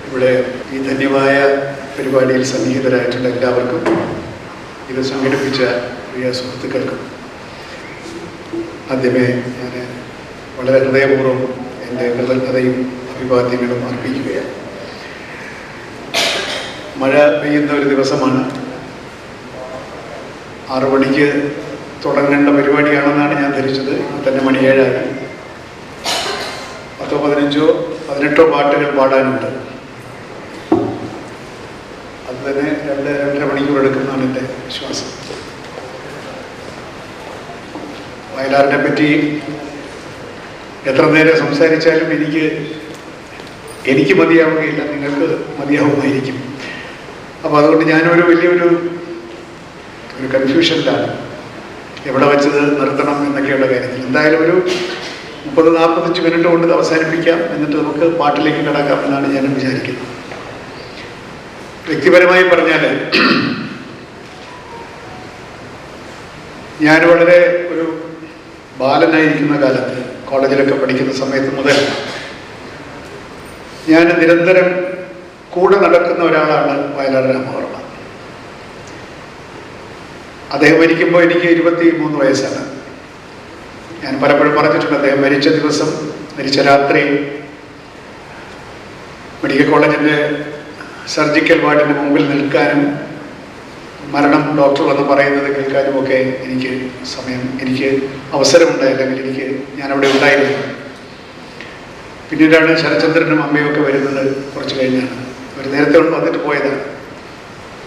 ഇവിടെ ഈ ധന്യമായ പരിപാടിയിൽ സന്നിഹിതരായിട്ടുള്ള എല്ലാവർക്കും, ഇത് സംഘടിപ്പിച്ച പ്രിയ സുഹൃത്തുക്കൾക്കും ആദ്യമേ ഞാൻ വളരെ ഹൃദയപൂർവ്വം എൻ്റെ കൃതജ്ഞതയും അഭിവാദ്യങ്ങളും അർപ്പിക്കുകയാണ്. മഴ പെയ്യുന്ന ഒരു ദിവസമാണ്. 6 മണിക്ക് തുടങ്ങേണ്ട പരിപാടിയാണെന്നാണ് ഞാൻ ധരിച്ചത്. ഇപ്പോൾ തന്നെ മണി 7 10, 15, 18 പാട്ടുകൾ പാടാനുണ്ട്. അത് തന്നെ 2-2.5 മണിക്കൂർ എടുക്കുന്നതാണ് എൻ്റെ വിശ്വാസം. വയലാറിനെ പറ്റി എത്ര നേരം സംസാരിച്ചാലും എനിക്ക് മതിയാവുകയില്ല, നിങ്ങൾക്ക് മതിയാവുമായിരിക്കും. അപ്പോൾ അതുകൊണ്ട് ഞാനൊരു വലിയൊരു കൺഫ്യൂഷനിലാണ് എവിടെ വെച്ചത് നിർത്തണം എന്നൊക്കെയുള്ള കാര്യത്തിൽ. എന്തായാലും ഒരു 30-45 മിനിറ്റ് കൊണ്ട് അവസാനിപ്പിക്കാം, എന്നിട്ട് നമുക്ക് പാട്ടിലേക്ക് കടക്കാം എന്നാണ് ഞാൻ വിചാരിക്കുന്നത്. വ്യക്തിപരമായി പറഞ്ഞാൽ ഞാൻ വളരെ ഒരു ബാലനായിരിക്കുന്ന കാലത്ത്, കോളേജിലൊക്കെ പഠിക്കുന്ന സമയത്ത് മുതൽ ഞാൻ നിരന്തരം കൂടെ നടക്കുന്ന ഒരാളാണ് വയലാർ രാമവർമ്മ. അദ്ദേഹം മരിക്കുമ്പോൾ എനിക്ക് 23 വയസ്സാണ്. ഞാൻ പലപ്പോഴും പറഞ്ഞിട്ടുണ്ട്, അദ്ദേഹം മരിച്ച ദിവസം, മരിച്ച രാത്രി മെഡിക്കൽ കോളേജിൻ്റെ സർജിക്കൽ വാർഡിന് മുമ്പിൽ നിൽക്കാനും മരണം ഡോക്ടർ വന്ന് പറയുന്നത് കേൾക്കാനുമൊക്കെ എനിക്ക് അവസരമുണ്ടായി, അല്ലെങ്കിൽ ഞാനവിടെ ഉണ്ടായിരുന്നു. പിന്നീടാണ് ശരചന്ദ്രനും അമ്മയൊക്കെ വരുന്നത് കുറച്ച് കഴിഞ്ഞാണ്. അവർ നേരത്തെ വന്നിട്ട് പോയതാണ്.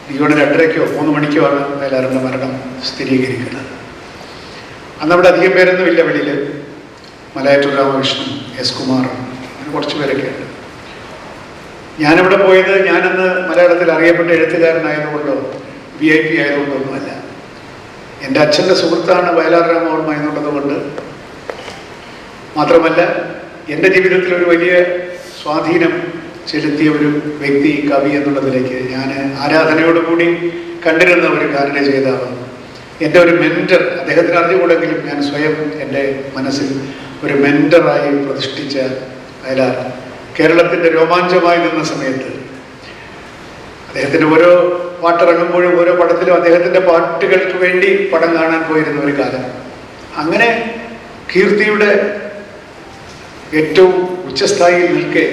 എനിക്കോടെ 2:30-ഓ 3 മണിക്കോ ആണ് വയലാറിൻ്റെ മരണം സ്ഥിരീകരിക്കുന്നത്. അന്നവിടെ അധികം പേരൊന്നും ഇല്ല. വെളിയിൽ മലയാറ്റൂർ രാമകൃഷ്ണൻ, എസ് കുമാറും അങ്ങനെ കുറച്ച് പേരൊക്കെ ഉണ്ട്. ഞാനവിടെ പോയത് ഞാനന്ന് മലയാളത്തിൽ അറിയപ്പെട്ട എഴുത്തുകാരനായതുകൊണ്ടോ VIP ആയതുകൊണ്ടോ ഒന്നുമല്ല. എൻ്റെ അച്ഛൻ്റെ സുഹൃത്താണ് വയലാർ രാമവർമ്മ എന്നുള്ളത് കൊണ്ട് മാത്രമല്ല, എൻ്റെ ജീവിതത്തിൽ ഒരു വലിയ സ്വാധീനം ചെലുത്തിയ ഒരു വ്യക്തി, കവി എന്നുള്ളതിലേക്ക് ഞാൻ ആരാധനയോടുകൂടി കണ്ടിരുന്ന ഒരു ഗാനരചയിതാവ്, എൻ്റെ ഒരു മെൻറ്റർ. അദ്ദേഹത്തിന് അറിഞ്ഞുകൂടെങ്കിലും ഞാൻ സ്വയം എൻ്റെ മനസ്സിൽ ഒരു മെൻറ്ററായി പ്രതിഷ്ഠിച്ച വയലാർ കേരളത്തിൻ്റെ രോമാഞ്ചമായി നിന്ന സമയത്ത് അദ്ദേഹത്തിൻ്റെ ഓരോ പാട്ടിറങ്ങുമ്പോഴും ഓരോ പടത്തിലും അദ്ദേഹത്തിൻ്റെ പാട്ടുകൾക്ക് വേണ്ടി പടം കാണാൻ പോയിരുന്ന ഒരു കാലം. അങ്ങനെ കീർത്തിയുടെ ഏറ്റവും ഉച്ചസ്ഥായിയിൽ നിൽക്കെ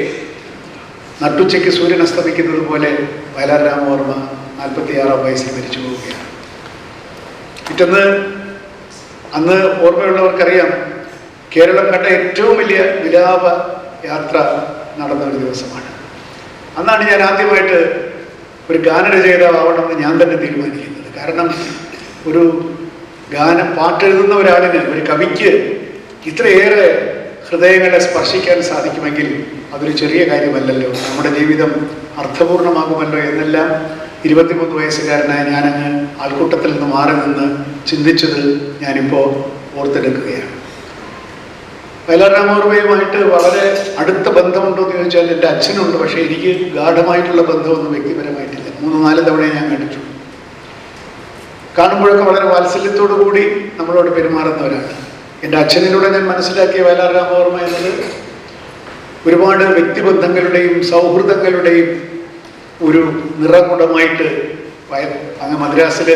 നട്ടുച്ചയ്ക്ക് സൂര്യൻ അസ്തമിക്കുന്നത് പോലെ വയലാർ രാമവർമ്മ 46-ാം വയസ്സിൽ മരിച്ചു പോവുകയാണ്. പിറ്റേന്ന് അന്ന് ഓർമ്മയുള്ളവർക്കറിയാം, കേരളം കണ്ട ഏറ്റവും വലിയ വിലാപ യാത്ര നടന്ന ഒരു ദിവസമാണ്. അന്നാണ് ഞാൻ ആദ്യമായിട്ട് ഒരു ഗാനരചയിതാവണമെന്ന് ഞാൻ തന്നെ തീരുമാനിക്കുന്നത്. കാരണം ഒരു പാട്ടെഴുതുന്ന ഒരാളിന്, ഒരു കവിക്ക് ഇത്രയേറെ ഹൃദയങ്ങളെ സ്പർശിക്കാൻ സാധിക്കുമെങ്കിൽ അതൊരു ചെറിയ കാര്യമല്ലല്ലോ, നമ്മുടെ ജീവിതം അർത്ഥപൂർണമാകുമല്ലോ എന്നെല്ലാം 23 വയസ്സുകാരനായ ഞാനങ്ങ് ആൾക്കൂട്ടത്തിൽ നിന്ന് മാറി നിന്ന് ചിന്തിച്ചത് ഞാനിപ്പോൾ ഓർത്തെടുക്കുകയാണ്. വയലാർ രാമവർമ്മയുമായിട്ട് വളരെ അടുത്ത ബന്ധമുണ്ടോ എന്ന് ചോദിച്ചാൽ എൻ്റെ അച്ഛനുണ്ട്. പക്ഷേ എനിക്ക് ഗാഠമായിട്ടുള്ള ബന്ധമൊന്നും വ്യക്തിപരമായിട്ടില്ല. 3-4 തവണയെ ഞാൻ കണ്ടിട്ടുണ്ട്. കാണുമ്പോഴൊക്കെ വളരെ വാത്സല്യത്തോടു കൂടി നമ്മളോട് പെരുമാറുന്നവരാണ്. എൻ്റെ അച്ഛനിലൂടെ ഞാൻ മനസ്സിലാക്കിയ വയലാർ രാമവർമ്മ എന്നത് ഒരുപാട് വ്യക്തിബന്ധങ്ങളുടെയും സൗഹൃദങ്ങളുടെയും ഒരു നിറകുടമായിട്ട് അങ്ങ് മദ്രാസിൽ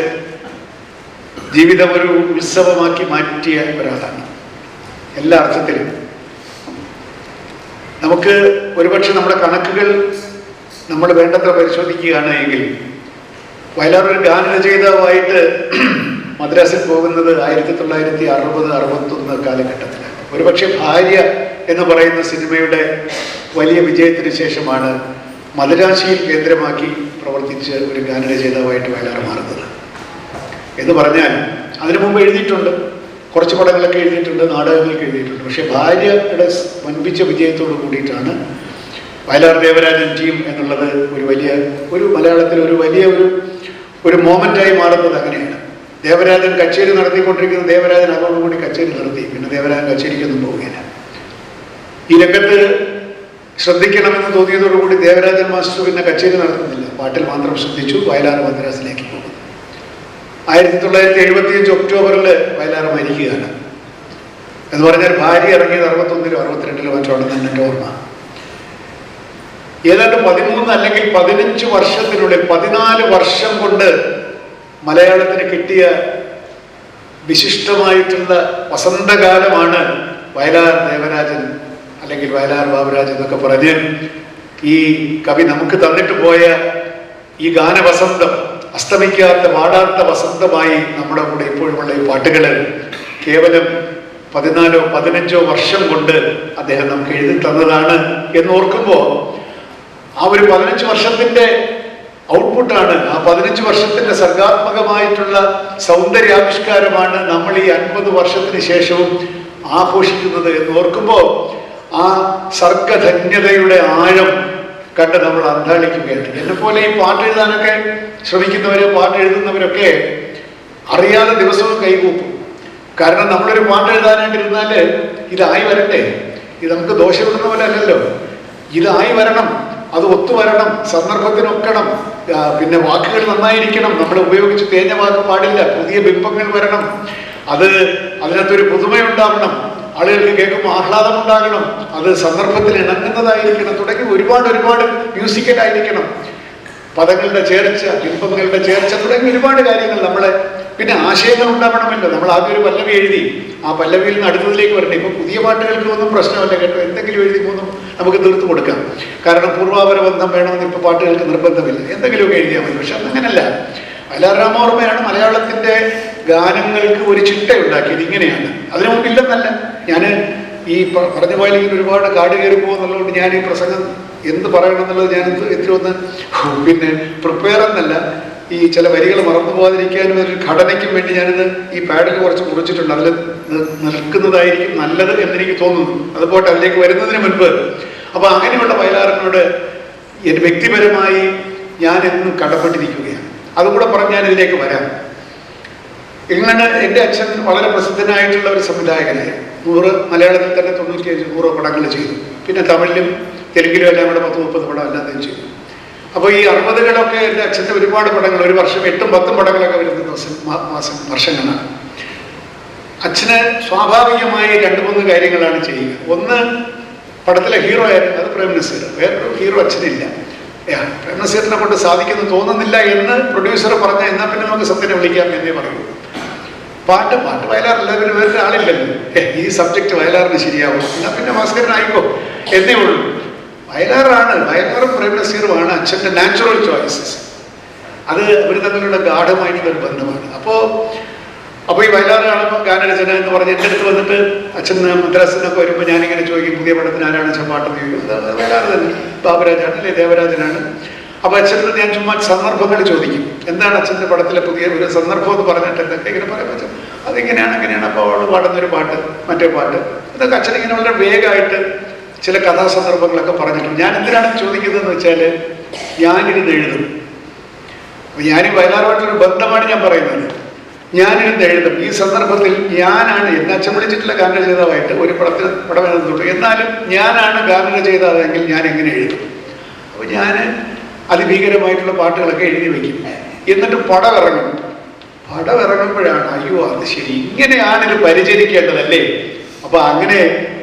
ജീവിതം ഒരു ഉത്സവമാക്കി മാറ്റിയ ഒരാളാണ് എല്ലാ അർത്ഥത്തിലും. നമുക്ക് ഒരുപക്ഷെ നമ്മുടെ കണക്കുകൾ നമ്മൾ വേണ്ടത്ര പരിശോധിക്കുകയാണ് എങ്കിൽ വയലാർ ഒരു ഗാനരചയിതാവായിട്ട് മദ്രാസിൽ പോകുന്നത് 1960-61 കാലഘട്ടത്തിലാണ്. ഒരുപക്ഷെ ഭാര്യ എന്ന് പറയുന്ന സിനിമയുടെ വലിയ വിജയത്തിന് ശേഷമാണ് മദുരാശിയിൽ കേന്ദ്രമാക്കി പ്രവർത്തിച്ച് ഒരു ഗാനരചയിതാവായിട്ട് വയലാർ മാറുന്നത്. എന്ന് പറഞ്ഞാൽ അതിനു മുമ്പ് എഴുതിയിട്ടുണ്ട്, കുറച്ച് പടങ്ങളൊക്കെ എഴുതിയിട്ടുണ്ട്, നാടകങ്ങൾക്ക് എഴുതിയിട്ടുണ്ട്. പക്ഷേ ഭാര്യയുടെ വൻപിച്ച വിജയത്തോട് കൂടിയിട്ടാണ് വയലാർ ദേവരാജൻ ടീം എന്നുള്ളത് ഒരു മലയാളത്തിൽ ഒരു വലിയ ഒരു മോമെൻ്റായി മാറുന്നത്. അങ്ങനെയാണ് ദേവരാജൻ കച്ചേരി നടത്തിക്കൊണ്ടിരിക്കുന്നത്. ദേവരാജൻ അതോടുകൂടി കച്ചേരി നിർത്തി. പിന്നെ ദേവരാജൻ കച്ചേരിക്കൊന്നും പോവുകയില്ല. ഈ രംഗത്ത് ശ്രദ്ധിക്കണമെന്ന് തോന്നിയതോടുകൂടി ദേവരാജൻ മാസ്റ്റർ പിന്നെ കച്ചേരി നടത്തുന്നില്ല, പാട്ടിൽ മാത്രം ശ്രദ്ധിച്ചു. വയലാർ മദ്രാസിലേക്ക് പോകുന്നു. 1975 ഒക്ടോബറിൽ വയലാർ മരിക്കുകയാണ്. എന്ന് പറഞ്ഞാൽ ഭാര്യ ഇറങ്ങിയത് 61-ലോ 62-ലോ മറ്റോ ആണെന്ന് എൻ്റെ ഓർമ്മ. ഏതാണ്ട് 13 അല്ലെങ്കിൽ 15 വർഷത്തിനുള്ളിൽ 14 വർഷം കൊണ്ട് മലയാളത്തിന് കിട്ടിയ വിശിഷ്ടമായിട്ടുള്ള വസന്തകാലമാണ് വയലാർ ദേവരാജൻ അല്ലെങ്കിൽ വയലാർ ബാബുരാജൻ എന്നൊക്കെ പറഞ്ഞ് ഈ കവി നമുക്ക് തന്നിട്ട് പോയ ഈ ഗാനവസന്തം, അസ്തമിക്കാത്ത പാടാത്ത വസന്തമായി നമ്മുടെ കൂടെ ഇപ്പോഴുമുള്ള ഈ പാട്ടുകൾ കേവലം 14-15 വർഷം കൊണ്ട് അദ്ദേഹം നമുക്ക് എഴുതി തന്നതാണ് എന്നോർക്കുമ്പോൾ ആ ഒരു 15 വർഷത്തിന്റെ ഔട്ട്പുട്ടാണ്, ആ 15 വർഷത്തിന്റെ സർഗാത്മകമായിട്ടുള്ള സൗന്ദര്യാവിഷ്കാരമാണ് നമ്മൾ ഈ 50 വർഷത്തിന് ശേഷവും ആഘോഷിക്കുന്നത് എന്നോർക്കുമ്പോൾ ആ സർഗധന്യതയുടെ ആഴം കണ്ട് നമ്മൾ അന്താളിക്കുകയാണ്. എന്നെപ്പോലെ ഈ പാട്ട് എഴുതാനൊക്കെ ശ്രമിക്കുന്നവര്, പാട്ട് എഴുതുന്നവരൊക്കെ അറിയാതെ ദിവസവും കൈകൂപ്പും. കാരണം നമ്മളൊരു പാട്ട് എഴുതാനായിട്ടിരുന്നാല് ഇതായി വരട്ടെ, ഇത് നമുക്ക് ദോഷമിടുന്ന പോലെ അല്ലല്ലോ, ഇതായി വരണം, അത് ഒത്തുവരണം, സന്ദർഭത്തിനൊക്കണം, പിന്നെ വാക്കുകൾ നന്നായിരിക്കണം, നമ്മൾ ഉപയോഗിച്ച് തേഞ്ഞ വാക്ക് പാടില്ല, പുതിയ ബിംബങ്ങൾ വരണം, അതിനകത്തൊരു പുതുമയുണ്ടാവണം, ആളുകൾക്ക് കേൾക്കുമ്പോൾ ആഹ്ലാദം ഉണ്ടാകണം, അത് സന്ദർഭത്തിൽ ഇണങ്ങുന്നതായിരിക്കണം, തുടങ്ങി ഒരുപാട് മ്യൂസിക്കലായിരിക്കണം, പദങ്ങളുടെ ചേർച്ച, ബിംബങ്ങളുടെ ചേർച്ച തുടങ്ങി ഒരുപാട് കാര്യങ്ങൾ നമ്മളെ. പിന്നെ ആശയങ്ങൾ ഉണ്ടാവണമല്ലോ. നമ്മൾ ആദ്യം ഒരു പല്ലവി എഴുതി, ആ പല്ലവിയിൽ നിന്ന് അടുത്തതിലേക്ക് വരട്ടെ. ഇപ്പൊ പുതിയ പാട്ടുകൾക്ക് ഒന്നും പ്രശ്നമല്ല കേട്ടോ, എന്തെങ്കിലും എഴുതി പോകുന്നു നമുക്ക് തീർത്ത് കൊടുക്കാം. കാരണം പൂർവാപര ബന്ധം വേണമെന്ന് ഇപ്പൊ പാട്ടുകൾക്ക് നിർബന്ധമില്ല, എന്തെങ്കിലുമൊക്കെ എഴുതിയാൽ മതി. പക്ഷെ അങ്ങനെയല്ല. വയലാർ രാമവർമ്മയാണ് മലയാളത്തിന്റെ ഗാനങ്ങൾക്ക് ഒരു ചിട്ട ഉണ്ടാക്കിയത്. ഇങ്ങനെയാണ്, അതിനു മുമ്പില്ലെന്നല്ല. ഞാൻ ഈ പറഞ്ഞ പോലെ ഇങ്ങനെ ഒരുപാട് കാട് കയറി പോകുന്നുള്ളതുകൊണ്ട് ഞാൻ ഈ പ്രസംഗം എന്ത് പറയണം എന്നുള്ളത് ഞാൻ ഇത്തിരി ഒന്ന് പിന്നെ പ്രിപ്പയർ എന്നല്ല, ഈ ചില വരികൾ മറന്നു പോകാതിരിക്കാനും ഒരു ഘടനയ്ക്കും വേണ്ടി ഞാനിത് ഈ പാഡിൽ കുറച്ച് കുറിച്ചിട്ടുണ്ട്. അതിൽ നിൽക്കുന്നതായിരിക്കും നല്ലത് എന്നെനിക്ക് തോന്നുന്നു. അതുപോട്ടെ, അതിലേക്ക് വരുന്നതിന് മുൻപ് അപ്പൊ അങ്ങനെയുള്ള വയലാറിനോട് എൻ്റെ വ്യക്തിപരമായി ഞാൻ എന്നും കടപ്പെട്ടിരിക്കുകയാണ്. അതുകൂടെ പറഞ്ഞ് ഞാൻ ഇതിലേക്ക് വരാം. ഇങ്ങനെ എൻ്റെ അച്ഛൻ വളരെ പ്രസിദ്ധനായിട്ടുള്ള ഒരു സംവിധായകനായി. 100 മലയാളത്തിൽ തന്നെ 95-100 പടങ്ങൾ ചെയ്തു. പിന്നെ തമിഴിലും തെലുങ്കിലും എല്ലാം കൂടെ 10-30 പടം അല്ലാതെയും ചെയ്തു. അപ്പോൾ ഈ 60കളൊക്കെ എൻ്റെ അച്ഛൻ്റെ ഒരുപാട് പടങ്ങൾ, ഒരു വർഷം 8-10 പടങ്ങളൊക്കെ വരുന്ന വർഷങ്ങളാണ്. അച്ഛന് സ്വാഭാവികമായി 2-3 കാര്യങ്ങളാണ് ചെയ്യുക. ഒന്ന്, പടത്തിലെ ഹീറോ ആയിരുന്നു, അത് പ്രേം നസീർ. വേറൊരു ഹീറോ അച്ഛനില്ല. പ്രേം നസീറിനെ കൊണ്ട് സാധിക്കുമെന്ന് തോന്നുന്നില്ല എന്ന് പ്രൊഡ്യൂസർ പറഞ്ഞ, എന്നാൽ പിന്നെ നമുക്ക് സത്യനെ വിളിക്കാം എന്നേ പറയൂ. പാട്ട് വയലാറില്ല, പിന്നെ വേറെ ആളില്ലല്ലോ. ഈ സബ്ജക്റ്റ് വയലാറിന് ശരിയാവും, എന്നാൽ പിന്നെ ഭാസ്കരനായിക്കോ എന്നേ ഉള്ളൂ. വയലാറും പ്രേം നസീറുമാണ് അച്ഛൻ്റെ നാച്ചുറൽ ചോയ്സസ്. അത് അവർ തമ്മിലുള്ള ഗാഠമായിട്ടുള്ള ഒരു ബന്ധമാണ്. അപ്പോൾ ഈ വയലാറാണ് ഗാനരചന എന്ന് പറഞ്ഞ് എൻ്റെ അടുത്ത് വന്നിട്ട് അച്ഛൻ മദ്രാസിനൊക്കെ വരുമ്പോൾ ഞാനിങ്ങനെ ചോദിക്കും, പുതിയ പടത്തിന് ആരാണ് അച്ഛൻ പാട്ടെന്ന് ചോദിക്കും. വയലാർ തന്നെ, ബാബുരാജാണ് അല്ലെ ദേവരാജനാണ്. അപ്പോൾ അച്ഛനോട് ഞാൻ ചുമ്മാ സന്ദർഭങ്ങൾ ചോദിക്കും, എന്താണ് അച്ഛൻ്റെ പടത്തിലെ പുതിയ ഒരു സന്ദർഭം എന്ന് പറഞ്ഞിട്ട് എന്തൊക്കെ ഇങ്ങനെ പറയാൻ പറ്റും, അതിങ്ങനെയാണ് അങ്ങനെയാണ്. അപ്പോൾ അവൾ പാടുന്നൊരു പാട്ട്, മറ്റേ പാട്ട്, ഇതൊക്കെ അച്ഛൻ ഇങ്ങനെ വളരെ വേഗമായിട്ട് ചില കഥാസന്ദർഭങ്ങളൊക്കെ പറഞ്ഞിട്ടുണ്ട്. ഞാൻ എന്തിനാണ് ചോദിക്കുന്നതെന്ന് വെച്ചാൽ, ഞാനിരുന്ന് എഴുതും. അപ്പോൾ ഞാൻ വയലാറുമായിട്ടൊരു ബന്ധമാണ് ഞാൻ പറയുന്നത്. ഞാനിരുന്ന് എഴുതും. ഈ സന്ദർഭത്തിൽ ഞാനാണ്, എന്നെ അച്ഛൻ വിളിച്ചിട്ടുള്ള ഗാനരചയിതാവായിട്ട് ഒരു പടം എഴുതുന്നുള്ളൂ, എന്നാലും ഞാനാണ് ഗാനരചയിതാവെങ്കിൽ ഞാൻ എങ്ങനെ എഴുതും? അപ്പോൾ ഞാൻ അതിഭീകരമായിട്ടുള്ള പാട്ടുകളൊക്കെ എഴുതി വയ്ക്കും. എന്നിട്ട് പടം ഇറങ്ങുമ്പോഴാണ് അയ്യോ അത് ശരി, ഇങ്ങനെയാണ് ഇത് പരിചരിക്കേണ്ടതല്ലേ. അപ്പോൾ അങ്ങനെ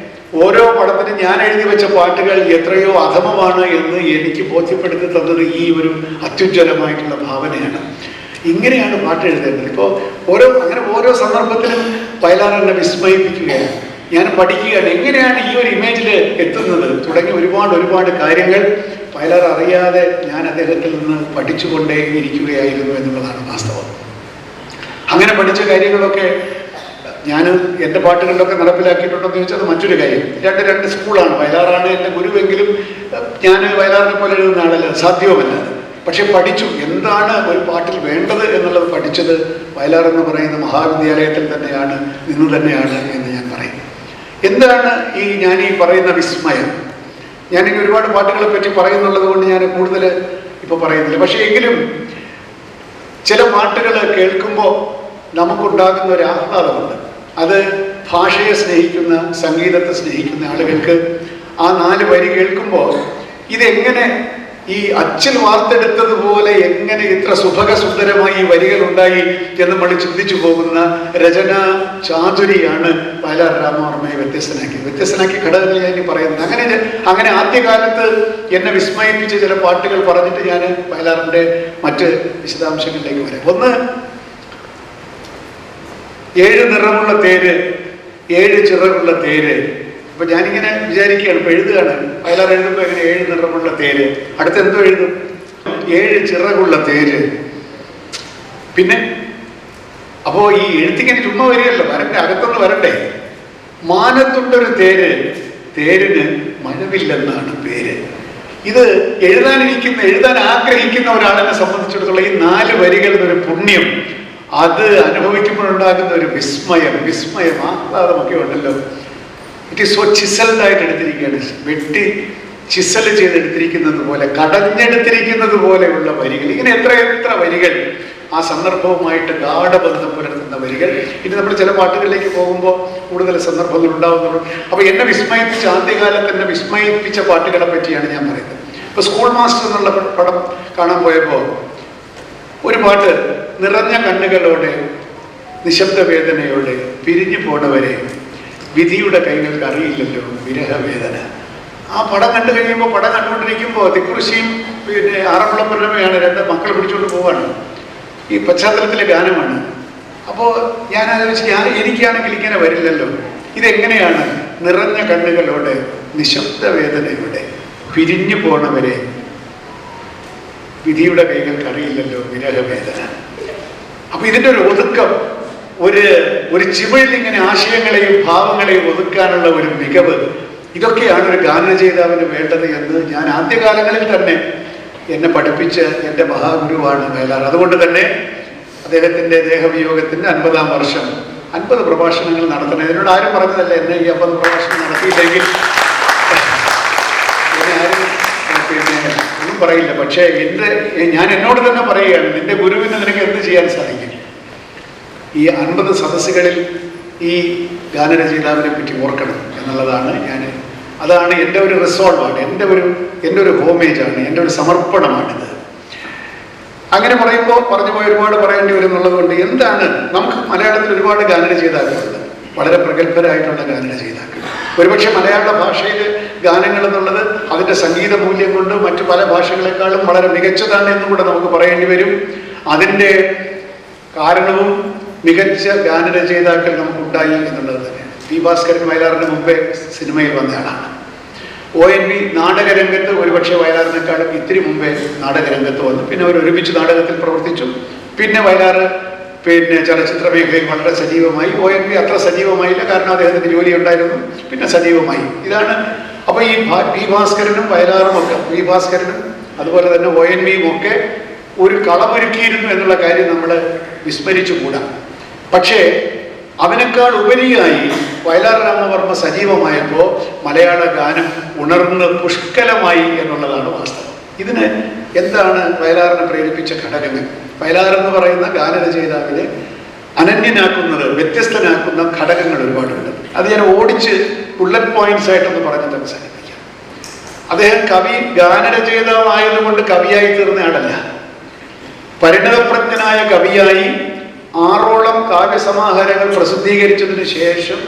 ഓരോ പടത്തിനും ഞാൻ എഴുതി വെച്ച പാട്ടുകൾ എത്രയോ അധമമാണ് എന്ന് എനിക്ക് ബോധ്യപ്പെടുത്തി തന്നത് ഈ ഒരു അത്യുജ്വലമായിട്ടുള്ള ഭാവനയാണ്. ഇങ്ങനെയാണ് പാട്ട് എഴുതേണ്ടത്. ഇപ്പോൾ ഓരോ സന്ദർഭത്തിലും വയലാർ എന്നെ വിസ്മയിപ്പിക്കുകയാണ്. ഞാൻ പഠിക്കുകയാണ്, എങ്ങനെയാണ് ഈ ഒരു ഇമേജിൽ എത്തുന്നത് തുടങ്ങി ഒരുപാട് കാര്യങ്ങൾ വയലാർ അറിയാതെ ഞാൻ അദ്ദേഹത്തിൽ നിന്ന് പഠിച്ചുകൊണ്ടേ ഇരിക്കുകയായിരുന്നു എന്നുള്ളതാണ് വാസ്തവം. അങ്ങനെ പഠിച്ച കാര്യങ്ങളൊക്കെ ഞാൻ എൻ്റെ പാട്ടുകളിലൊക്കെ നടപ്പിലാക്കിയിട്ടുണ്ടെന്ന് ചോദിച്ചാൽ അത് മറ്റൊരു കാര്യം. രണ്ട് സ്കൂളാണ്. വയലാറാണ് എൻ്റെ ഗുരുവെങ്കിലും ഞാൻ വയലാറിനെ പോലെ എഴുതുന്ന ആളല്ല, സാധ്യവുമല്ല. പക്ഷെ പഠിച്ചു, എന്താണ് ഒരു പാട്ടിൽ വേണ്ടത് എന്നുള്ളത് പഠിച്ചത് വയലാർ എന്ന് പറയുന്ന മഹാവിദ്യാലയത്തിൽ തന്നെയാണ് എന്ന് ഞാൻ പറയും. എന്താണ് ഞാൻ ഈ പറയുന്ന വിസ്മയം? ഞാനിനി ഒരുപാട് പാട്ടുകളെ പറ്റി പറയുന്നുള്ളത് കൊണ്ട് ഞാൻ കൂടുതൽ ഇപ്പോൾ പറയുന്നില്ല. പക്ഷേ എങ്കിലും ചില പാട്ടുകൾ കേൾക്കുമ്പോൾ നമുക്കുണ്ടാകുന്ന ഒരു ആഹ്ലാദമുണ്ട്. അത് ഭാഷയെ സ്നേഹിക്കുന്ന, സംഗീതത്തെ സ്നേഹിക്കുന്ന ആളുകൾക്ക് ആ 4 വരി കേൾക്കുമ്പോൾ ഇതെങ്ങനെ ഈ അച്ഛൻ വാർത്തെടുത്തതുപോലെ എങ്ങനെ ഇത്ര സുഭഗസുന്ദരമായി ഈ വരികൾ ഉണ്ടായി എന്ന് നമ്മൾ ചിന്തിച്ചു പോകുന്ന രചന ചാതുരിയാണ് വയലാർ രാമവർമ്മയെ വ്യത്യസ്തനാക്കി ഘടകങ്ങൾ ഞാൻ ഇനി പറയുന്നത്. അങ്ങനെ ആദ്യകാലത്ത് എന്നെ വിസ്മയിപ്പിച്ച ചില പാട്ടുകൾ പറഞ്ഞിട്ട് ഞാൻ വയലാറിന്റെ മറ്റ് വിശദാംശങ്ങളിലേക്ക് വരാം. ഒന്ന്, 7 നിറമുള്ള തേര് 7 ചിറകുള്ള തേര്. അപ്പൊ ഞാനിങ്ങനെ വിചാരിക്കുകയാണ്, ഇപ്പൊ എഴുതുകയാണ്, വയലാർ എഴുതുമ്പോ എങ്ങനെ 7 നിറമുള്ള തേര്, അടുത്ത് എന്തോ എഴുതും, 7 ചിറകുള്ള തേര്. പിന്നെ അപ്പോ ഈ എഴുത്തിങ്ങനെ ചുമ്മാ വരികയല്ലോ, വരണ്ടേ, അകത്തൊന്ന് വരണ്ടേ. മാനത്തുണ്ടൊരു തേര്, തേരിന് മഴവില്ലെന്നാണ് പേര്. ഇത് എഴുതാൻ ആഗ്രഹിക്കുന്ന ഒരാളിനെ സംബന്ധിച്ചിടത്തോളം ഈ 4 വരികളുടെ ഒരു പുണ്യം, അത് അനുഭവിക്കുമ്പോഴുണ്ടാകുന്ന ഒരു വിസ്മയം ആഹ്ലാദമൊക്കെ ഉണ്ടല്ലോ. ഇറ്റ് ഈസ് സോ ചിസൽഡായിട്ട് എടുത്തിരിക്കുകയാണ്, വെട്ടി ചിസൽ ചെയ്തെടുത്തിരിക്കുന്നത് പോലെ, കടഞ്ഞെടുത്തിരിക്കുന്നത് പോലെയുള്ള വരികൾ. ഇങ്ങനെ എത്ര വരികൾ ആ സന്ദർഭവുമായിട്ട് ഗാഢബന്ധം പുലർത്തുന്ന വരികൾ. ഇനി നമ്മൾ ചില പാട്ടുകളിലേക്ക് പോകുമ്പോൾ കൂടുതൽ സന്ദർഭങ്ങൾ ഉണ്ടാവുന്നുള്ളൂ. അപ്പൊ എന്നെ വിസ്മയിപ്പിച്ച, ആദ്യകാലത്ത് എന്നെ വിസ്മയിപ്പിച്ച പാട്ടുകളെ പറ്റിയാണ് ഞാൻ പറയുന്നത്. ഇപ്പൊ സ്കൂൾ മാസ്റ്റർ എന്നുള്ള പടം കാണാൻ പോയപ്പോൾ ഒരു പാട്ട്, നിറഞ്ഞ കണ്ണുകളോടെ നിശബ്ദ വേദനയോടെ പിരിഞ്ഞു പോണവരെ വിധിയുടെ കൈകൾക്ക് അറിയില്ലല്ലോ വിരഹവേദന. ആ പടം കണ്ടു കഴിയുമ്പോൾ, പടം കണ്ടുകൊണ്ടിരിക്കുമ്പോൾ തിക്കുറിശിയും പിന്നെ ആറന്മുളപ്പുരമയാണ് 2 മക്കൾ പിടിച്ചുകൊണ്ട് പോവാണ്. ഈ പശ്ചാത്തലത്തിലെ ഗാനമാണ്. അപ്പോൾ ഞാൻ ആലോചിച്ച്, എനിക്കാണെങ്കിൽ ഇങ്ങനെ വരില്ലല്ലോ, ഇതെങ്ങനെയാണ് നിറഞ്ഞ കണ്ണുകളോടെ നിശബ്ദ വേദനയോടെ പിരിഞ്ഞു പോണവരെ വിധിയുടെ കൈകൾക്ക് അറിയില്ലല്ലോ വിരഹവേദന. അപ്പൊ ഇതിൻ്റെ ഒരു ഒതുക്കം, ഒരു ചിവയിൽ ഇങ്ങനെ ആശയങ്ങളെയും ഭാവങ്ങളെയും ഒതുക്കാനുള്ള ഒരു മികവ്, ഇതൊക്കെയാണ് ഒരു ഗാനരചയിതാവിന് വേണ്ടത് എന്ന് ഞാൻ ആദ്യകാലങ്ങളിൽ തന്നെ എന്നെ പഠിപ്പിച്ച എൻ്റെ മഹാഗുരുവാണ് വയലാർ. അതുകൊണ്ട് തന്നെ അദ്ദേഹത്തിൻ്റെ ദേഹവിയോഗത്തിൻ്റെ 50-ാം വർഷം 50 പ്രഭാഷണങ്ങൾ നടത്തണം. എന്നോട് ആരും പറഞ്ഞതല്ല എന്നെ ഈ 50 പ്രഭാഷണം നടത്തിയില്ലെങ്കിൽ എന്നെ ആരും പിന്നെ ഒന്നും പറയില്ല. പക്ഷേ ഞാൻ എന്നോട് തന്നെ പറയുകയാണ്, നിന്റെ ഗുരുവിന് നിനക്ക് എന്ത് ചെയ്യാൻ സാധിക്കും? ഈ 50 സദസ്സുകളിൽ ഈ ഗാനരചയിതാവിനെ പറ്റി ഓർക്കണം എന്നുള്ളതാണ് അതാണ് എൻ്റെ ഒരു റിസോൾവാണ്, എൻ്റെ ഒരു ഹോമേജാണ്, എൻ്റെ ഒരു സമർപ്പണമാണിത്. അങ്ങനെ പറഞ്ഞു പോയി ഒരുപാട് പറയേണ്ടി വരും എന്നുള്ളത് കൊണ്ട് എന്താണ്, നമുക്ക് മലയാളത്തിൽ ഒരുപാട് ഗാനരചയിതാക്കളുണ്ട്, വളരെ പ്രഗത്ഭരായിട്ടുള്ള ഗാനരചയിതാക്കൾ. ഒരുപക്ഷെ മലയാള ഭാഷയിൽ ഗാനങ്ങൾ എന്നുള്ളത് അതിൻ്റെ സംഗീത മൂല്യം കൊണ്ട് മറ്റു പല ഭാഷകളെക്കാളും വളരെ മികച്ചതാണ് എന്നുകൂടെ നമുക്ക് പറയേണ്ടി വരും. അതിൻ്റെ കാരണവും മികച്ച ഗാനരചയിതാക്കൾ നമുക്കുണ്ടായി എന്നുള്ളത് തന്നെയാണ്. പി ഭാസ്കരൻ വയലാറിന് മുമ്പേ സിനിമയിൽ വന്നയാളാണ്. ONV നാടകരംഗത്ത് ഒരുപക്ഷെ വയലാറിനേക്കാളും ഇത്തിരി മുമ്പേ നാടകരംഗത്ത് വന്നു. പിന്നെ അവർ ഒരുമിച്ച് നാടകത്തിൽ പ്രവർത്തിച്ചു. പിന്നെ വയലാർ ചലച്ചിത്ര മേഖലയിൽ വളരെ സജീവമായി. ONV അത്ര സജീവമായില്ല, കാരണം അദ്ദേഹത്തിന് ജോലി ഉണ്ടായിരുന്നു. പിന്നെ സജീവമായി. ഇതാണ്. അപ്പോൾ ഈ പി ഭാസ്കരനും വയലാറും ഒക്കെ, പി ഭാസ്കരനും അതുപോലെ തന്നെ ONVയും ഒക്കെ ഒരു കളമൊരുക്കിയിരുന്നു എന്നുള്ള കാര്യം നമ്മൾ വിസ്മരിച്ചുകൂടാ. പക്ഷേ അതിനേക്കാൾ ഉപരിയായി വയലാർ രാമവർമ്മ സജീവമായപ്പോൾ മലയാള ഗാനം ഉണർന്ന് പുഷ്കലമായി എന്നുള്ളതാണ് വാസ്തവം. ഇതിന് എന്താണ് വയലാറിനെ പ്രേരിപ്പിച്ച ഘടകങ്ങൾ? വയലാർ എന്ന് പറയുന്ന ഗാനരചയിതാവിനെ അനന്യനാക്കുന്നത്, വ്യത്യസ്തനാക്കുന്ന ഘടകങ്ങൾ ഒരുപാടുണ്ട്. അത് ഞാൻ ഓടിച്ച് ബുള്ളറ്റ് പോയിന്റ്സ് ആയിട്ടൊന്ന് പറഞ്ഞിട്ട് അവസാനിപ്പിക്കാം. അദ്ദേഹം ഗാനരചയിതാവായതുകൊണ്ട് കവിയായി തീർന്ന ആളല്ല. പരിണതപ്രജ്ഞനായ കവിയായി 6ഓളം കാവ്യസമാഹാരങ്ങൾ പ്രസിദ്ധീകരിച്ചതിന് ശേഷം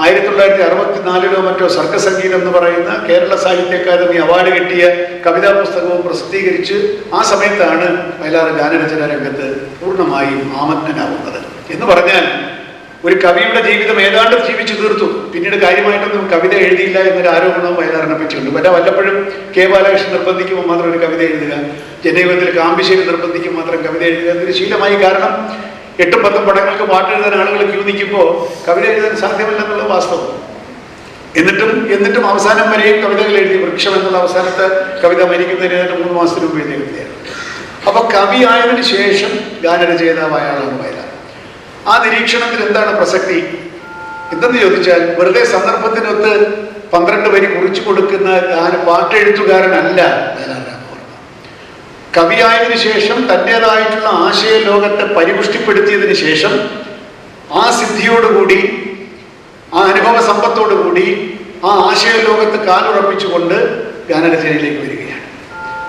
1964 മറ്റോ സർഗസംഗീതം എന്ന് പറയുന്ന കേരള സാഹിത്യ അക്കാദമി അവാർഡ് കിട്ടിയ കവിതാ പുസ്തകവും പ്രസിദ്ധീകരിച്ച് ആ സമയത്താണ് വയലാർ ഗാനരചന രംഗത്ത് പൂർണ്ണമായും ആമഗ്നനാവുന്നത്. എന്ന് പറഞ്ഞാൽ ഒരു കവിയുടെ ജീവിതം ഏതാണ്ട് ജീവിച്ചു തീർത്തു. പിന്നീട് കാര്യമായിട്ടൊന്നും കവിത എഴുതിയില്ല എന്നൊരു ആരോപണവും വയലാറിനെ പറ്റിയുണ്ട്. വല്ലപ്പോഴും കെ ബാലകൃഷ്ണൻ നിർബന്ധിക്കുമ്പോൾ മാത്രം ഒരു കവിത എഴുതുക, ജനയുഗത്തിൽ കാമ്പശ്ശേരി നിർബന്ധിക്കുമ്പോൾ മാത്രം കവിത എഴുതുക എന്നൊരു ശീലമായി. കാരണം 8-10 പടങ്ങൾക്ക് പാട്ടെഴുതാൻ ആളുകൾ ക്യൂ നിൽക്കുമ്പോൾ കവിത എഴുതാൻ സാധ്യമല്ലെന്നുള്ള വാസ്തവം. എന്നിട്ടും അവസാനം വരെയും കവിതകൾ എഴുതി. വൃക്ഷം എന്നുള്ള അവസാനത്തെ കവിത മരിക്കുന്നതിന് 3 മാസത്തിന് മുമ്പ് എഴുതിയ കവിതയാണ്. അപ്പൊ കവി ആയതിനു ശേഷം ഗാനരചയിതാവായ ആളാണ് വയലാർ. ആ നിരീക്ഷണത്തിൽ എന്താണ് പ്രസക്തി എന്തെന്ന് ചോദിച്ചാൽ, വെറുതെ സന്ദർഭത്തിനൊത്ത് 12 വരി കുറിച്ചു കൊടുക്കുന്ന പാട്ടെഴുത്തുകാരനല്ല വയലാർ രാമവർമ്മ. കവിയായതിനു ശേഷം തൻ്റെതായിട്ടുള്ള ആശയ ലോകത്തെ പരിപുഷ്ടിപ്പെടുത്തിയതിനു ശേഷം ആ സിദ്ധിയോടുകൂടി, ആ അനുഭവ സമ്പത്തോടുകൂടി ആ ആശയ ലോകത്ത് കാലുറപ്പിച്ചുകൊണ്ട് ഗാനരചനയിലേക്ക് വരികയാണ്.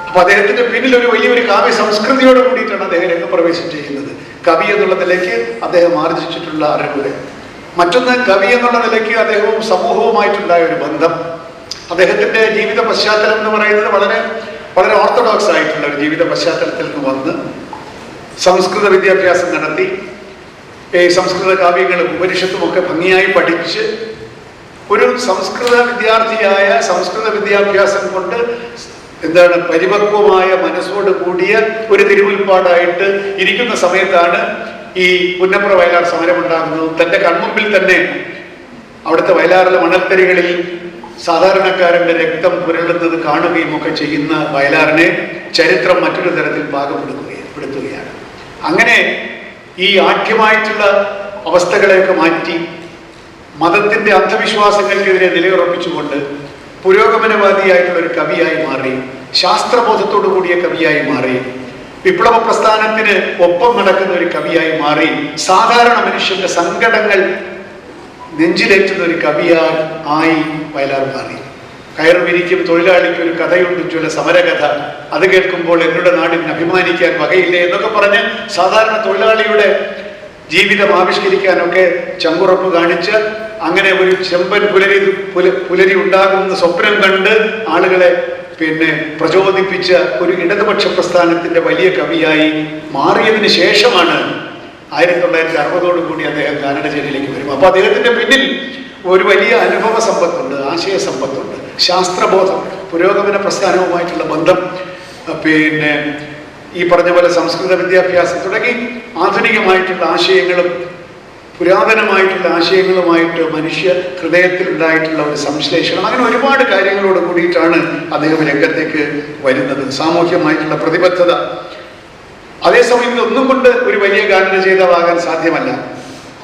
അപ്പൊ അദ്ദേഹത്തിന്റെ പിന്നിൽ ഒരു വലിയൊരു കാവ്യ സംസ്കൃതിയോട് കൂടിയിട്ടാണ് അദ്ദേഹം രംഗപ്രവേശം ചെയ്യുന്നത്. കവി എന്നുള്ള നിലയ്ക്ക് അദ്ദേഹം ആർജിച്ചിട്ടുള്ള അറിവുകൾ, മറ്റൊന്ന് കവി എന്നുള്ള നിലയ്ക്ക് അദ്ദേഹവും സമൂഹവുമായിട്ടുണ്ടായ ഒരു ബന്ധം. അദ്ദേഹത്തിന്റെ ജീവിത പശ്ചാത്തലം എന്ന് പറയുന്നത് വളരെ വളരെ ഓർത്തഡോക്സ് ആയിട്ടുള്ള ഒരു ജീവിത പശ്ചാത്തലത്തിൽ നിന്ന് വന്ന് സംസ്കൃത വിദ്യാഭ്യാസം നടത്തി, സംസ്കൃത കാവ്യങ്ങളും ഉപനിഷത്തും ഒക്കെ ഭംഗിയായി പഠിച്ച് ഒരു സംസ്കൃത വിദ്യാർത്ഥിയായ, സംസ്കൃത വിദ്യാഭ്യാസം കൊണ്ട് പരിപക്വമായ മനസ്സോട് കൂടിയ ഒരു തിരുമുൽപ്പാടായിട്ട് ഇരിക്കുന്ന സമയത്താണ് ഈ പുന്നപ്ര വയലാർ സമരമുണ്ടാകുന്നതും തൻ്റെ കൺമുമ്പിൽ തന്നെ അവിടുത്തെ വയലാറിലെ മണൽത്തരികളിൽ സാധാരണക്കാരന്റെ രക്തം പുരളുന്നത് കാണുകയും ഒക്കെ ചെയ്യുന്ന വയലാറിനെ ചരിത്രം മറ്റൊരു തരത്തിൽ പാകപ്പെടുത്തുകയാണ്. അങ്ങനെ ഈ ആഢ്യമായിട്ടുള്ള അവസ്ഥകളെയൊക്കെ മാറ്റി മതത്തിന്റെ അന്ധവിശ്വാസങ്ങൾക്കെതിരെ നിലയുറപ്പിച്ചുകൊണ്ട് പുരോഗമനവാദിയായിട്ടുള്ള ഒരു കവിയായി മാറി, ശാസ്ത്രബോധത്തോടു കൂടിയ കവിയായി മാറി, വിപ്ലവ പ്രസ്ഥാനത്തിന് ഒപ്പം നടക്കുന്ന ഒരു കവിയായി മാറി, സാധാരണ മനുഷ്യന്റെ സങ്കടങ്ങൾ നെഞ്ചിലേറ്റുന്ന ഒരു കവിയായി വയലാർ മാറി. കയറുവിരിക്കും തൊഴിലാളിക്ക് ഒരു കഥയുണ്ട്, ചില സമരകഥ, അത് കേൾക്കുമ്പോൾ എന്നോട് നാടിന് അഭിമാനിക്കാൻ വകയില്ലേ എന്നൊക്കെ പറഞ്ഞ് സാധാരണ തൊഴിലാളിയുടെ ജീവിതം ആവിഷ്കരിക്കാനൊക്കെ ചങ്കുറപ്പ് കാണിച്ച് അങ്ങനെ ഒരു ചെമ്പൻ പുലരി ഉണ്ടാകുന്ന സ്വപ്നം കണ്ട് ആളുകളെ പ്രചോദിപ്പിച്ച ഒരു ഇടതുപക്ഷ പ്രസ്ഥാനത്തിന്റെ വലിയ കവിയായി മാറിയതിന് ശേഷമാണ് 1960 കൂടി അദ്ദേഹം കാനഡചേരിയിലേക്ക് വരും. അപ്പൊ അദ്ദേഹത്തിന്റെ പിന്നിൽ ഒരു വലിയ അനുഭവ സമ്പത്തുണ്ട്, ആശയ സമ്പത്തുണ്ട്, ശാസ്ത്രബോധം, പുരോഗമന പ്രസ്ഥാനവുമായിട്ടുള്ള ബന്ധം, ഈ പറഞ്ഞ പോലെ സംസ്കൃത വിദ്യാഭ്യാസം തുടങ്ങി ആധുനികമായിട്ടുള്ള ആശയങ്ങളും പുരാതനമായിട്ടുള്ള ആശയങ്ങളുമായിട്ട് മനുഷ്യ ഹൃദയത്തിൽ ഉണ്ടായിട്ടുള്ള ഒരു സംശ്ലേഷണം, അങ്ങനെ ഒരുപാട് കാര്യങ്ങളോട് കൂടിയിട്ടാണ് അദ്ദേഹം രംഗത്തേക്ക് വരുന്നത്. സാമൂഹ്യമായിട്ടുള്ള പ്രതിബദ്ധത. അതേസമയം ഇതൊന്നും കൊണ്ട് ഒരു വലിയ ഗാനരചയിതാവാകാൻ സാധ്യമല്ല.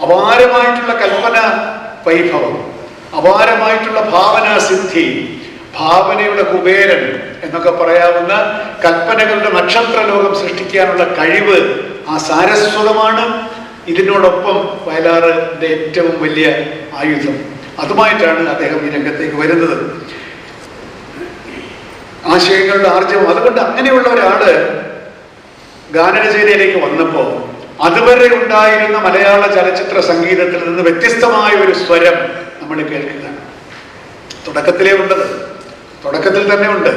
അപാരമായിട്ടുള്ള കൽപ്പന വൈഭവം, അപാരമായിട്ടുള്ള ഭാവനാസിദ്ധി, ഭാവനയുടെ കുബേരൻ എന്നൊക്കെ പറയാവുന്ന കൽപ്പനകളുടെ നക്ഷത്രലോകം സൃഷ്ടിക്കാനുള്ള കഴിവ്, ആ സാരസ്വതമാണ് ഇതിനോടൊപ്പം വയലാറിന്റെ ഏറ്റവും വലിയ ആയുധം. അതുമായിട്ടാണ് അദ്ദേഹം ഈ രംഗത്തേക്ക് വരുന്നത്. ആശയങ്ങളുടെ ആർജവം. അതുകൊണ്ട് അങ്ങനെയുള്ള ഒരാള് ഗാനരചനയിലേക്ക് വന്നപ്പോൾ അതുവരെ ഉണ്ടായിരുന്ന മലയാള ചലച്ചിത്ര സംഗീതത്തിൽ നിന്ന് വ്യത്യസ്തമായ ഒരു സ്വരം നമ്മൾ കേൾക്കുകയാണ്. തുടക്കത്തിൽ തന്നെ ഉണ്ട്.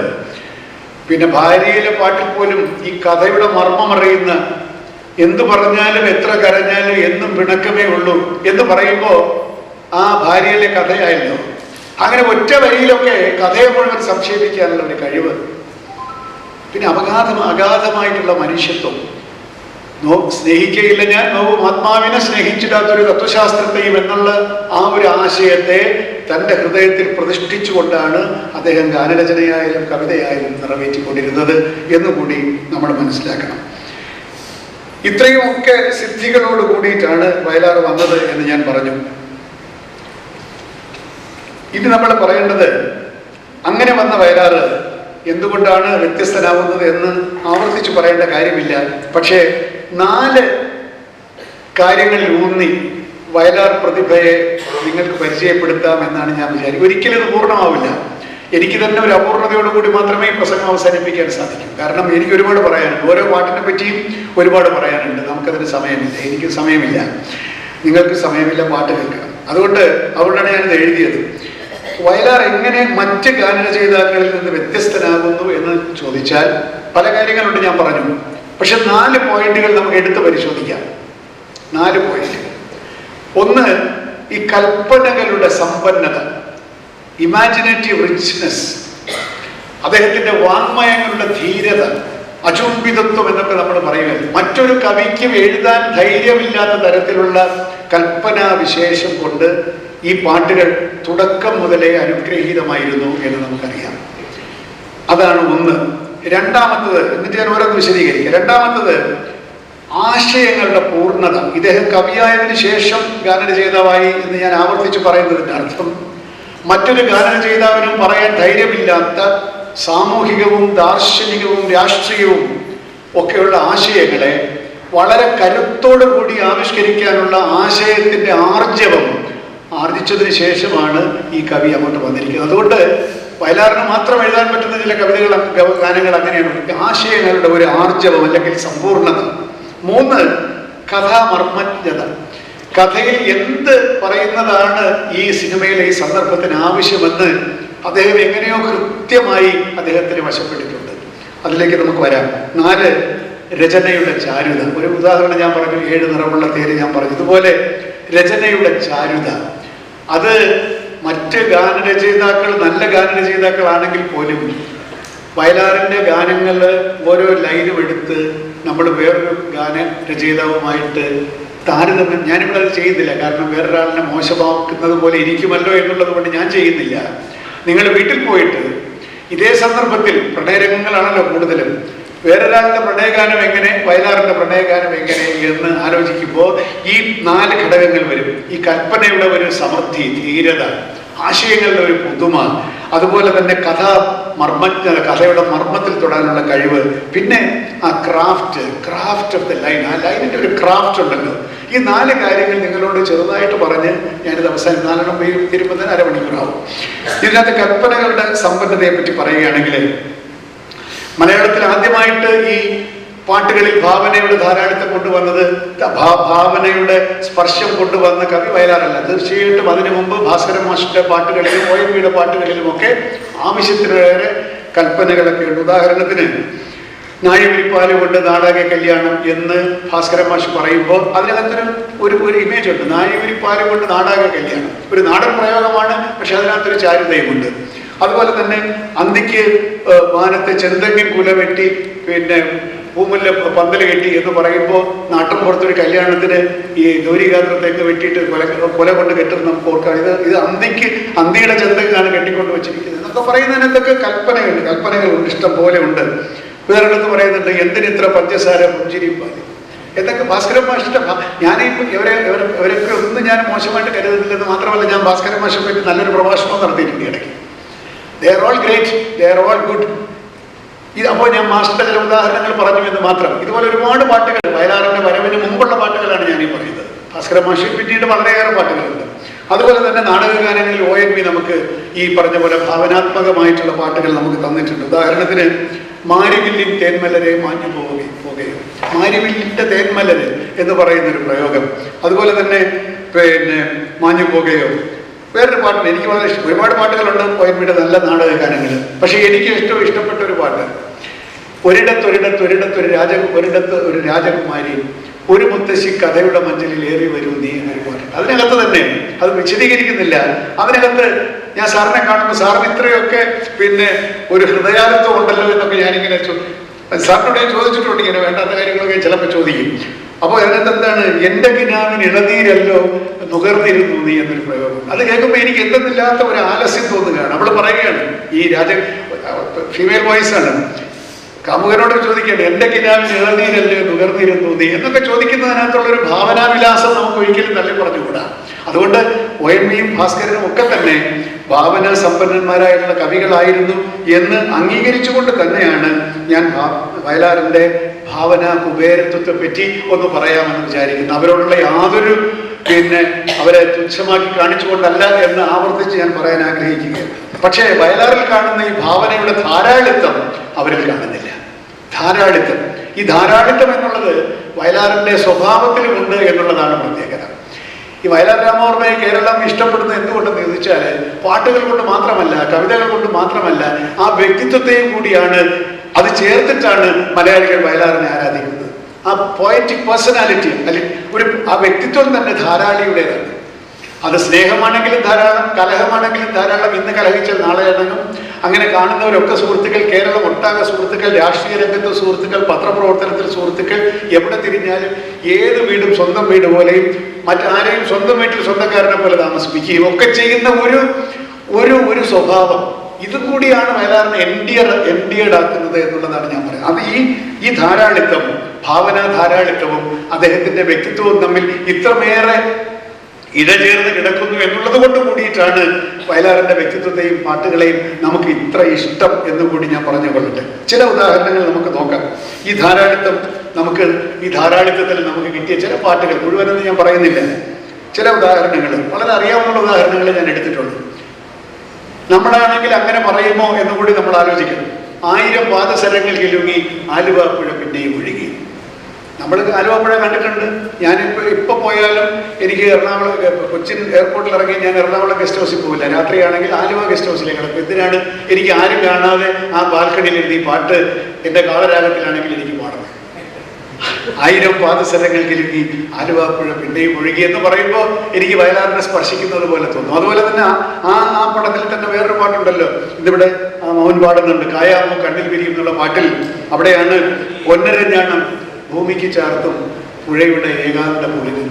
ഭാര്യയിലെ പാട്ടിൽ പോലും ഈ കഥയുടെ മർമ്മമറിയുന്ന, എന്തു പറഞ്ഞാലും എത്ര കരഞ്ഞാലും എന്നും പിണക്കമേ ഉള്ളൂ എന്ന് പറയുമ്പോൾ ആ ഭാര്യയിലെ കഥയായല്ലോ. അങ്ങനെ ഒറ്റ വരിയിലൊക്കെ കഥയെ മുഴുവൻ സംക്ഷേപിക്കാനുള്ള ഒരു കഴിവ്. അഗാധമായിട്ടുള്ള മനുഷ്യത്വം. സ്നേഹിക്കയില്ല ഞാൻ നോവും ആത്മാവിനെ സ്നേഹിച്ചിടാത്തൊരു തത്വശാസ്ത്രത്തെയും എന്നുള്ള ആ ഒരു ആശയത്തെ തൻ്റെ ഹൃദയത്തിൽ പ്രതിഷ്ഠിച്ചുകൊണ്ടാണ് അദ്ദേഹം ഗാനരചനയായാലും കവിതയായാലും നിറവേറ്റിക്കൊണ്ടിരുന്നത് എന്നുകൂടി നമ്മൾ മനസ്സിലാക്കണം. ഇത്രയുമൊക്കെ സിദ്ധികളോട് കൂടിയിട്ടാണ് വയലാർ വന്നത് എന്ന് ഞാൻ പറഞ്ഞു. ഇനി നമ്മൾ പറയേണ്ടത്, അങ്ങനെ വന്ന വയലാർ എന്തുകൊണ്ടാണ് വ്യത്യസ്തനാവുന്നത് എന്ന് ആവർത്തിച്ച് പറയേണ്ട കാര്യമില്ല. പക്ഷേ 4 കാര്യങ്ങളിൽ ഊന്നി വയലാർ പ്രതിഭയെ നിങ്ങൾക്ക് പരിചയപ്പെടുത്താം എന്നാണ് ഞാൻ വിചാരിക്കുന്നത്. ഒരിക്കലും ഇത് പൂർണ്ണമാവില്ല. എനിക്ക് തന്നെ ഒരു അപൂർണതയോടുകൂടി മാത്രമേ ഈ പ്രസംഗം അവസാനിപ്പിക്കാൻ സാധിക്കൂ. കാരണം എനിക്ക് ഒരുപാട് പറയാനുണ്ട്. ഓരോ പാട്ടിനെ പറ്റിയും ഒരുപാട് പറയാനുണ്ട്. നമുക്കതിന് സമയമില്ല, എനിക്ക് സമയമില്ല, നിങ്ങൾക്ക് സമയമില്ല, പാട്ട് കേൾക്കണം. അതുകൊണ്ടാണ് ഞാനിത് എഴുതിയത്. വയലാർ എങ്ങനെ മറ്റ് ഗാനരചയിതാക്കളിൽ നിന്ന് വ്യത്യസ്തനാകുന്നു എന്ന് ചോദിച്ചാൽ പല കാര്യങ്ങളുണ്ട്, ഞാൻ പറഞ്ഞു. പക്ഷെ 4 പോയിന്റുകൾ നമുക്ക് എടുത്ത് പരിശോധിക്കാം. 4 പോയിന്റുകൾ. ഒന്ന്, ഈ കൽപ്പനകളുടെ സമ്പന്നത, ഇമാജിനേറ്റീവ് റിച്ച്നെസ്, അദ്ദേഹത്തിന്റെ വാങ്മയങ്ങളുടെ ധീരത, അചുംബിതത്വം എന്നൊക്കെ നമ്മൾ പറയുന്നത്. മറ്റൊരു കവിക്കും എഴുതാൻ ധൈര്യമില്ലാത്ത തരത്തിലുള്ള കൽപ്പനാവിശേഷം കൊണ്ട് ഈ പാട്ടുകൾ തുടക്കം മുതലേ അനുഗ്രഹീതമായിരുന്നു എന്ന് നമുക്കറിയാം. അതാണ് ഒന്ന്. രണ്ടാമത്തത്, എന്നിട്ട് ഞാൻ ഓരോന്ന് വിശദീകരിക്കാം. രണ്ടാമത്തത്, ആശയങ്ങളുടെ പൂർണ്ണത. ഇദ്ദേഹം കവിയായതിനു ശേഷം ഗാനരചയിതാവായി എന്ന് ഞാൻ ആവർത്തിച്ച് പറയുന്നതിൻ്റെ അർത്ഥം, മറ്റൊരു ഗാനരചയിതാവിനും പറയാൻ ധൈര്യമില്ലാത്ത സാമൂഹികവും ദാർശനികവും രാഷ്ട്രീയവും ഒക്കെയുള്ള ആശയങ്ങളെ വളരെ കരുത്തോടു കൂടി ആവിഷ്കരിക്കാനുള്ള ആശയത്തിൻ്റെ ആർജവം ആർജിച്ചതിന് ശേഷമാണ് ഈ കവി അങ്ങോട്ട് വന്നിരിക്കുന്നത്. അതുകൊണ്ട് വയലാറിന് മാത്രം എഴുതാൻ പറ്റുന്ന ചില കവിതകൾ ഗാനങ്ങൾ അങ്ങനെയാണ്. ആശയങ്ങളുടെ ഒരു ആർജവം അല്ലെങ്കിൽ സമ്പൂർണത. 3, കഥാമർമ്മജ്ഞത. കഥയിൽ എന്ത് പറയുന്നതാണ് ഈ സിനിമയിലെ ഈ സന്ദർഭത്തിന് ആവശ്യമെന്ന് അദ്ദേഹം എങ്ങനെയോ കൃത്യമായി അദ്ദേഹത്തിന് വശപ്പെട്ടിട്ടുണ്ട്. അതിലേക്ക് നമുക്ക് വരാം. 4, രചനയുടെ ചാരുത. ഒരു ഉദാഹരണം ഞാൻ പറഞ്ഞു, 7 നിറമുള്ള തേര് ഞാൻ പറഞ്ഞു. ഇതുപോലെ രചനയുടെ ചാരുത, അത് മറ്റ് ഗാനരചയിതാക്കൾ നല്ല ഗാനരചയിതാക്കളാണെങ്കിൽ പോലും വയലാറിൻ്റെ ഗാനങ്ങൾ ഓരോ ലൈനും എടുത്ത് നമ്മൾ വേറൊരു ഗാനരചയിതാവുമായിട്ട് താരതമ്യം, ഞാനിവിടെ അത് ചെയ്യുന്നില്ല. കാരണം വേറൊരാളിനെ മോശമാക്കുന്നത് പോലെ ഇരിക്കുമല്ലോ എന്നുള്ളത് കൊണ്ട് ഞാൻ ചെയ്യുന്നില്ല. നിങ്ങൾ വീട്ടിൽ പോയിട്ട് ഇതേ സന്ദർഭത്തിൽ പ്രണയരംഗങ്ങളാണല്ലോ കൂടുതലും, വേറൊരാളുടെ പ്രണയഗാനം എങ്ങനെ, വയലാറിന്റെ പ്രണയഗാനം എങ്ങനെ എന്ന് ആലോചിക്കുമ്പോൾ ഈ 4 ഘടകങ്ങൾ വരും. ഈ കൽപ്പനയുടെ ഒരു സമൃദ്ധി, ധീരത, ആശയങ്ങളുടെ ഒരു പുതുമ, അതുപോലെ തന്നെ മർമ്മജ്ഞത, കഥയുടെ മർമ്മത്തിൽ തൊടാനുള്ള കഴിവ്, പിന്നെ ആ ക്രാഫ്റ്റ് ഓഫ് ദ ലൈൻ, ആ ലൈനിന്റെ ഒരു ക്രാഫ്റ്റ് ഉണ്ടല്ലോ. ഈ 4 കാര്യങ്ങൾ നിങ്ങളോട് ചെറുതായിട്ട് പറഞ്ഞ് ഞാനിത് അവസാനം 4 തീരുമ്പോൾ അരമണിക്കൂറാവും. ഇതിനകത്ത് കൽപ്പനകളുടെ സമ്പന്നതയെ പറ്റി പറയുകയാണെങ്കിൽ, മലയാളത്തിൽ ആദ്യമായിട്ട് ഈ പാട്ടുകളിൽ ഭാവനയുടെ ധാരാളിത്തം കൊണ്ടുവന്നത്, ഭാവനയുടെ സ്പർശം കൊണ്ടുവന്ന കവി വയലാറല്ല. തീർച്ചയായിട്ടും അതിനു മുമ്പ് ഭാസ്കരൻ മാഷിന്റെ പാട്ടുകളിലും ONV ആട്ടുകളിലുമൊക്കെ ആവശ്യത്തിലേറെ കൽപ്പനകളൊക്കെ ഉണ്ട്. ഉദാഹരണത്തിന് നായവിരിപ്പാല് കൊണ്ട് നാടക കല്യാണം എന്ന് ഭാസ്കരൻ മാഷ് പറയുമ്പോൾ അതിനകത്തൊരു ഒരു ഇമേജ് ഉണ്ട്. നായവിരിപ്പാല് കൊണ്ട് നാടക കല്യാണം ഒരു നാടൻ പ്രയോഗമാണ്, പക്ഷെ അതിനകത്തൊരു ചാരുതയുമുണ്ട്. അതുപോലെ തന്നെ അന്തിക്ക് വാനത്തെ ചെന്തെങ്ങിൻ കുല വെട്ടി പിന്നെ പൂമുല്ല പന്തൽ കെട്ടി എന്ന് പറയുമ്പോൾ നാട്ടിൻ പുറത്തൊരു കല്യാണത്തിന് ഈ ഗൗരിഗാത്ര തെങ്ങ് വെട്ടിയിട്ട് കൊല കൊണ്ട് കെട്ടുന്ന നമുക്ക് ഓർക്കാം. ഇത് അന്തിയുടെ ചെന്തെങ്ങാണ് കെട്ടിക്കൊണ്ട് വെച്ചിരിക്കുന്നത് എന്നൊക്കെ പറയുന്നതിനകത്തൊക്കെ കൽപ്പനകളുണ്ട്, ഇഷ്ടം പോലെ ഉണ്ട്. വേറെടുത്ത് പറയുന്നുണ്ട്, എന്തിനിത്ര പഞ്ചസാര പുഞ്ചിരിപ്പാല് എന്നൊക്കെ ഭാസ്കരൻ മാഷിന്റെ. ഇവരൊക്കെ ഒന്നും ഞാൻ മോശമായിട്ട് കരുതുന്നില്ലെന്ന് മാത്രമല്ല, ഞാൻ ഭാസ്കരൻ മാഷിനെ പറ്റി നല്ലൊരു പ്രഭാഷണം നടത്തിയിട്ടുണ്ട് ഇടയ്ക്ക്. They are all great, they are all good. അപ്പോൾ ഞാൻ മാസ്റ്ററുടെ ചില ഉദാഹരണങ്ങൾ പറഞ്ഞു എന്ന് മാത്രം. ഇതുപോലെ ഒരുപാട് പാട്ടുകൾ വയലാറിന്റെ വരവിന് മുമ്പുള്ള പാട്ടുകളാണ് ഞാനീ പറയുന്നത്. ഭാസ്കരൻ മാഷിൽ പിന്നീട് വളരെയേറെ പാട്ടുകളുണ്ട്. അതുപോലെ തന്നെ നാടകഗാനങ്ങളിൽ ONV നമുക്ക് ഈ പറഞ്ഞ പോലെ ഭാവനാത്മകമായിട്ടുള്ള പാട്ടുകൾ നമുക്ക് തന്നിട്ടുണ്ട്. ഉദാഹരണത്തിന് മാരിവില്ലിൻ തേന്മലരെ മാഞ്ഞു പോകുകയും, മാരിവില്ലിന്റെ തേന്മലര് എന്ന് പറയുന്നൊരു പ്രയോഗം. അതുപോലെ തന്നെ പിന്നെ മാഞ്ഞു പോകുകയോ. വേറൊരു പാട്ടുണ്ട് എനിക്ക് വളരെ ഇഷ്ടം. ഒരുപാട് പാട്ടുകളുണ്ട് ONV നല്ല നാടകഗാനങ്ങൾ. പക്ഷെ എനിക്ക് ഇഷ്ടപ്പെട്ട ഒരു പാട്ട്, ഒരിടത്ത് ഒരു രാജകുമാരി, ഒരു മുത്തശ്ശി കഥയുടെ മഞ്ചലിൽ ഏറി വരൂ നീ എന്നൊരു പാട്ടുണ്ട്. അതിനകത്ത് തന്നെ, അത് വിശദീകരിക്കുന്നില്ല, അതിനകത്ത് ഞാൻ സാറിനെ കാണുമ്പോൾ സാറിന് ഇത്രയൊക്കെ പിന്നെ ഒരു ഹൃദയാലിത്വം ഉണ്ടല്ലോ എന്നൊക്കെ ഞാനിങ്ങനെ സാറിനോട് ചോദിച്ചിട്ടുണ്ട്. ഇങ്ങനെ വേണ്ടാത്ത കാര്യങ്ങളൊക്കെ ചിലപ്പോൾ ചോദിക്കും. അപ്പോൾ അതിനകത്ത് എന്താണ്, എൻ്റെ കിനാവിന് ഇളനീരല്ലോ നുകർന്നിരുന്നു നീ എന്നൊരു പ്രയോഗം. അത് കേൾക്കുമ്പോൾ എനിക്ക് എന്തെന്നില്ലാത്ത ഒരു ആലസ്യം തോന്നുകയാണ്. അവൾ പറയുകയാണ്, ഈ ഫീമെയിൽ വോയിസ് ആണ്, കാമുകനോട് ചോദിക്കുകയാണ്, എൻ്റെ കിനാവിന് ഇളനീരല്ലേ നുകർന്നിരുന്നു നീ എന്നൊക്കെ ചോദിക്കുന്നതിനകത്തുള്ളൊരു ഭാവനാവിലാസം നമുക്ക് ഒരിക്കലും തള്ളി പറഞ്ഞുകൂടാ. അതുകൊണ്ട് ONV-യും ഭാസ്കരനും ഒക്കെ തന്നെ ഭാവന സമ്പന്നന്മാരായിട്ടുള്ള കവികളായിരുന്നു എന്ന് അംഗീകരിച്ചുകൊണ്ട് തന്നെയാണ് ഞാൻ വയലാറിന്റെ ഭാവന കുബേരത്വത്തെ പറ്റി ഒന്ന് പറയാമെന്ന് വിചാരിക്കുന്നു. അവരോടുള്ള യാതൊരു അവരെ തുച്ഛമാക്കി കാണിച്ചുകൊണ്ടല്ല എന്ന് ആവർത്തിച്ച് ഞാൻ പറയാൻ ആഗ്രഹിക്കുകയാണ്. പക്ഷേ വയലാറിൽ കാണുന്ന ഈ ഭാവനയുടെ ധാരാളിത്തം അവരിൽ കാണുന്നില്ല. ഈ ധാരാളിത്തം എന്നുള്ളത് വയലാറിന്റെ സ്വഭാവത്തിലുമുണ്ട് എന്നുള്ളതാണ് പ്രത്യേകത. ഈ വയലാർ രാമവർമ്മയെ കേരളം ഇഷ്ടപ്പെടുന്നത് എന്തുകൊണ്ടെന്ന് ചോദിച്ചാൽ പാട്ടുകൾ കൊണ്ട് മാത്രമല്ല, കവിതകൾ കൊണ്ട് മാത്രമല്ല, ആ വ്യക്തിത്വത്തെയും കൂടിയാണ്, അത് ചേർത്തിട്ടാണ് മലയാളികൾ വയലാറിനെ ആരാധിക്കുന്നത്. ആ പോയറ്റിക് പേഴ്സണാലിറ്റി അല്ലെങ്കിൽ ആ വ്യക്തിത്വം തന്നെ ധാരാളിയുടേതാണ്. അത് സ്നേഹമാണെങ്കിലും ധാരാളം, കലഹമാണെങ്കിലും ധാരാളം. ഇന്ന് കലഹിച്ചാൽ നാളെ ഇണങ്ങും. അങ്ങനെ കാണുന്നവരൊക്കെ സുഹൃത്തുക്കൾ, കേരളം ഒട്ടാകെ സുഹൃത്തുക്കൾ, രാഷ്ട്രീയ രംഗത്ത് സുഹൃത്തുക്കൾ, പത്രപ്രവർത്തനത്തിൽ സുഹൃത്തുക്കൾ, എവിടെ തിരിഞ്ഞാലും ഏത് വീടും സ്വന്തം വീട് പോലെയും മറ്റാരെയും സ്വന്തം വീട്ടിൽ സ്വന്തക്കാരനെ പോലെ താമസിപ്പിക്കുകയും ഒക്കെ ചെയ്യുന്ന ഒരു സ്വഭാവം, ഇതും കൂടിയാണ് വയലാറിനെ എൻഡിയർഡ് ആക്കുന്നത് എന്നുള്ളതാണ് ഞാൻ പറയുന്നത്. അത് ഈ ധാരാളിത്തം, ഭാവനാ ധാരാളിത്തവും അദ്ദേഹത്തിന്റെ വ്യക്തിത്വവും തമ്മിൽ ഇത്രമേറെ ഇഴചേർന്ന് കിടക്കുന്നു എന്നുള്ളത് കൊണ്ട് കൂടിയിട്ടാണ് വയലാറിന്റെ വ്യക്തിത്വത്തെയും പാട്ടുകളെയും നമുക്ക് ഇത്ര ഇഷ്ടം എന്നുകൂടി ഞാൻ പറഞ്ഞുകൊള്ളട്ടെ. ചില ഉദാഹരണങ്ങൾ നമുക്ക് നോക്കാം. ഈ ധാരാളിത്തത്തിൽ നമുക്ക് കിട്ടിയ ചില പാട്ടുകൾ മുഴുവനൊന്നും ഞാൻ പറയുന്നില്ല. ചില ഉദാഹരണങ്ങൾ, വളരെ അറിയാവുന്ന ഉദാഹരണങ്ങൾ ഞാൻ എടുത്തിട്ടുണ്ട്. നമ്മളാണെങ്കിൽ അങ്ങനെ പറയുമോ എന്നുകൂടി നമ്മൾ ആലോചിക്കണം. 1000 പാദസരങ്ങൾ കിലുങ്ങി ആലുവ പുഴ പിന്നെയും ഒഴുകി. നമ്മൾ ആലുവ പുഴ കണ്ടിട്ടുണ്ട്. ഇപ്പൊ പോയാലും എനിക്ക് കൊച്ചിൻ എയർപോർട്ടിൽ ഇറങ്ങി ഞാൻ എറണാകുളം ഗസ്റ്റ് ഹൗസിൽ പോവില്ല. രാത്രിയാണെങ്കിൽ ആലുവ ഗസ്റ്റ് ഹൗസിലേക്ക് കിടക്കും. എന്തിനാണ്? എനിക്ക് ആരും കാണാതെ ആ ബാൽക്കണിയിൽ എഴുതി പാട്ട് എൻ്റെ കാളരാഗത്തിലാണെങ്കിൽ എനിക്ക് പാടണം. 1000 പാദസരങ്ങൾ കിലുങ്ങി ആലുവ പുഴ പിന്നെയും ഒഴുകി എന്ന് പറയുമ്പോൾ എനിക്ക് വയലാറിനെ സ്പർശിക്കുന്നത് പോലെ തോന്നും. അതുപോലെ തന്നെ ആ പടത്തിൽ തന്നെ വേറൊരു പാട്ടുണ്ടല്ലോ, ഇതിവിടെ മൗൻ പാടുന്നുണ്ട്, കായാമോ കണ്ണിൽ വിരിയും എന്നുള്ള പാട്ടിൽ. അവിടെയാണ് പൊന്നരഞ്ഞാണം ഭൂമിക്ക് ചാർത്തും പുഴയുടെ ഏകാന്ത പുളിനിൽ.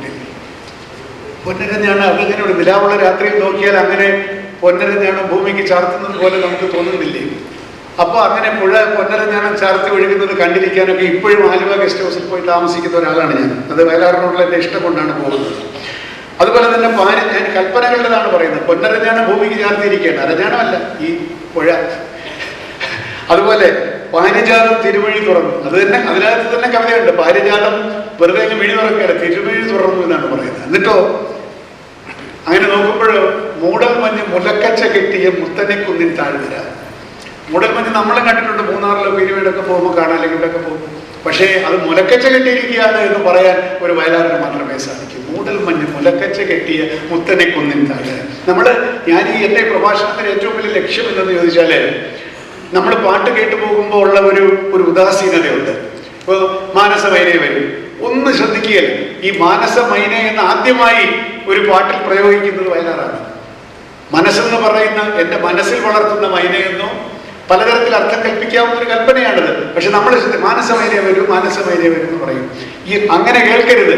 പൊന്നരഞ്ഞാണ് അതങ്ങനെ ഒരു നിലാവുള്ള രാത്രിയിൽ നോക്കിയാൽ അങ്ങനെ പൊന്നരഞ്ഞാണം ഭൂമിക്ക് ചാർത്തുന്നത് പോലെ നമുക്ക് തോന്നുന്നില്ലേ? അപ്പോൾ അങ്ങനെ പുഴ പൊന്നരഞ്ഞാണം ചാർത്തി ഒഴുകുന്നത് കണ്ടിരിക്കാനൊക്കെ ഇപ്പോഴും ആലുവ ഗസ്റ്റ് ഹൗസിൽ പോയി താമസിക്കുന്ന ഒരാളാണ് ഞാൻ. അത് വയലാറിനോടുള്ള എൻ്റെ ഇഷ്ടം കൊണ്ടാണ് പോകുന്നത്. അതുപോലെ തന്നെ ഞാൻ കൽപ്പനകളുടേതാണ് പറയുന്നത്. പൊന്നരഞ്ഞാണം ഭൂമിക്ക് ചാർത്തിയിരിക്കുകയാണ്, അരഞ്ഞാണമല്ല ഈ പുഴ. അതുപോലെ പാരിജാതം തിരുവഴി തുറന്നു, അത് തന്നെ അതിനകത്ത് തന്നെ കവിതയുണ്ട്. പാരിജാതം വെറുതെ വിഴി തുറക്കുകയാണ്, തിരുവഴി തുറന്നു എന്നാണ് പറയുന്നത്. എന്നിട്ടോ അങ്ങനെ നോക്കുമ്പോഴോ മൂടൽ മഞ്ഞ് മുലക്കച്ച കെട്ടിയ മുത്തനെക്കുന്നിൻ താഴ്വര. മൂടൽ മഞ്ഞ് നമ്മളെ കണ്ടിട്ടുണ്ട്, മൂന്നാറിലോ പീരുവീടൊക്കെ പോകുമ്പോൾ കാണാൻ, അല്ലെങ്കിൽ ഇവിടെയൊക്കെ പോകും. പക്ഷേ അത് മുലക്കച്ച കെട്ടിയിരിക്കുകയാണ് എന്ന് പറയാൻ ഒരു വയലാറിന് മാത്രമേ സാധിക്കൂ. മൂടൽ മഞ്ഞ് മുലക്കച്ച കെട്ടിയ മുത്തനെക്കുന്നിൻ താഴ്വര. ഞാൻ ഈ എൻ്റെ പ്രഭാഷണത്തിന് ഏറ്റവും വലിയ ലക്ഷ്യം എന്തെന്ന് ചോദിച്ചാൽ, നമ്മൾ പാട്ട് കേട്ടു പോകുമ്പോൾ ഉള്ള ഒരു ഉദാസീനതയുണ്ട്. ഇപ്പോൾ മാനസമൈനെ വരും, ഒന്ന് ശ്രദ്ധിക്കുകയല്ല, ഈ മാനസമൈനെ എന്ന് ആദ്യമായി ഒരു പാട്ടിൽ പ്രയോഗിക്കുന്നത് വയലാറാണ്. മനസ്സെന്ന് പറയുന്ന എൻ്റെ മനസ്സിൽ വളർത്തുന്ന മൈനയെന്നോ പലതരത്തിൽ അർത്ഥം കൽപ്പിക്കാവുന്ന ഒരു കൽപ്പനയാണിത്. പക്ഷെ നമ്മൾ മാനസമൈനെ വരും, മാനസമൈനെ വരും എന്ന് പറയും. അങ്ങനെ കേൾക്കരുത്.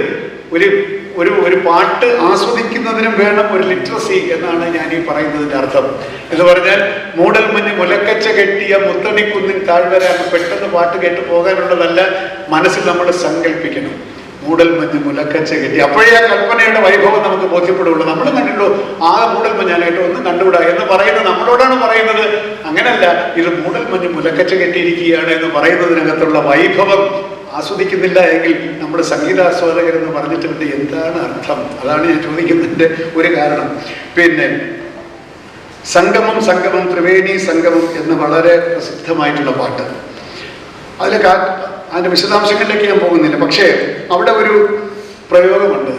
ഒരു പാട്ട് ആസ്വദിക്കുന്നതിനും വേണം ഒരു ലിറ്ററസി എന്നാണ് ഞാൻ ഈ പറയുന്നതിൻ്റെ അർത്ഥം. എന്ന് പറഞ്ഞാൽ മൂടൽ മഞ്ഞ് മുലക്കച്ച കെട്ടിയ മുത്തണിക്കുന്നിൻ താഴ്വര പെട്ടെന്ന് പാട്ട് കേട്ട് പോകാനുള്ളതല്ല, മനസ്സിൽ നമ്മൾ സങ്കല്പിക്കണം. മൂടൽ മഞ്ഞ് മുലക്കച്ച കെട്ടി, അപ്പോഴേ ആ കൽപ്പനയുടെ വൈഭവം നമുക്ക് ബോധ്യപ്പെടുള്ളൂ. നമ്മൾ കണ്ടിട്ടുള്ളൂ ആ മൂടൽ മഞ്ഞാനായിട്ട് ഒന്നും കണ്ടുകൂടാ എന്ന് പറയുന്നത് നമ്മളോടാണ് പറയുന്നത്. അങ്ങനല്ല, ഇത് മൂടൽ മഞ്ഞ് മുലക്കച്ച കെട്ടിയിരിക്കുകയാണ് എന്ന് പറയുന്നതിനകത്തുള്ള വൈഭവം ആസ്വദിക്കുന്നില്ല എങ്കിൽ നമ്മൾ സംഗീതാസ്വാദകരെന്ന് പറഞ്ഞിട്ട് പിന്നെ എന്താണ് അർത്ഥം? അതാണ് ഞാൻ ചോദിക്കുന്നതിൻ്റെ ഒരു കാരണം. പിന്നെ സംഗമം സംഗമം ത്രിവേണി സംഗമം എന്ന് വളരെ പ്രസിദ്ധമായിട്ടുള്ള പാട്ട്, അതിൻ്റെ വിശദാംശങ്ങളിലേക്ക് ഞാൻ പോകുന്നില്ല. പക്ഷേ അവിടെ ഒരു പ്രയോഗമുണ്ട്.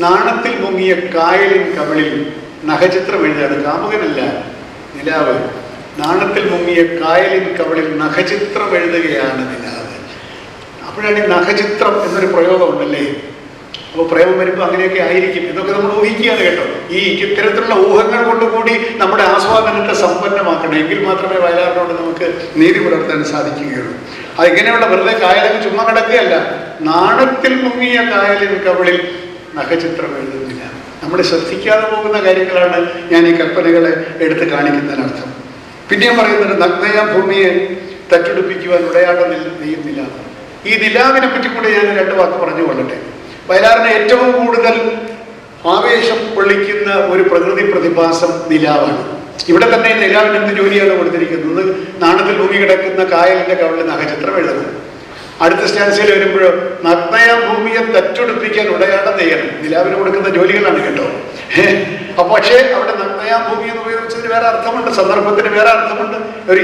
നാണത്തിൽ മുങ്ങിയ കായലിൻ കവിളിൽ നഖചിത്രം എഴുതുകയാണ്. കാമുകനല്ല, നിലാവ്. നാണത്തിൽ മുങ്ങിയ കായലിൻ കവിളിൽ നഖചിത്രം എഴുതുകയാണ് നിലാവ്. അപ്പോഴാണ് ഈ നഖചിത്രം എന്നൊരു പ്രയോഗമുണ്ടല്ലേ. അപ്പോൾ പ്രേമം വരുമ്പോൾ അങ്ങനെയൊക്കെ ആയിരിക്കും. ഇതൊക്കെ നമ്മൾ ഊഹിക്കുകയാണ് കേട്ടോ. ഈ ഇത്തരത്തിലുള്ള ഊഹങ്ങൾ കൊണ്ടുകൂടി നമ്മുടെ ആസ്വാദനത്തെ സമ്പന്നമാക്കണം. എങ്കിൽ മാത്രമേ വയലാറിനോട് നമുക്ക് നീതി പുലർത്താൻ സാധിക്കുകയുള്ളൂ. അതിങ്ങനെയുള്ള വെറുതെ കായലൊക്കെ ചുമ്മാ കിടക്കുകയല്ല, നാണത്തിൽ മുങ്ങിയ കായലിൻ കവിളിൽ നഖചിത്രം എഴുതുന്നില്ല. നമ്മൾ ശ്രദ്ധിക്കാതെ പോകുന്ന കാര്യങ്ങളാണ് ഞാൻ ഈ കൽപ്പനകളെ എടുത്ത് കാണിക്കുന്നതിനർത്ഥം. പിന്നെയും പറയുന്നത്, നഗ്നയ ഭൂമിയെ തച്ചുടുപ്പിക്കുവാൻ ഉടയാട നെയ്യുന്നില്ല. ഈ നിലാവിനെ പറ്റി കൂടെ ഞാൻ 2 വാക്ക് പറഞ്ഞു കൊള്ളട്ടെ. വയലാറിന് ഏറ്റവും കൂടുതൽ ആവേശം കൊള്ളിക്കുന്ന ഒരു പ്രകൃതി പ്രതിഭാസം നിലാവാണ്. ഇവിടെ തന്നെ നിലാവിന് എന്ത് ജോലിയാണ് കൊടുത്തിരിക്കുന്നത്? നാണത്തിൽ ഭൂമി കിടക്കുന്ന കായലിന്റെ കവിളിൽ നഖചിത്രം എഴുതണം. അടുത്ത സ്റ്റാൻസിൽ വരുമ്പോഴോ നഗ്നയ ഭൂമിയെ തച്ചുടുപ്പിക്കാൻ ഉടയാട നെയ്യണം. നിലാവിന് കൊടുക്കുന്ന ജോലികളാണ് കേട്ടോ. അപ്പൊ പക്ഷേ അവിടെ നഗ്നയ ഭൂമി എന്ന് ഉപയോഗിച്ചതിന് വേറെ അർത്ഥമുണ്ട്, സന്ദർഭത്തിന് വേറെ അർത്ഥമുണ്ട്. ഒരു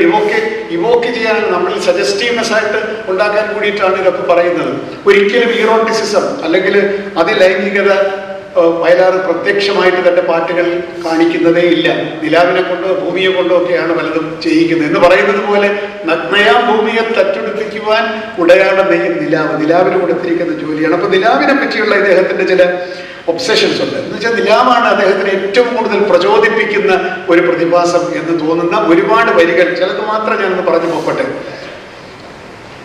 ഇവോക്ക് ചെയ്യാൻ, നമ്മളിൽ സജസ്റ്റീവ്നെസ് ആയിട്ട് ഉണ്ടാക്കാൻ കൂടിയിട്ടാണ് ഇതൊക്കെ പറയുന്നത്. ഒരിക്കലും ഈറോട്ടിസിസം അല്ലെങ്കിൽ അതിലൈംഗികത വയലാറ് പ്രത്യക്ഷമായിട്ട് തന്റെ പാട്ടുകൾ കാണിക്കുന്നതേ ഇല്ല. നിലാവിനെ കൊണ്ടോ ഭൂമിയെ കൊണ്ടോ ഒക്കെയാണ് പലതും ചെയ്യിക്കുന്നത്. എന്ന് പറയുന്നത് പോലെ നഗ്നയ ഭൂമിയെ തച്ചുടുപ്പിക്കുവാൻ ഉടയാട നെയ്യും നിലാവിന് കൊടുത്തിരിക്കുന്ന ജോലിയാണ്. അപ്പൊ നിലാവിനെ പറ്റിയുള്ള ഇദ്ദേഹത്തിന്റെ ചില ഒബ്സഷൻസ് ഉണ്ട്. എന്ന് വെച്ചാൽ നിലാവാണ് അദ്ദേഹത്തിന് ഏറ്റവും കൂടുതൽ പ്രചോദിപ്പിക്കുന്ന ഒരു പ്രതിഭാസം എന്ന് തോന്നുന്ന ഒരുപാട് വരികൾ, ചിലത് മാത്രം ഞാനൊന്ന് പറഞ്ഞു പോകട്ടെ.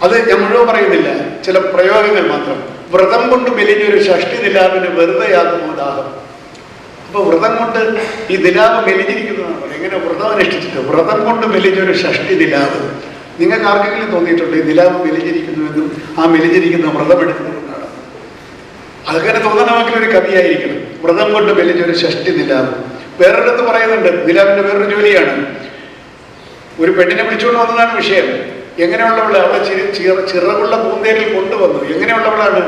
അത് ഞാൻ മുഴുവൻ പറയുന്നില്ല, ചില പ്രയോഗങ്ങൾ മാത്രം. വ്രതം കൊണ്ട് മെലിഞ്ഞൊരു ഷഷ്ടി നിലാവിന് വെറുതെയാകുമോ ദാഹം. അപ്പൊ വ്രതം കൊണ്ട് ഈ നിലാവ് മെലിഞ്ഞിരിക്കുന്നതാണ് പറയുന്നത്. എങ്ങനെ വ്രതം അനുഷ്ഠിച്ചിട്ട് വ്രതം കൊണ്ട് മെലിഞ്ഞൊരു ഷഷ്ടി നിലാവ്. നിങ്ങൾക്ക് ആർക്കെങ്കിലും തോന്നിയിട്ടുണ്ട് ഈ നിലാവ് മെലിഞ്ഞിരിക്കുന്നുവെന്നും ആ മെലിഞ്ഞിരിക്കുന്ന വ്രതം എടുക്കുന്നതെന്നാണ്? അതങ്ങനെ തോന്നണമെങ്കിൽ ഒരു കവിയായിരിക്കണം. വ്രതം കൊണ്ട് മെലിഞ്ഞൊരു ഷഷ്ടി നിലാവ്. വേറൊരിടത്ത് പറയുന്നുണ്ട് നിലാവിന്റെ വേറൊരു ജോലിയാണ്. ഒരു പെണ്ണിനെ വിളിച്ചുകൊണ്ട് വന്നതാണ് വിഷയം. എങ്ങനെയുള്ളവള്? അവളെ ചിറകുള്ള പൂന്തേരിൽ കൊണ്ടുവന്നു. എങ്ങനെയുള്ളവളാണ്?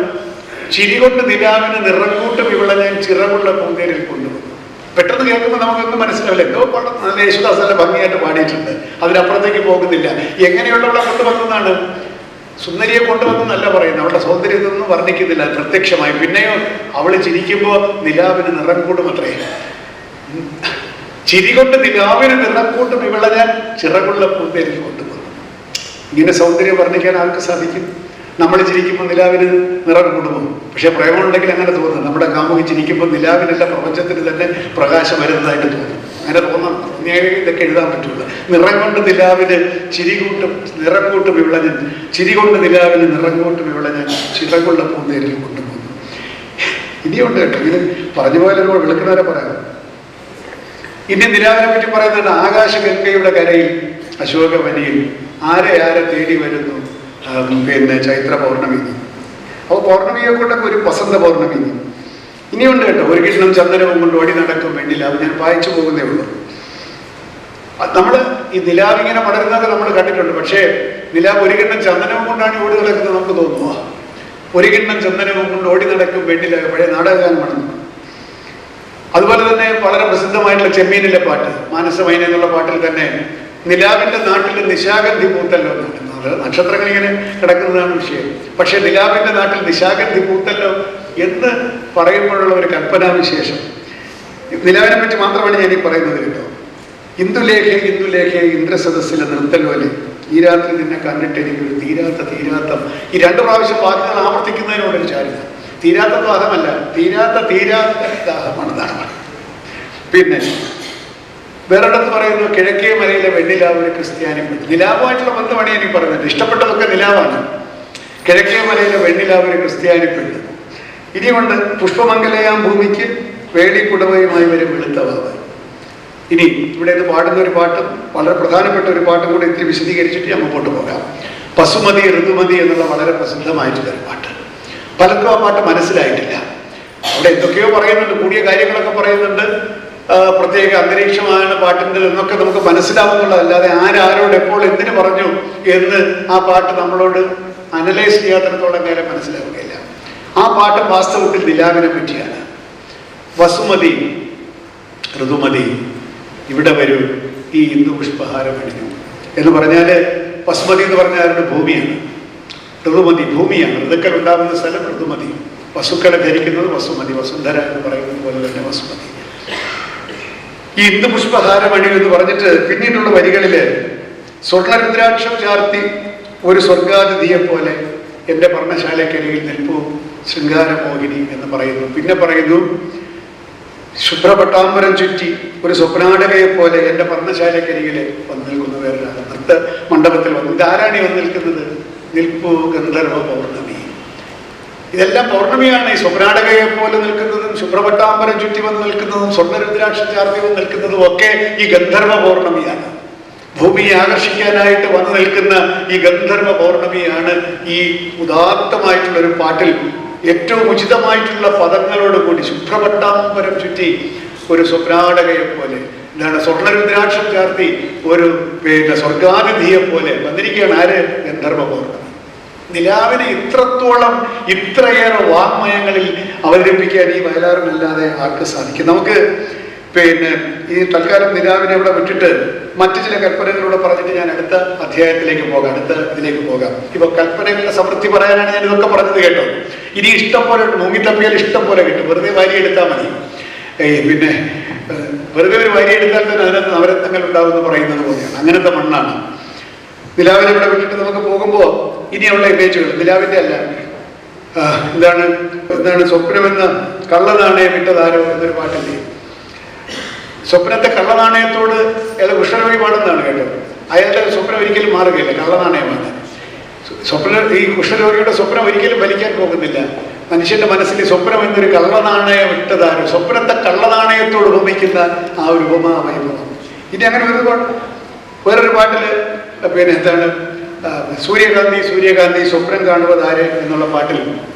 ചിരി കൊണ്ട് നിലാവിന് നിറക്കൂട്ടും ഇവളെ ഞാൻ ചിറകുള്ള പൂന്തേരിൽ കൊണ്ടുവന്നു. പെട്ടെന്ന് കേൾക്കുമ്പോൾ നമുക്കൊന്നും മനസ്സിലാവില്ല. എന്തോ പാടും, നല്ല യേശുദാസ് നല്ല ഭംഗിയായിട്ട് പാടിയിട്ടുണ്ട്, അതിനപ്പുറത്തേക്ക് പോകുന്നില്ല. എങ്ങനെയുള്ളവളെ കൊണ്ടുവന്നതാണ്? സുന്ദരിയെ കൊണ്ടുവന്നല്ല പറയുന്നത്, അവളുടെ സൗന്ദര്യത്തൊന്നും വർണ്ണിക്കുന്നില്ല, പ്രത്യക്ഷമായി. പിന്നെയോ അവള് ചിരിക്കുമ്പോൾ നിലാവിന് നിറം കൂടും അത്രേ. ചിരി കൊണ്ട് നിലാവിന് നിറം കൂട്ടും ഇവളെ ഞാൻ ചിറകുള്ള പൂന്തേരിൽ കൊണ്ടുവന്നു. ഇങ്ങനെ സൗന്ദര്യം വർണ്ണിക്കാൻ ആർക്ക് സാധിക്കും? നമ്മൾ ചിരിക്കുമ്പോൾ നിലാവിന് നിറം കൂടുമോ? പക്ഷെ പ്രേമമുണ്ടെങ്കിൽ അങ്ങനെ തോന്നുന്നു. നമ്മുടെ കാമുകി ചിരിക്കുമ്പോൾ നിലാവിനല്ല പ്രപഞ്ചത്തിന് തന്നെ പ്രകാശം വരുന്നതായിട്ട് തോന്നും. അങ്ങനെ തോന്നണം. ഇതൊക്കെ എഴുതാൻ പറ്റില്ല. നിറം കൊണ്ട് നിലാവിന് ചിരി കൂട്ടും നിറം കൂട്ടും ഇവിടെ ഞാൻ, ചിരി കൊണ്ട് നിലാവിന് നിറം കൂട്ടും ഇവിടെ ഞാൻ ചിറകുള്ള പൂന്തേരിൽ കൊണ്ടുപോകുന്നു. ഇനിയുണ്ട് കേട്ടോ, ഇത് പറഞ്ഞു പോയാലും വിളിക്കുന്നവരെ പറയാം. ഇനി നിലാവിനെ പറ്റി പറയുന്നത് ആകാശഗംഗയുടെ കരയിൽ അശോകവനിയിൽ ആരെ തേടി വരുന്നു പിന്നെ ചൈത്ര പൗർണമി. അപ്പോൾ പൗർണമിയെ കൊണ്ടൊക്കെ ഒരു വസന്ത പൗർണമി. ഇനിയുണ്ട് കേട്ടോ, ഒരു കിണ്ണം ചന്ദനവും കൊണ്ട് ഓടി നടക്കും വെണ്ണിലാവ്. ഞാൻ വായിച്ചു പോകുന്നേ ഉള്ളൂ. നമ്മൾ ഈ നിലാവിങ്ങനെ പടരുന്നതൊക്കെ നമ്മൾ കണ്ടിട്ടുണ്ട്. പക്ഷേ നിലാവ് ഒരു കിണ്ണം ചന്ദനവും കൊണ്ടാണ് ഓടി നടക്കുന്നത് നമുക്ക് തോന്നുമോ? ഒരു കിണ്ണം ചന്ദനവും കൊണ്ട് ഓടി നടക്കും വെണ്ണിലാവ്, പഴയ നാടകഗാനമാണ്. അതുപോലെ തന്നെ വളരെ പ്രസിദ്ധമായിട്ടുള്ള ചെമ്മീനിലെ പാട്ട്, മാനസമൈന എന്നുള്ള പാട്ടിൽ തന്നെ നിലാവിന്റെ നാട്ടിൽ നിശാഗന്ധി പൂത്തല്ലോ എന്നാണ്. നക്ഷത്രങ്ങൾ ഇങ്ങനെ കിടക്കുന്നതാണ് വിഷയം. പക്ഷെ നിലാവിന്റെ നാട്ടിൽ നിശാഗന്ധി പൂത്തല്ലോ എന്ന് പറയുമ്പോഴുള്ള ഒരു കൽപ്പനാവിശേഷം. നിലാവിനെ പറ്റി മാത്രമാണ് ഞാൻ ഈ പറയുന്നത് കേട്ടോ. ഇന്ദുലേഖേ ഇന്ദുലേഖേ ഇന്ദ്രസദസ്സിലെ നൃത്തലോലെ, ഈ രാത്രി നിന്നെ കണ്ടിട്ട് എനിക്കൊരു തീരാത്ത ഈ 2 പ്രാവശ്യം വാക്കുകൾ ആവർത്തിക്കുന്നതിനോടൊരു ചാരിത. തീരാത്ത ദാഹമല്ല, തീരാത്ത ദാഹമാണ്. പിന്നെ വേറെടുത്ത് പറയുന്നു, കിഴക്കേ മലയിലെ വെണ്ണിലാവ് ഒരു ക്രിസ്ത്യാനി പെണ്ണ്. നിലാവുമായിട്ടുള്ള ബന്ധമാണ് എനിക്ക് പറയുന്നത്. ഇഷ്ടപ്പെട്ടതൊക്കെ നിലാവാണ്. കിഴക്കേ മലയിലെ വെണ്ണിലാവ് ഒരു ക്രിസ്ത്യാനി പെണ്ണ്. ഇനിയുണ്ട്, പുഷ്പമംഗലയാം ഭൂമിക്ക് വേളിക്കുടവയുമായി വരും വെളുത്തവാവ്. ഇനി ഇവിടെ നിന്ന് പാടുന്ന ഒരു പാട്ടും വളരെ പ്രധാനപ്പെട്ട ഒരു പാട്ടും കൂടെ ഇത്തിരി വിശദീകരിച്ചിട്ട് ഞാൻ മുമ്പോട്ട് പോകാം. പശുമതി ഋതുമതി എന്നുള്ള വളരെ പ്രസിദ്ധമായിട്ടുള്ള ഒരു പാട്ട്. പലർക്കും ആ പാട്ട് മനസ്സിലായിട്ടില്ല. അവിടെ എന്തൊക്കെയോ പറയുന്നുണ്ട്, കൂടിയ കാര്യങ്ങളൊക്കെ പറയുന്നുണ്ട്, പ്രത്യേക അന്തരീക്ഷമാണ് പാട്ടിൻ്റെ എന്നൊക്കെ നമുക്ക് മനസ്സിലാവുന്നുള്ളതല്ലാതെ ആരോട് എപ്പോൾ എന്തിനു പറഞ്ഞു എന്ന് ആ പാട്ട് നമ്മളോട് അനലൈസ് ചെയ്യാത്തിടത്തോളം കാലം മനസ്സിലാവുകയില്ല. ആ പാട്ട് വാസ്തവത്തിൽ നിലാവിനെ പറ്റിയാണ്. വസുമതി ഋതുമതി ഇവിടെ വരൂ ഈ ഇന്ദുപുഷ്പഹാരം അണിഞ്ഞു എന്ന് പറഞ്ഞാൽ, വസുമതി എന്ന് പറഞ്ഞാൽ ഭൂമിയാണ്, ഋതുമതി ഭൂമിയാണ്. ഋതുക്കൾ ഉണ്ടാകുന്ന സ്ഥലം ഋതുമതി. വസുക്കളെ ധരിക്കുന്നത് വസുമതി, വസുന്ധര എന്ന് പറയുന്നത് പോലെ തന്നെ വസുമതി. ഈ ഇന്ദുപുഷ്പഹാരമണി എന്ന് പറഞ്ഞിട്ട് പിന്നീടുള്ള വരികളില് സ്വർണ്ണരുദ്രാക്ഷം ചാർത്തി ഒരു സ്വർഗാതിഥിയെ പോലെ എൻ്റെ പർണശാലക്കരികിൽ നിൽപ്പൂ ശൃംഗാരമോഹിനി എന്ന് പറയുന്നു. പിന്നെ പറയുന്നു, ശുഭ്രപട്ടാമ്പരം ചുറ്റി ഒരു സ്വപ്നാടകയെ പോലെ എൻ്റെ പർണശാലക്കരികിൽ വന്നു നിൽക്കുന്ന വേറൊരാൾ നൃത്ത മണ്ഡപത്തിൽ വന്നു. ഇതാരാണ് വന്നു നിൽക്കുന്നത്? നിൽപ്പൂ ഗന്ധർവ പൗർണമി. ഇതെല്ലാം പൗർണമിയാണ്. ഈ സ്വപ്നാടകയെ പോലെ നിൽക്കുന്നതും ശുഭ്രപട്ടാമ്പരം ചുറ്റി വന്ന് നിൽക്കുന്നതും സ്വർണ്ണരുദ്രാക്ഷം ചാർത്തി വന്ന് നിൽക്കുന്നതും ഒക്കെ ഈ ഗന്ധർവ പൗർണമിയാണ്. ഭൂമിയെ ആകർഷിക്കാനായിട്ട് വന്നു നിൽക്കുന്ന ഈ ഗന്ധർവ പൗർണമിയാണ് ഈ ഉദാത്തമായിട്ടുള്ള ഒരു പാട്ടിൽ ഏറ്റവും ഉചിതമായിട്ടുള്ള പദങ്ങളോട് കൂടി ശുഭ്രപട്ടാമ്പരം ചുറ്റി ഒരു സ്വപ്നാടകയെ പോലെ, എന്താണ്, സ്വർണ്ണരുദ്രാക്ഷം ചാർത്തി ഒരു സ്വർഗാതിഥിയെ പോലെ വന്നിരിക്കുകയാണ്. ആര്? ഗന്ധർവ പൗർണമി. നിലാവിനെ ഇത്രയേറെ വാങ്മയങ്ങളിൽ അവതരിപ്പിക്കാൻ ഈ വയലാറിനല്ലാതെ ആർക്ക് സാധിക്കും? നമുക്ക് ഈ തൽക്കാലം നിലാവിനെ ഇവിടെ വിട്ടിട്ട് മറ്റു ചില കൽപ്പനകളിലൂടെ പറഞ്ഞിട്ട് ഞാൻ അടുത്ത അധ്യായത്തിലേക്ക് പോകാം, അടുത്ത ഇതിലേക്ക് പോകാം. ഇപ്പൊ കൽപ്പനകളുടെ സമൃദ്ധി പറയാനാണ് ഞാൻ ഇതൊക്കെ പറഞ്ഞത് കേട്ടോ. ഇനി ഇഷ്ടം പോലെ മുങ്ങിത്തപ്പിയാൽ ഇഷ്ടം പോലെ കിട്ടും. വെറുതെ വാരിയെടുത്താൽ മതി. പിന്നെ വെറുതെ ഒരു വാരിയെടുത്താൽ തന്നെ അതിനകത്ത് നവരത്നങ്ങൾ ഉണ്ടാവുമെന്ന് പറയുന്നത് പോലെയാണ്. അങ്ങനത്തെ മണ്ണാണ്. നിലാവിനെ ഇവിടെ വിട്ടിട്ട് നമുക്ക് പോകുമ്പോൾ ഇനിയുള്ള ഇമേജുകൾ നിലാവിന്റെ അല്ല, എന്താണ് സ്വപ്നമെന്ന് കള്ളനാണയം വിട്ടതാരോ എന്നൊരു പാട്ടില്ലേ. സ്വപ്നത്തെ കള്ളനാണയത്തോട് അയാൾ കൃഷ്ണരോഗി പാടുന്നതാണ് കേട്ടോ. അയാളുടെ സ്വപ്നം ഒരിക്കലും മാറുകയില്ല, കള്ളനാണയമാണ് ഈ കൃഷ്ണരോഗിയുടെ സ്വപ്നം ഒരിക്കലും വലിക്കാൻ പോകുന്നില്ല. മനുഷ്യന്റെ മനസ്സിൽ സ്വപ്നം എന്നൊരു കള്ളനാണയം ഇട്ടതാരോ, സ്വപ്നത്തെ കള്ളനാണയത്തോട് ഉപമിക്കുന്ന ആ ഒരു ഉപമാവൈഭവം. ഇനി അങ്ങനെ വേറൊരു പാട്ടില് എന്താണ്, സൂര്യകാന്തി സ്വപ്നം കാണുവതാര് എന്നുള്ള പാട്ടിൽ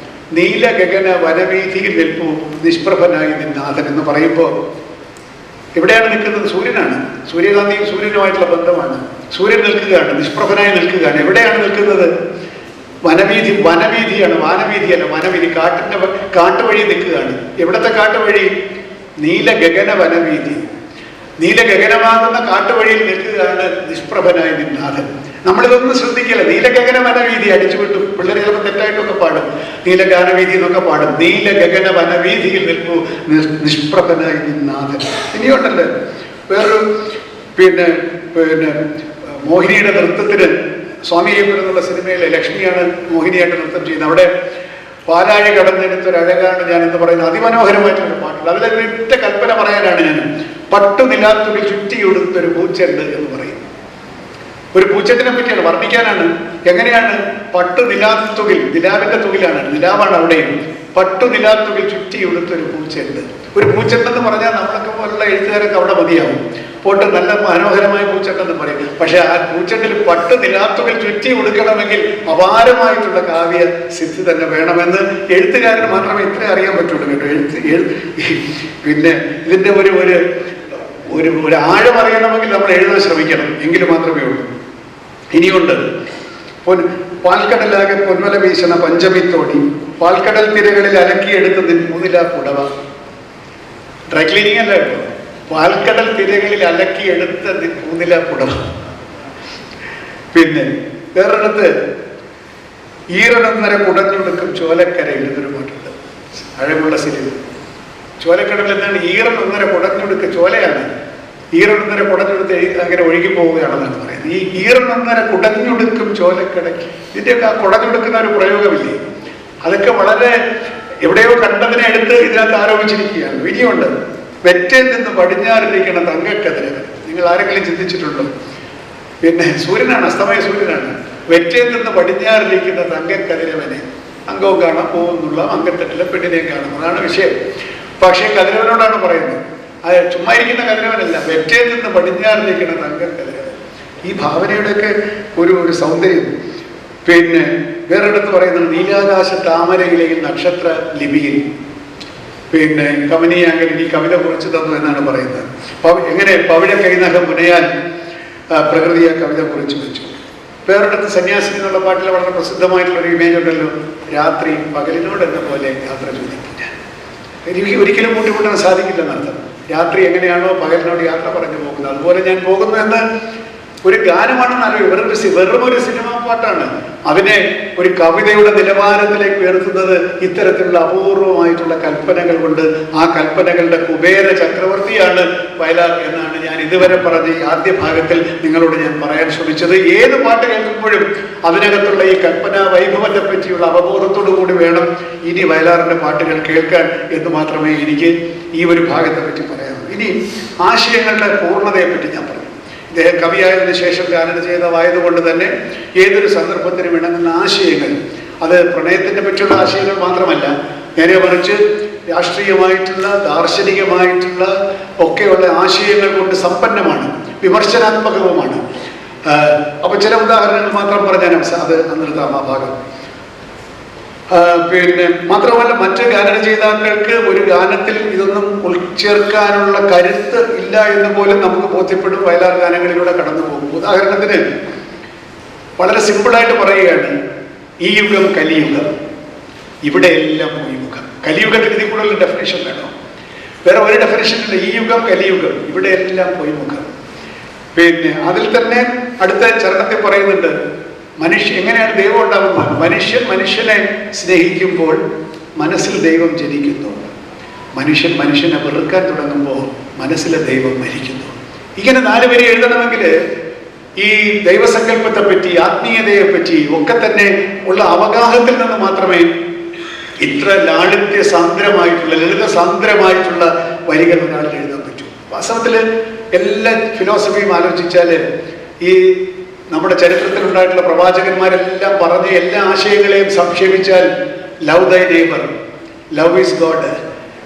നീല ഗഗന വനവീഥിയിൽ നിൽപ്പൂ നിഷ്പ്രഭനായി നിന്നാഥൻ എന്ന് പറയുമ്പോൾ എവിടെയാണ് നിൽക്കുന്നത്? സൂര്യനാണ്. സൂര്യകാന്തിയും സൂര്യനുമായിട്ടുള്ള ബന്ധമാണ്. സൂര്യൻ നിൽക്കുകയാണ്, നിഷ്പ്രഭനായി നിൽക്കുകയാണ്. എവിടെയാണ് നിൽക്കുന്നത്? വനവീഥിയാണ്, വാനവീഥിയല്ല, വനവീഥി. കാട്ടുവഴി നിൽക്കുകയാണ്. എവിടത്തെ കാട്ടുവഴി? നീലഗഗന വനവീതി. നീലഗഗനമാകുന്ന കാട്ടുവഴിയിൽ നിൽക്കുകയാണ് നിഷ്പ്രഭനായ നിന്നാഥൻ. നമ്മളിതൊന്നും ശ്രദ്ധിക്കില്ല. നീലഗഗന വനവീതി അടിച്ചുവിട്ടു. പിള്ളേർ ചിലപ്പോൾ തെറ്റായിട്ടൊക്കെ പാടും, നീലഗാനവീതി എന്നൊക്കെ പാടും. നീലഗഗന വനവീതിയിൽ നിൽക്കൂ നിഷ്പ്രഭനായ നിന്നാഥൻ. ഇനിയുണ്ടല്ലോ വേറൊരു പിന്നെ പിന്നെ മോഹിനിയുടെ നൃത്തത്തിന് സ്വാമി അയ്യപ്പൻ എന്നുള്ള സിനിമയിലെ ലക്ഷ്മിയാണ് മോഹിനിയായിട്ട് നൃത്തം ചെയ്യുന്നത്. അവിടെ പാലാഴി കടന്നെടുത്തൊരു അഴകാണ് ഞാൻ എന്ന് പറയുന്നത് അതിമനോഹരമായിട്ടുള്ള പാട്ടുണ്ട്. അതിലെ ഒറ്റ കൽപ്പന പറയാനാണ് ഞാൻ. പട്ടു നിലാത്തുകിൽ ചുറ്റിയൊടുത്തൊരു പൂച്ചെണ്ട് എന്ന് പറയുന്നത്. ഒരു പൂച്ചെണ്ടിനെ പറ്റിയാണ് വർണ്ണിക്കാനാണ്. എങ്ങനെയാണ്? പട്ടു നിലാത്തുകിൽ, നിലാവിന്റെ തുകിലാണ്, നിലാവാണ് അവിടെയും. പട്ടു നിലാത്തുകിൽ ചുറ്റിയൊടുത്തൊരു പൂച്ചെണ്ട്. ഒരു പൂച്ചെണ്ടെന്ന് പറഞ്ഞാൽ നമ്മളൊക്കെ പോലുള്ള എഴുത്തുകാരൊക്കെ അവിടെ മതിയാവും. പോട്ട് നല്ല മനോഹരമായ പൂച്ചെണ്ടെന്ന് പറയും. പക്ഷെ ആ പൂച്ചെണ്ടിൽ പട്ടു നിലാത്തുകിൽ ചുറ്റി കൊടുക്കണമെങ്കിൽ അപാരമായിട്ടുള്ള കാവ്യ സിദ്ധി തന്നെ വേണമെന്ന് എഴുത്തുകാരന് മാത്രമേ ഇത്ര അറിയാൻ പറ്റുള്ളൂ കേട്ടോ. പിന്നെ ഇതിന്റെ ഒരു ഒരു ഒരു ആഴം അറിയണമെങ്കിൽ നമ്മൾ എഴുതാൻ ശ്രമിക്കണം, എങ്കിൽ മാത്രമേ ഉള്ളൂ. ഇനിയുണ്ട് പാൽക്കടലാകെ പൊന്മല വീശണ പഞ്ചമിത്തോടി, പാൽക്കടൽ തിരകളിൽ അലക്കിയെടുത്ത് നിന്നില്ല പുടവ. ഡ്രൈ ക്ലീനിങ് അല്ല കേട്ടോ, പാൽക്കടൽ തിരകളിൽ അലക്കിയെടുത്ത നിന്നില്ല പുടവ. പിന്നെ വേറൊരിടത്ത് ഈറണന്നര കുടഞ്ഞൊടുക്കും ചോലക്കരയിൽ എന്നൊരു പാട്ടുണ്ട്, അഴകുള്ള സിനിമ. ചോലക്കടൽ എന്താണ്? ഈറണൊന്നര കുടഞ്ഞൊടുക്ക്, ചോലയാണ്. ഈറൊന്നര കുടഞ്ഞെടുത്ത് അങ്ങനെ ഒഴുകി പോവുകയാണെന്നാണ് പറയുന്നത്. ഈ ഈറൊന്നര കുടഞ്ഞൊടുക്കും ചോലക്കടയ്ക്ക്, ഇതിൻ്റെയൊക്കെ ആ കുടഞ്ഞൊടുക്കുന്ന ഒരു പ്രയോഗമില്ലേ, അതൊക്കെ വളരെ എവിടെയോ കണ്ടതിനെ എടുത്ത് ഇതിനകത്ത് ആരോപിച്ചിരിക്കുകയാണ്. ഇനിയുണ്ട് വെറ്റയിൽ നിന്ന് പടിഞ്ഞാറിരിക്കുന്ന തങ്കക്കതിരവൻ. നിങ്ങൾ ആരെങ്കിലും ചിന്തിച്ചിട്ടുണ്ടോ? പിന്നെ സൂര്യനാണ്, അസ്തമയ സൂര്യനാണ്. വെറ്റയിൽ നിന്ന് പടിഞ്ഞാറിരിക്കുന്ന തങ്കക്കതിരവനെ അംഗവും കാണാൻ പോകുന്നുള്ള അങ്കത്തട്ടിലെ പെണ്ണിനെയും കാണും, അതാണ് വിഷയം. പക്ഷേ കതിരവനോടാണ് പറയുന്നത്, അത് ചുമ്മാ ഇരിക്കുന്ന കതിരവനല്ല, വെറ്റയിൽ നിന്ന് പടിഞ്ഞാറിരിക്കുന്ന തങ്കക്കതിരവൻ. ഈ ഭാവനയുടെയൊക്കെ ഒരു സൗന്ദര്യം. പിന്നെ വേറെടുത്ത് പറയുന്നത് നീലാകാശ താമരയിലെയും നക്ഷത്ര ലിപിയിൽ. പിന്നെ കമനീയാങ്കൻ ഈ കവിത കുറിച്ച് തന്നു എന്നാണ് പറയുന്നത്. എങ്ങനെ പവിഴ കൈനഖം മുനയാൻ പ്രകൃതിയെ കവിത കുറിച്ച് വെച്ചു. വേറെടുത്ത് സന്യാസി എന്നുള്ള പാട്ടിൽ വളരെ പ്രസിദ്ധമായിട്ടുള്ളൊരു ഇമേജ് ഉണ്ടല്ലോ, രാത്രി പകലിനോട് എന്ന പോലെ യാത്ര ചോദിക്കില്ല. എനിക്ക് ഒരിക്കലും കൂട്ടിമുട്ടാൻ സാധിക്കില്ലെന്നർത്ഥം. രാത്രി എങ്ങനെയാണോ പകലിനോട് യാത്ര പറഞ്ഞു പോകുന്നത്, അതുപോലെ ഞാൻ പോകുന്നു എന്ന് ഒരു ഗാനമാണെന്നല്ലോ, വെറും ഒരു സിനിമാ പാട്ടാണ്. അതിനെ ഒരു കവിതയുടെ നിലവാരത്തിലേക്ക് ഉയർത്തുന്നത് ഇത്തരത്തിലുള്ള അപൂർവമായിട്ടുള്ള കൽപ്പനകൾ കൊണ്ട്. ആ കൽപ്പനകളുടെ കുബേര ചക്രവർത്തിയാണ് വയലാർ എന്നാണ് ഞാൻ ഇതുവരെ പറഞ്ഞ ഈ ആദ്യ ഭാഗത്തിൽ നിങ്ങളോട് ഞാൻ പറയാൻ ശ്രമിച്ചത്. ഏത് പാട്ട് കേൾക്കുമ്പോഴും അതിനകത്തുള്ള ഈ കൽപ്പനാ വൈഭവത്തെ പറ്റിയുള്ള അവബോധത്തോടു കൂടി വേണം ഇനി വയലാറിന്റെ പാട്ടുകൾ കേൾക്കാൻ എന്ന് മാത്രമേ എനിക്ക് ഈ ഒരു ഭാഗത്തെ പറ്റി പറയാനുള്ളൂ. ഇനി ആശയങ്ങളുടെ പൂർണ്ണതയെ പറ്റി ഞാൻ പറഞ്ഞു. ഇദ്ദേഹം കവിയായതിനു ശേഷം ഗാനം ചെയ്തതായതുകൊണ്ട് തന്നെ ഏതൊരു സന്ദർഭത്തിനും ഇണങ്ങുന്ന ആശയങ്ങൾ, അത് പ്രണയത്തിനെ പറ്റിയുള്ള ആശയങ്ങൾ മാത്രമല്ല, നേരെ മറിച്ച് രാഷ്ട്രീയമായിട്ടുള്ള ദാർശനികമായിട്ടുള്ള ഒക്കെയുള്ള ആശയങ്ങൾ കൊണ്ട് സമ്പന്നമാണ്, വിമർശനാത്മകവുമാണ്. അപ്പൊ ചില ഉദാഹരണങ്ങൾ മാത്രം പറഞ്ഞാൽ അത് നിർത്താം ആ ഭാഗം. പിന്നെ മാത്രമല്ല മറ്റ് ഗാനരചയിതാക്കൾക്ക് ഒരു ഗാനത്തിൽ ഇതൊന്നും ഉൾച്ചേർക്കാനുള്ള കരുത്ത് ഇല്ല എന്ന് പോലും നമുക്ക് ബോധ്യപ്പെടും വയലാർ ഗാനങ്ങളിലൂടെ കടന്നു പോകും. ഉദാഹരണത്തിന് വളരെ സിമ്പിളായിട്ട് പറയുകയാണ്, ഈ യുഗം കലിയുഗം, ഇവിടെ എല്ലാം പോയി മുഖം. കലിയുഗത്തിന് ഇതിൽ കൂടുതൽ ഡെഫിനേഷൻ വേണോ? വേറെ ഒരു ഡെഫിനേഷൻ ഇല്ല. ഈ യുഗം കലിയുഗം, ഇവിടെ എല്ലാം പോയി മുഖം. പിന്നെ അതിൽ തന്നെ അടുത്ത ചരണത്തിൽ പറയുന്നുണ്ട്, എങ്ങനെയാണ് ദൈവം ഉണ്ടാകുന്നത്? മനുഷ്യനെ സ്നേഹിക്കുമ്പോൾ മനസ്സിൽ ദൈവം ജനിക്കുന്നു. മനുഷ്യനെ വെറുക്കാൻ തുടങ്ങുമ്പോൾ മനസ്സിലെ ദൈവം മരിക്കുന്നു. ഇങ്ങനെ 4 വരി എഴുതണമെങ്കിൽ ഈ ദൈവസങ്കല്പത്തെ പറ്റി, ആത്മീയതയെ പറ്റി ഒക്കെ തന്നെ ഉള്ള അവഗാഹത്തിൽ നിന്ന് മാത്രമേ ഇത്ര ലാളിത്യ സാന്ദ്രമായിട്ടുള്ള, ലളിത സാന്ദ്രമായിട്ടുള്ള വരികൾ ഒരാളിൽ എഴുതാൻ പറ്റൂ. വാസ്തവത്തിൽ എല്ലാ ഫിലോസഫിയും ആലോചിച്ചാൽ ഈ നമ്മുടെ ചരിത്രത്തിൽ ഉണ്ടായിട്ടുള്ള പ്രവാചകന്മാരെല്ലാം പറഞ്ഞ എല്ലാ ആശയങ്ങളെയും സംക്ഷേപിച്ചാൽ ലവ് ദൈ neighbour, love is God,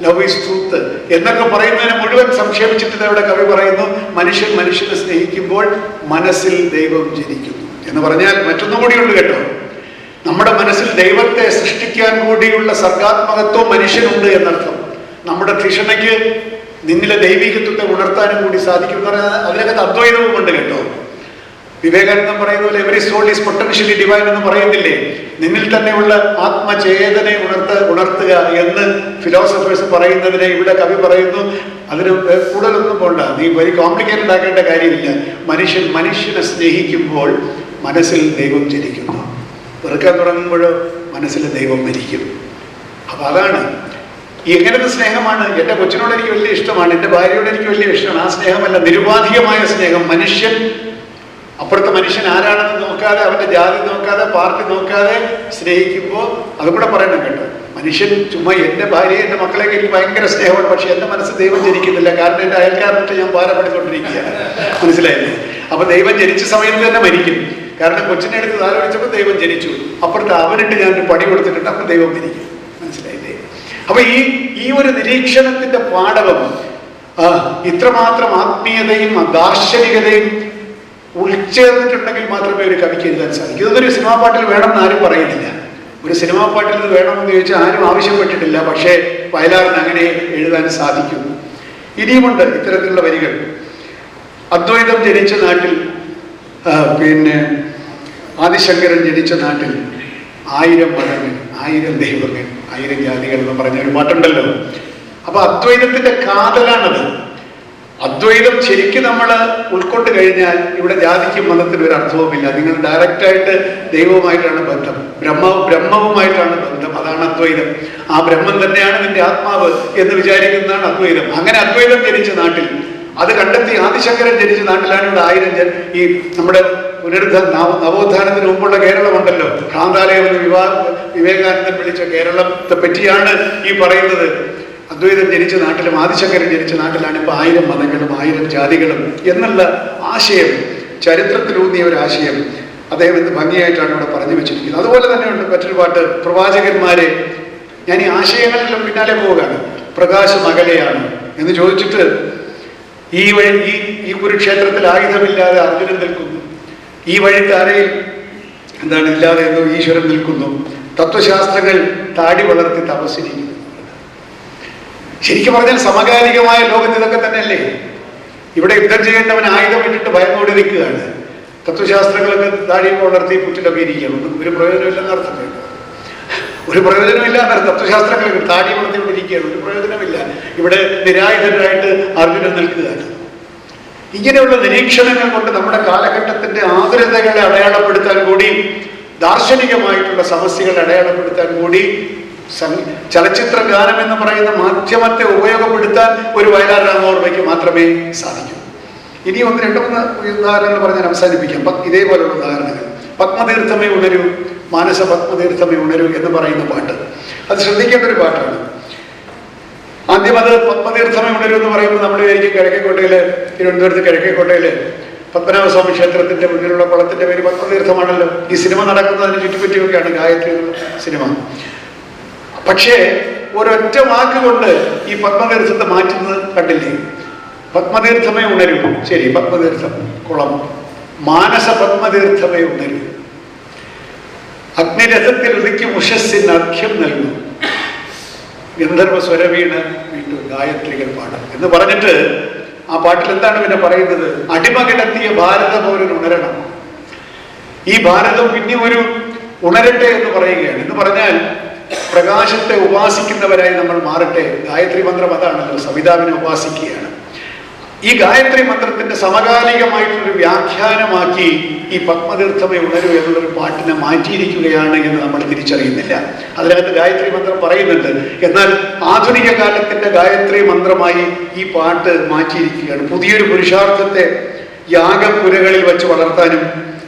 love is truth എന്നൊക്കെ പറയുന്നതിനെ മുഴുവൻ സംക്ഷേപിച്ചിട്ട് ഇവിടെ കവി പറയുന്നു, മനുഷ്യനെ സ്നേഹിക്കുമ്പോൾ മനസ്സിൽ ദൈവം ജനിക്കുന്നു എന്ന് പറഞ്ഞാൽ മറ്റൊന്നും കൂടിയുണ്ട് കേട്ടോ. നമ്മുടെ മനസ്സിൽ ദൈവത്തെ സൃഷ്ടിക്കാൻ കൂടിയുള്ള സർഗാത്മകത്വം മനുഷ്യനുണ്ട് എന്നർത്ഥം. നമ്മുടെ തൃഷ്ണയ്ക്ക് നിന്നിലെ ദൈവികത്വത്തെ ഉണർത്താനും കൂടി സാധിക്കും എന്ന് പറഞ്ഞാൽ അതിനകത്ത് അദ്വൈതവും ഉണ്ട് കേട്ടോ. വിവേകാനന്ദൻ പറയുന്ന പോലെ every soul is potentially divine എന്ന് പറയുന്നില്ലേ? നിന്നിൽ തന്നെയുള്ള ആത്മചേതനയെ ഉണർത്തുക എന്ന് ഫിലോസഫേഴ്സ് പറയുന്നതിനെ ഇവിടെ കവി പറയുന്നു. അതിന് കൂടുതലൊന്നും പോണ്ട, നീ വെരി കോംപ്ലിക്കേറ്റഡ് ആക്കേണ്ട കാര്യമില്ല. മനുഷ്യനെ സ്നേഹിക്കുമ്പോൾ മനസ്സിൽ ദൈവം ജനിക്കുന്നു. വെറുക്കാൻ തുടങ്ങുമ്പോഴോ മനസ്സിൽ ദൈവം മരിക്കും. അപ്പൊ അതാണ് എങ്ങനത്തെ സ്നേഹമാണ്. എൻ്റെ കൊച്ചിനോട് എനിക്ക് വലിയ ഇഷ്ടമാണ്, എൻ്റെ ഭാര്യയോട് എനിക്ക് വലിയ ഇഷ്ടമാണ്. ആ സ്നേഹമല്ല, നിരുപാധികമായ സ്നേഹം. മനുഷ്യൻ അപ്പുറത്തെ മനുഷ്യൻ ആരാണെന്ന് നോക്കാതെ, അവന്റെ ജാതി നോക്കാതെ, പാർട്ടി നോക്കാതെ സ്നേഹിക്കുമ്പോൾ അതും കൂടെ പറയണം കേട്ടോ. മനുഷ്യൻ ചുമ്മാ എൻ്റെ ഭാര്യയെ എൻ്റെ മക്കളെയൊക്കെ എനിക്ക് ഭയങ്കര സ്നേഹമാണ്, പക്ഷെ എൻ്റെ മനസ്സ് ദൈവം ജനിക്കുന്നില്ല. കാരണം എൻ്റെ അയൽക്കാരനിട്ട് ഞാൻ ഭാരപ്പെടുത്തിക്കൊണ്ടിരിക്കുകയാണ്. മനസ്സിലായില്ലേ? അപ്പൊ ദൈവം ജനിച്ച സമയത്ത് തന്നെ മരിക്കും. കാരണം കൊച്ചിനെ എടുത്ത് താലോചിച്ചപ്പോൾ ദൈവം ജനിച്ചു, അപ്പുറത്ത് അവനിട്ട് ഞാനൊരു പണി കൊടുത്തിട്ടുണ്ട്, അപ്പൊ ദൈവം മരിക്കും. മനസ്സിലായില്ലേ? അപ്പൊ ഈ ഒരു നിരീക്ഷണത്തിന്റെ പാഠകം ഇത്രമാത്രം ആത്മീയതയും ദാർശനികതയും ഉൾച്ചേർന്നിട്ടുണ്ടെങ്കിൽ മാത്രമേ ഒരു കവിക്ക് എഴുതാൻ സാധിക്കൂ. ഇതൊരു സിനിമാ പാട്ടിൽ വേണമെന്ന് ആരും പറയുന്നില്ല. ഒരു സിനിമാ പാട്ടിൽ ഇത് വേണമെന്ന് ചോദിച്ചാൽ ആരും ആവശ്യപ്പെട്ടിട്ടില്ല. പക്ഷേ വയലാറിന് അങ്ങനെ എഴുതാൻ സാധിക്കും. ഇനിയുമുണ്ട് ഇത്തരത്തിലുള്ള വരികൾ. അദ്വൈതം ജനിച്ച നാട്ടിൽ, ആദിശങ്കരൻ ജനിച്ച നാട്ടിൽ 1000 മതങ്ങൾ, 1000 ദൈവങ്ങൾ, 1000 ജാതികൾ എന്ന് പറഞ്ഞ ഒരു പാട്ടുണ്ടല്ലോ. അപ്പൊ അദ്വൈതത്തിന്റെ കാതലാണത്. അദ്വൈതം ശരിക്കും നമ്മൾ ഉൾക്കൊണ്ട് കഴിഞ്ഞാൽ ഇവിടെ ജാതിക്കും മതത്തിനും ഒരു അർത്ഥവുമില്ല. നിങ്ങൾ ഡയറക്റ്റായിട്ട് ദൈവവുമായിട്ടാണ് ബന്ധം, ബ്രഹ്മവുമായിട്ടാണ് ബന്ധം. അതാണ് അദ്വൈതം. ആ ബ്രഹ്മം തന്നെയാണ് നിന്റെ ആത്മാവ് എന്ന് വിചാരിക്കുന്നതാണ് അദ്വൈതം. അങ്ങനെ അദ്വൈതം ജനിച്ച നാട്ടിൽ അത് കണ്ടെത്തി ആദിശങ്കരൻ ജനിച്ച നാട്ടിലാണ് ഇവിടെ 1000 ഈ നമ്മുടെ നവോത്ഥാനത്തിന് മുമ്പുള്ള കേരളമുണ്ടല്ലോ, ഭ്രാന്താലയം എന്ന് വിവേകാനന്ദൻ വിളിച്ച കേരളത്തെ പറ്റിയാണ് ഈ പറയുന്നത്. അദ്വൈതം ജനിച്ച നാട്ടിലും ആദിശങ്കരൻ ജനിച്ച നാട്ടിലാണ് ഇപ്പോൾ 1000 മതങ്ങളും 1000 ജാതികളും എന്നുള്ള ആശയം, ചരിത്രത്തിലൂന്നിയ ഒരു ആശയം അദ്ദേഹം എന്ത് ഭംഗിയായിട്ടാണ് ഇവിടെ പറഞ്ഞു വെച്ചിരിക്കുന്നത്. അതുപോലെ തന്നെയുണ്ട് മറ്റൊരു പാട്ട്, പ്രവാചകന്മാരെ. ഞാൻ ഈ ആശയങ്ങളിലും പിന്നാലെ പോവുകയാണ്. പ്രകാശം അകലെയാണ് എന്ന് ചോദിച്ചിട്ട് ഈ കുരുക്ഷേത്രത്തിൽ ആയുധമില്ലാതെ അർജുനൻ നിൽക്കുന്നു, ഈ വഴിത്താരയിൽ ഇല്ലാതെ എന്തോ ഈശ്വരൻ നിൽക്കുന്നു, തത്വശാസ്ത്രങ്ങൾ താടി വളർത്തി തപസ്സിരിക്കുന്നു. ശരിക്കും പറഞ്ഞാൽ സമകാലികമായ ലോകത്ത് ഇതൊക്കെ തന്നെയല്ലേ? ഇവിടെ യുദ്ധം ചെയ്യേണ്ടവൻ ആയുധം ഇട്ടിട്ട് ഭയന്നോടി നിൽക്കുകയാണ്. തത്വശാസ്ത്രങ്ങളൊക്കെ താടി വളർത്തി പുറ്റിലൊക്കെ ഇരിക്കുകയാണ്. ഒരു പ്രയോജനമില്ലെന്ന് അർത്ഥമില്ല, ഒരു പ്രയോജനമില്ല. തത്വശാസ്ത്രങ്ങളൊക്കെ താടി വളർത്തിക്കൊണ്ടിരിക്കുകയാണ്, ഒരു പ്രയോജനമില്ല. ഇവിടെ നിരായുധരായിട്ട് അർജുനൻ നിൽക്കുകയാണ്. ഇങ്ങനെയുള്ള നിരീക്ഷണങ്ങൾ കൊണ്ട് നമ്മുടെ കാലഘട്ടത്തിന്റെ ആതുരതകളെ അടയാളപ്പെടുത്താൻ കൂടി, ദാർശനികമായിട്ടുള്ള സമസ്യകളെ അടയാളപ്പെടുത്താൻ കൂടി ചലച്ചിത്ര ഗാനം എന്ന് പറയുന്ന മാധ്യമത്തെ ഉപയോഗപ്പെടുത്താൻ ഒരു വയലാർ രാമവർമ്മയ്ക്ക് മാത്രമേ സാധിക്കൂ. ഇനി 1-2-3 ഉദാഹരണങ്ങൾ പറഞ്ഞാൽ അവസാനിപ്പിക്കാം. ഇതേപോലുള്ള ഉദാഹരണങ്ങൾ. പത്മതീർത്ഥമേ ഉണരൂ, മാനസ പത്മതീർത്ഥമേ ഉണരൂ എന്ന് പറയുന്ന പാട്ട്, അത് ശ്രദ്ധിക്കേണ്ട ഒരു പാട്ടാണ്. ആദ്യം അത് പത്മതീർത്ഥമേ ഉണരൂ എന്ന് പറയുമ്പോൾ നമ്മൾ വിചാരിക്കും കിഴക്കേക്കോട്ടയില്, തിരുവനന്തപുരത്ത് കിഴക്കേക്കോട്ടയില് പത്മനാഭസ്വാമി ക്ഷേത്രത്തിന്റെ മുന്നിലുള്ള കുളത്തിന്റെ പേര് പത്മതീർത്ഥമാണല്ലോ. ഈ സിനിമ നടക്കുന്നതിന് ചുറ്റിപ്പറ്റിയൊക്കെയാണ് ഗായത്രി എന്നുള്ള സിനിമ. പക്ഷേ ഒരൊറ്റ വാക്കുകൊണ്ട് ഈ പത്മതീർത്ഥത്തെ മാറ്റുന്നത് കണ്ടില്ലേ? പത്മതീർത്ഥമേ ഉണരൂ, ശരി, പത്മതീർത്ഥം കുളം. മാനസ പത്മതീർത്ഥമേ ഉണരൂ, അഗ്നിരഥത്തിൽ ഉദിക്കും ഉഷസ്സിന് അർഘ്യം നൽകും, ഗന്ധർവ സ്വരവീണ് വീണ്ടും ഗായത്രികൾ പാടും എന്ന് പറഞ്ഞിട്ട് ആ പാട്ടിൽ എന്താണ് പിന്നെ പറയുന്നത്? അടിമ കിടത്തിയ ഭാരത പൗരൻ ഉണരണം, ഈ ഭാരതം പിന്നെ ഒരു ഉണരട്ടെ എന്ന് പറയുകയാണ്. എന്ന് പറഞ്ഞാൽ പ്രകാശത്തെ ഉപാസിക്കുന്നവരായി നമ്മൾ മാറട്ടെ. ഗായത്രി മന്ത്രം അതാണല്ലോ, സവിതാവിനെ ഉപാസിക്കുകയാണ്. ഈ ഗായത്രി മന്ത്രത്തിന്റെ സമകാലികമായിട്ടുള്ളൊരു വ്യാഖ്യാനമാക്കി ഈ പത്മതീർത്ഥമേ ഉണരൂ എന്നുള്ളൊരു പാട്ടിനെ മാറ്റിയിരിക്കുകയാണ് എന്ന് നമ്മൾ തിരിച്ചറിയുന്നില്ല. അതിനകത്ത് ഗായത്രി മന്ത്രം പറയുന്നുണ്ട്, എന്നാൽ ആധുനിക കാലത്തിന്റെ ഗായത്രി മന്ത്രമായി ഈ പാട്ട് മാറ്റിയിരിക്കുകയാണ്. പുതിയൊരു പുരുഷാർത്ഥത്തെ യാഗപുരകളിൽ വെച്ച് വളർത്താനും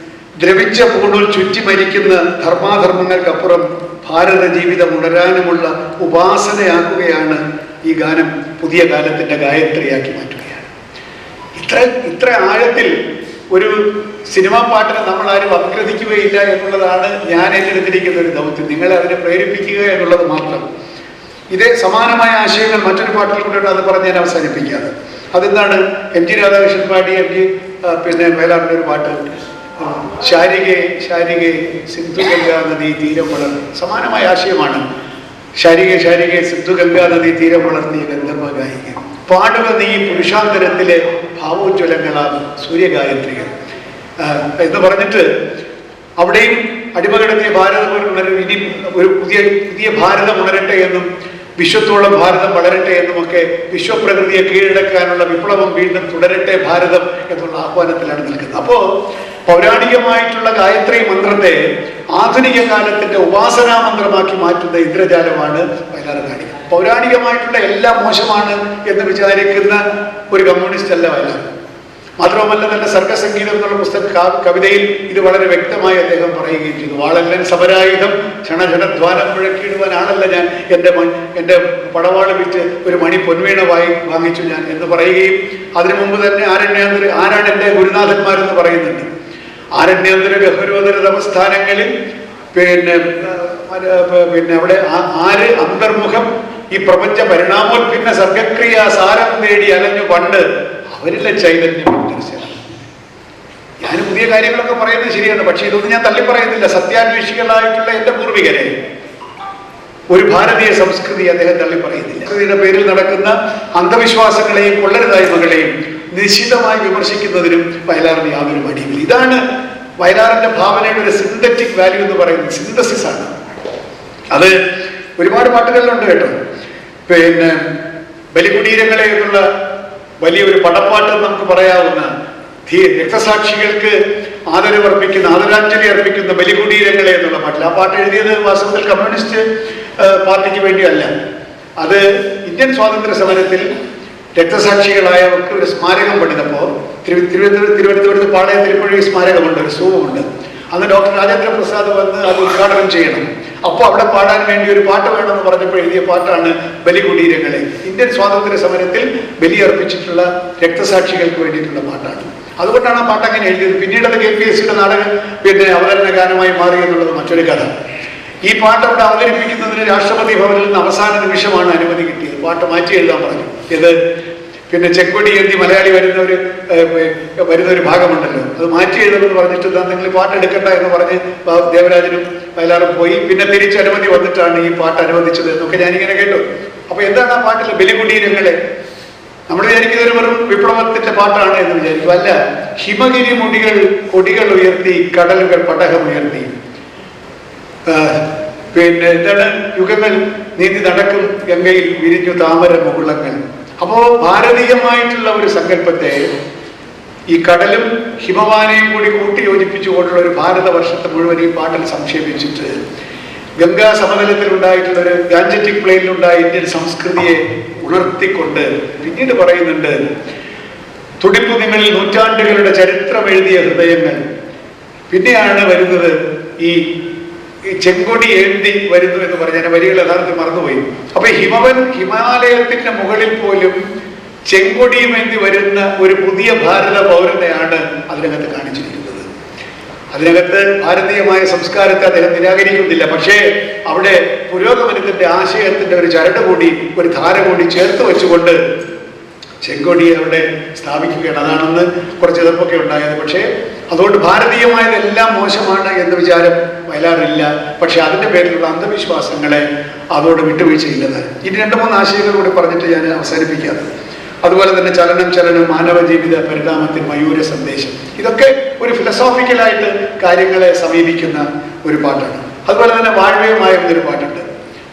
ദ്രവിച്ച പൂണൂൽ ചുറ്റി മരിക്കുന്ന ധർമാധർമ്മങ്ങൾക്കപ്പുറം ഭാരത ജീവിതം ഉണരാനുമുള്ള ഉപാസനയാക്കുകയാണ് ഈ ഗാനം. പുതിയ കാലത്തിന്റെ ഗായത്രിയാക്കി മാറ്റുകയാണ്. ഇത്ര ആഴത്തിൽ ഒരു സിനിമാ പാട്ടിനെ നമ്മൾ ആരും അപഗ്രഥിക്കുകയില്ല എന്നുള്ളതാണ് ഞാൻ ഏറ്റെടുത്തിരിക്കുന്ന ഒരു ദൗത്യം. നിങ്ങളെ അതിനെ പ്രേരിപ്പിക്കുക എന്നുള്ളത് മാത്രം. ഇതേ സമാനമായ ആശയങ്ങൾ മറ്റൊരു പാട്ടിൽ കൂടെ അത് പറഞ്ഞ് ഞാൻ അവസാനിപ്പിക്കാതെ. അതെന്താണ്? MG രാധാകൃഷ്ണൻ പാടിയ വയലാറിന്റെ ഒരു പാട്ട്, ശാരികേ ശാരികേ സിന്ധു ഗംഗാ നദി തീരം വളർന്നു. സമാനമായ ആശയമാണ്. ശാരികേ ശാരികേ സിന്ധു ഗംഗാ നദി തീരം വളർത്തിയ ഗന്ധർവ ഗായിക, പാടുക നീ പുരുഷാന്തരത്തിലെ ഭാവോജ്വലങ്ങളാണ് സൂര്യഗായത്രികൾ. എന്ന് പറഞ്ഞിട്ട് അവിടെയും അടിമകിടത്തിയ ഭാരതം ഉണരും, ഇനി ഒരു പുതിയ ഭാരതം ഉണരട്ടെ എന്നും വിശ്വത്തോളം ഭാരതം വളരട്ടെ എന്നുമൊക്കെ വിശ്വപ്രകൃതിയെ കീഴടക്കാനുള്ള വിപ്ലവം വീണ്ടും തുടരട്ടെ ഭാരതം എന്നുള്ള ആഹ്വാനത്തിലാണ് നിൽക്കുന്നത്. അപ്പോൾ പൗരാണികമായിട്ടുള്ള ഗായത്രി മന്ത്രത്തെ ആധുനിക കാലത്തിന്റെ ഉപാസനാ മന്ത്രമാക്കി മാറ്റുന്ന ഇന്ദ്രജാലമാണ് വയലാർ കാണിക്കുന്നത്. പൗരാണികമായിട്ടുള്ള എല്ലാം മോശമാണ് എന്ന് വിചാരിക്കുന്ന ഒരു കമ്മ്യൂണിസ്റ്റ് അല്ല വയലാർ. മാത്രവുമല്ല, തന്നെ സർഗസംഗീതം എന്നുള്ള കവിതയിൽ ഇത് വളരെ വ്യക്തമായി അദ്ദേഹം പറയുകയും ചെയ്തു. വാളല്ലൻ സമരായുധം ക്ഷണക്ഷണധ്വാനം മുഴക്കിയിടുവാനാണല്ല ഞാൻ എൻ്റെ പടവാള് വിറ്റ് ഒരു മണി പൊൻവീണ വാങ്ങിച്ചു ഞാൻ എന്ന് പറയുകയും അതിനു മുമ്പ് തന്നെ ആരാണ് എൻ്റെ ഗുരുനാഥന്മാരെന്ന് പറയുന്നുണ്ട്. ആരണ്യാന്തര ഗഹരോദര തപസ്ഥാനങ്ങളിൽ പിന്നെ അവിടെ ആര് അന്തർമുഖം ഈ പ്രപഞ്ച പരിണാമോത്ഭിന്ന സർഗക്രിയ സാരം തേടി അലഞ്ഞു പണ്ട് അവരിലെ ചൈതന്യം ദർശനം. ഞാൻ പുതിയ കാര്യങ്ങളൊക്കെ പറയുന്നത് ശരിയാണ്, പക്ഷെ ഇതൊന്നും ഞാൻ തള്ളി പറയുന്നില്ല. സത്യാന്വേഷികളായിട്ടുള്ള എൻ്റെ പൂർവികരെ, ഒരു ഭാരതീയ സംസ്കൃതി അദ്ദേഹം തള്ളി പറയുന്നില്ല. സംസ്കൃതിയുടെ പേരിൽ നടക്കുന്ന അന്ധവിശ്വാസങ്ങളെയും കൊള്ളരുതായ്മകളെയും നിശ്ചിതമായി വിമർശിക്കുന്നതിനും വയലാറിന് യാതൊരു മടിയില്ല. ഇതാണ് വയലാറിന്റെ ഭാവനയുടെ ഒരു സിന്തറ്റിക് വാല്യൂ എന്ന് പറയുന്നത്. സിന്തസിസ് ആണ് അത്. ഒരുപാട് പാട്ടുകളിലുണ്ട് കേട്ടോ. പിന്നെ ബലികുടീരങ്ങളെ എന്നുള്ള വലിയൊരു പടപ്പാട്ട് നമുക്ക് പറയാവുന്ന രക്തസാക്ഷികൾക്ക് ആദരാഞ്ജലി അർപ്പിക്കുന്ന ബലികുടീരങ്ങളെ എന്നുള്ള പാട്ടിൽ. ആ പാട്ട് എഴുതിയത് വാസ്തവത്തിൽ കമ്മ്യൂണിസ്റ്റ് പാർട്ടിക്ക് വേണ്ടിയല്ല. അത് ഇന്ത്യൻ സ്വാതന്ത്ര്യ സമരത്തിൽ രക്തസാക്ഷികളായവർക്ക് ഒരു സ്മാരകം പണിതപ്പോൾ തിരുവനന്തപുരത്ത് പാളയം തിരുപ്പഴി സ്മാരകമുണ്ട്, ഒരു സ്തൂപമുണ്ട്. അന്ന് ഡോക്ടർ രാജേന്ദ്ര പ്രസാദ് വന്ന് അത് ഉദ്ഘാടനം ചെയ്യണം. അപ്പോൾ അവിടെ പാടാൻ വേണ്ടി ഒരു പാട്ട് വേണമെന്ന് പറഞ്ഞപ്പോൾ എഴുതിയ പാട്ടാണ് ബലികുടീരങ്ങളെ. ഇന്ത്യൻ സ്വാതന്ത്ര്യ സമരത്തിൽ ബലിയർപ്പിച്ചിട്ടുള്ള രക്തസാക്ഷികൾക്ക് വേണ്ടിയിട്ടുള്ള പാട്ടാണ്. അതുകൊണ്ടാണ് ആ പാട്ട് അങ്ങനെ എഴുതിയത്. പിന്നീട് അത് KPSCയുടെ നാടകം അവതരണ ഗാനമായി മാറി എന്നുള്ളത് മറ്റൊരു കഥ. ഈ പാട്ട് അവിടെ അവതരിപ്പിക്കുന്നതിന് രാഷ്ട്രപതി ഭവനിൽ നിന്ന് അവസാന നിമിഷമാണ് അനുമതി കിട്ടിയത്. പാട്ട് മാറ്റി എഴുതാൻ പറഞ്ഞു. ഇത് ചെക്കൊടി എഴുതി മലയാളി വരുന്ന ഒരു ഭാഗമുണ്ടല്ലോ, അത് മാറ്റി എഴുതണമെന്ന് പറഞ്ഞിട്ട് നിങ്ങൾ പാട്ട് എടുക്കണ്ട എന്ന് പറഞ്ഞ് ദേവരാജനും വയലാറും പോയി. പിന്നെ തിരിച്ച് അനുമതി വന്നിട്ടാണ് ഈ പാട്ട് അനുവദിച്ചത് എന്നൊക്കെ ഞാനിങ്ങനെ കേട്ടു. അപ്പൊ എന്താണ് ആ പാട്ടിൽ? ബലികുടീരങ്ങളെ. നമ്മൾ വിചാരിക്കുന്നത് വെറും വിപ്ലവത്തിന്റെ പാട്ടാണ് എന്ന് വിചാരിക്കും. അല്ല, ഹിമഗിരി കൊടികൾ ഉയർത്തി കടലുകൾ പടകമുയർത്തി എന്താണ് യുഗങ്ങൾ നീന്തി നടക്കും ഗംഗയിൽ വിരിഞ്ഞു താമര മുകുളങ്ങൾ. അപ്പോ ഭാരതീയമായിട്ടുള്ള ഒരു സങ്കല്പത്തെ ഈ കടലും ഹിമവാനെയും കൂടി കൂട്ടി യോജിപ്പിച്ചുകൊണ്ടുള്ള ഒരു ഭാരതവർഷത്തെ മുഴുവൻ ഈ പാട്ടിൽ സംക്ഷേപിച്ചിട്ട് ഗംഗാ സമതലത്തിൽ ഉണ്ടായിട്ടുള്ള ഒരു ഗാഞ്ചറ്റിക് പ്ലെയിനിലുണ്ടായ ഇന്ത്യൻ സംസ്കൃതിയെ ഉണർത്തിക്കൊണ്ട് പിന്നീട് പറയുന്നുണ്ട്, തുടിപ്പു നിങ്ങളിൽ നൂറ്റാണ്ടുകളുടെ ചരിത്രം എഴുതിയ ഹൃദയങ്ങൾ. പിന്നെയാണ് വരുന്നത് ഈ ചെങ്കൊടി ഏന്തി വരുന്നു എന്ന് പറഞ്ഞ വരികൾ യഥാർത്ഥത്തിൽ മറന്നുപോയി. അപ്പൊ ഹിമാലയത്തിന്റെ മുകളിൽ പോലും ചെങ്കൊടിയും ഏന്തി വരുന്ന ഒരു പുതിയ ഭാരത പൗരനെയാണ് അതിനകത്ത് കാണിച്ചിരിക്കുന്നത്. അതിനകത്ത് ഭാരതീയമായ സംസ്കാരത്തെ അദ്ദേഹം നിരാകരിക്കുന്നില്ല. പക്ഷേ അവിടെ പുരോഗമനത്തിന്റെ ആശയത്തിന്റെ ഒരു ചരട് കൂടി, ഒരു ധാര കൂടി ചേർത്ത് വെച്ചുകൊണ്ട് ചെങ്കൊടിയെ അവിടെ സ്ഥാപിക്കുകയാണ്. അതാണെന്ന് കുറച്ച് എതിർപ്പൊക്കെ ഉണ്ടായത്. പക്ഷേ അതുകൊണ്ട് ഭാരതീയമായതെല്ലാം മോശമാണ് എന്ന വിചാരം വയലാറില്ല. പക്ഷെ അതിൻ്റെ പേരിലുള്ള അന്ധവിശ്വാസങ്ങളെ അതോട് വിട്ടുവീഴ്ചയില്ലത്. ഇനി 2-3 ആശയങ്ങൾ കൂടി പറഞ്ഞിട്ട് ഞാൻ അവസാനിപ്പിക്കാം. അതുപോലെ തന്നെ ചലനം മാനവ ജീവിത പരിണാമത്തിന് മയൂര സന്ദേശം. ഇതൊക്കെ ഒരു ഫിലോസോഫിക്കലായിട്ട് കാര്യങ്ങളെ സമീപിക്കുന്ന ഒരു പാട്ടാണ്. അതുപോലെ തന്നെ വാഴ്വേമായ എന്നൊരു പാട്ടുണ്ട്.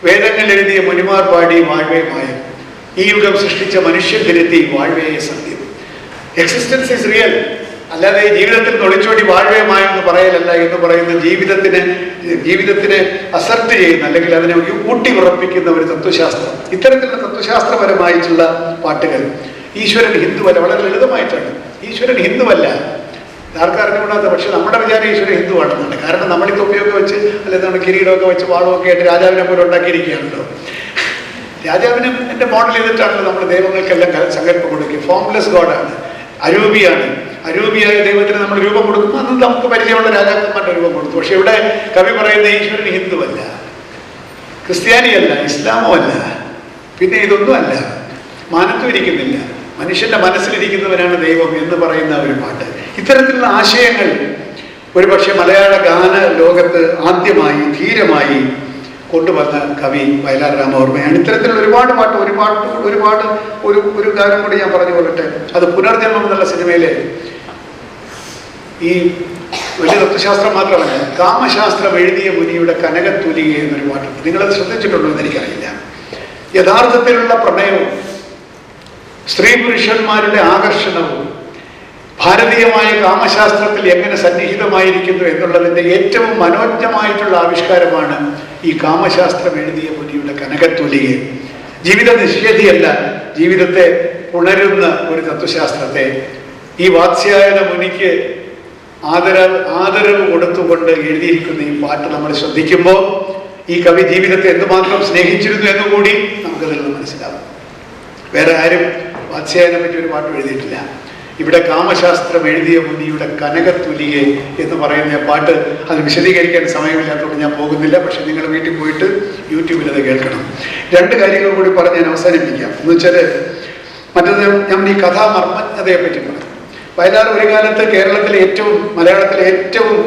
വേദങ്ങൾ എഴുതിയ മുനിമാർ പാടി വാഴ്വേമായ, ഈ യുഗം സൃഷ്ടിച്ച മനുഷ്യൻ തിരുത്തി വാഴ്വേയ സത്യം. Existence is real. അല്ലാതെ ജീവിതത്തിൽ ഒളിച്ചോടി വാഴ്വേയമായെന്ന് പറയലല്ല എന്ന് പറയുന്ന ജീവിതത്തിനെ അസർട്ട് ചെയ്യുന്ന അല്ലെങ്കിൽ അതിനെ ഊട്ടി ഉറപ്പിക്കുന്ന ഒരു തത്വശാസ്ത്രം. ഇത്തരത്തിലുള്ള തത്വശാസ്ത്രപരമായിട്ടുള്ള പാട്ടുകൾ. ഈശ്വരൻ ഹിന്ദുവല്ല, വളരെ ലളിതമായിട്ടാണ്. ഈശ്വരൻ ഹിന്ദുവല്ല, ആർക്കറിഞ്ഞുകൂടാത്ത. പക്ഷെ നമ്മുടെ വിചാരം ഈശ്വരൻ ഹിന്ദുവാണെന്നുണ്ട്. കാരണം നമ്മൾ ഈ തൊപ്പിയൊക്കെ വെച്ച് അല്ലെങ്കിൽ നമ്മുടെ കിരീടമൊക്കെ വെച്ച് വാളമൊക്കെ ആയിട്ട് രാജാവിനെ പോലെ ഉണ്ടാക്കിയിരിക്കുകയാണല്ലോ. രാജാവിനെ എൻ്റെ മോഡൽ ചെയ്തിട്ടാണല്ലോ നമ്മൾ ദൈവങ്ങൾക്കെല്ലാം സങ്കല്പം കൊടുക്കുക. ഫോംലെസ് ഗോഡാണ്, അരൂപിയാണ്. അരൂപിയായ ദൈവത്തിന് നമ്മൾ രൂപം കൊടുക്കും. അന്ന് നമുക്ക് പരിചയമുള്ള രാജാക്കന്മാരുടെ രൂപം കൊടുത്തു. പക്ഷെ ഇവിടെ കവി പറയുന്ന ഈശ്വരൻ ഹിന്ദുവല്ല, ക്രിസ്ത്യാനിയല്ല, ഇസ്ലാമോ അല്ല, പിന്നെ ഇതൊന്നും അല്ല, മാനത്തും ഇരിക്കുന്നില്ല, മനുഷ്യന്റെ മനസ്സിലിരിക്കുന്നവനാണ് ദൈവം എന്ന് പറയുന്ന ഒരു പാട്ട്. ഇത്തരത്തിലുള്ള ആശയങ്ങൾ ഒരുപക്ഷെ മലയാള ഗാന ലോകത്ത് ആദ്യമായി ധീരമായി കൊണ്ടുവന്ന കവി വയലാർ രാമവർമ്മയാണ്. ഇത്തരത്തിലുള്ള ഒരുപാട് ഒരു കാര്യം കൂടി ഞാൻ പറഞ്ഞു കൊള്ളട്ടെ. അത് പുനർജന്മം എന്നുള്ള സിനിമയിലെ ഈ വലിയ തത്വശാസ്ത്രം മാത്രമല്ല, കാമശാസ്ത്രം എഴുതിയ മുനിയുടെ കനകത്തൂലിക എന്നൊരു പാട്ടുണ്ട്. നിങ്ങളത് ശ്രദ്ധിച്ചിട്ടുണ്ടോ എന്ന് എനിക്കറിയില്ല. യഥാർത്ഥത്തിലുള്ള പ്രണയവും സ്ത്രീ പുരുഷന്മാരുടെ ആകർഷണവും ഭാരതീയമായ കാമശാസ്ത്രത്തിൽ എങ്ങനെ സന്നിഹിതമായിരിക്കുന്നു എന്നുള്ളതിൻ്റെ ഏറ്റവും മനോജ്ഞമായിട്ടുള്ള ആവിഷ്കാരമാണ് ഈ കാമശാസ്ത്രം എഴുതിയ മുനിയുടെ കനകത്തൂലിക. ജീവിത നിഷേധിയല്ല, ജീവിതത്തെ ഉണരുന്ന ഒരു തത്വശാസ്ത്രത്തെ ഈ വാത്സ്യായന മുനിക്ക് ആദരവ് കൊടുത്തുകൊണ്ട് എഴുതിയിരിക്കുന്ന ഈ പാട്ട് നമ്മൾ ശ്രദ്ധിക്കുമ്പോൾ ഈ കവി ജീവിതത്തെ എന്തുമാത്രം സ്നേഹിച്ചിരുന്നു എന്നുകൂടി നമുക്കതിൽ നിന്ന് മനസ്സിലാവും. വേറെ ആരും വാത്സ്യായനെ പറ്റി ഒരു പാട്ട് എഴുതിയിട്ടില്ല. ഇവിടെ കാമശാസ്ത്രം എഴുതിയ മുനിയുടെ കനകത്തുലിക എന്ന് പറയുന്ന പാട്ട് അത് വിശദീകരിക്കാൻ സമയമില്ലാത്തതുകൊണ്ട് ഞാൻ പോകുന്നില്ല. പക്ഷെ നിങ്ങൾ വീട്ടിൽ പോയിട്ട് യൂട്യൂബിൽ അത് കേൾക്കണം. രണ്ട് കാര്യങ്ങൾ കൂടി പറഞ്ഞ് ഞാൻ അവസാനിപ്പിക്കാം. എന്ന് വെച്ചാൽ മറ്റത് ഞാൻ ഈ കഥാമർമ്മജ്ഞതയെ പറ്റി പറഞ്ഞു. വയലാർ ഒരു കാലത്ത് കേരളത്തിലെ മലയാളത്തിലെ ഏറ്റവും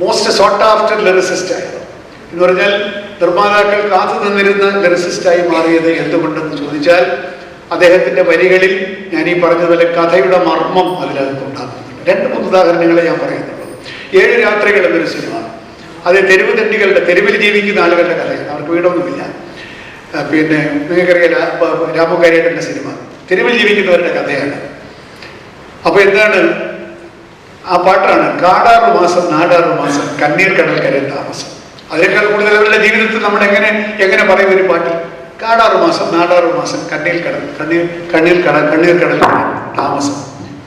മോസ്റ്റ് സോട്ട് ആഫ്റ്റർ ലിറിസിസ്റ്റ് ആയിരുന്നു. എന്ന് പറഞ്ഞാൽ നിർമ്മാതാക്കൾ കാത്തു നിന്നിരുന്ന ലിറിസിസ്റ്റായി മാറിയത് എന്തുകൊണ്ടെന്ന് ചോദിച്ചാൽ അദ്ദേഹത്തിൻ്റെ വരികളിൽ ഞാൻ ഈ പറഞ്ഞതുപോലെ കഥയുടെ മർമ്മം അതിനകത്തുണ്ടാകുന്നുണ്ട്. 2-3 ഉദാഹരണങ്ങളെ ഞാൻ പറയുന്നുള്ളൂ. 7 രാത്രികൾ എന്നൊരു സിനിമ, അത് തെരുവിൽ ജീവിക്കുന്ന ആളുകളുടെ കഥയാണ്. അവർക്ക് വീടൊന്നുമില്ല. പിന്നെ നിങ്ങൾക്കറിയാം രാമു കാര്യേട്ടൻ്റെ സിനിമ തെരുവിൽ ജീവിക്കുന്നവരുടെ കഥയാണ്. അപ്പോൾ എന്താണ് ആ പാട്ടാണ്? കാടാറു മാസം നാടാറു മാസം കണ്ണീർ കടൽക്കര താമസം. അതിനേക്കാൾ കൂടുതൽ അവരുടെ ജീവിതത്തിൽ നമ്മൾ എങ്ങനെ പറയും ഒരു പാട്ടിൽ? കാടാറു മാസം നാടാറു മാസം കണ്ണീർ കടൽ താമസം.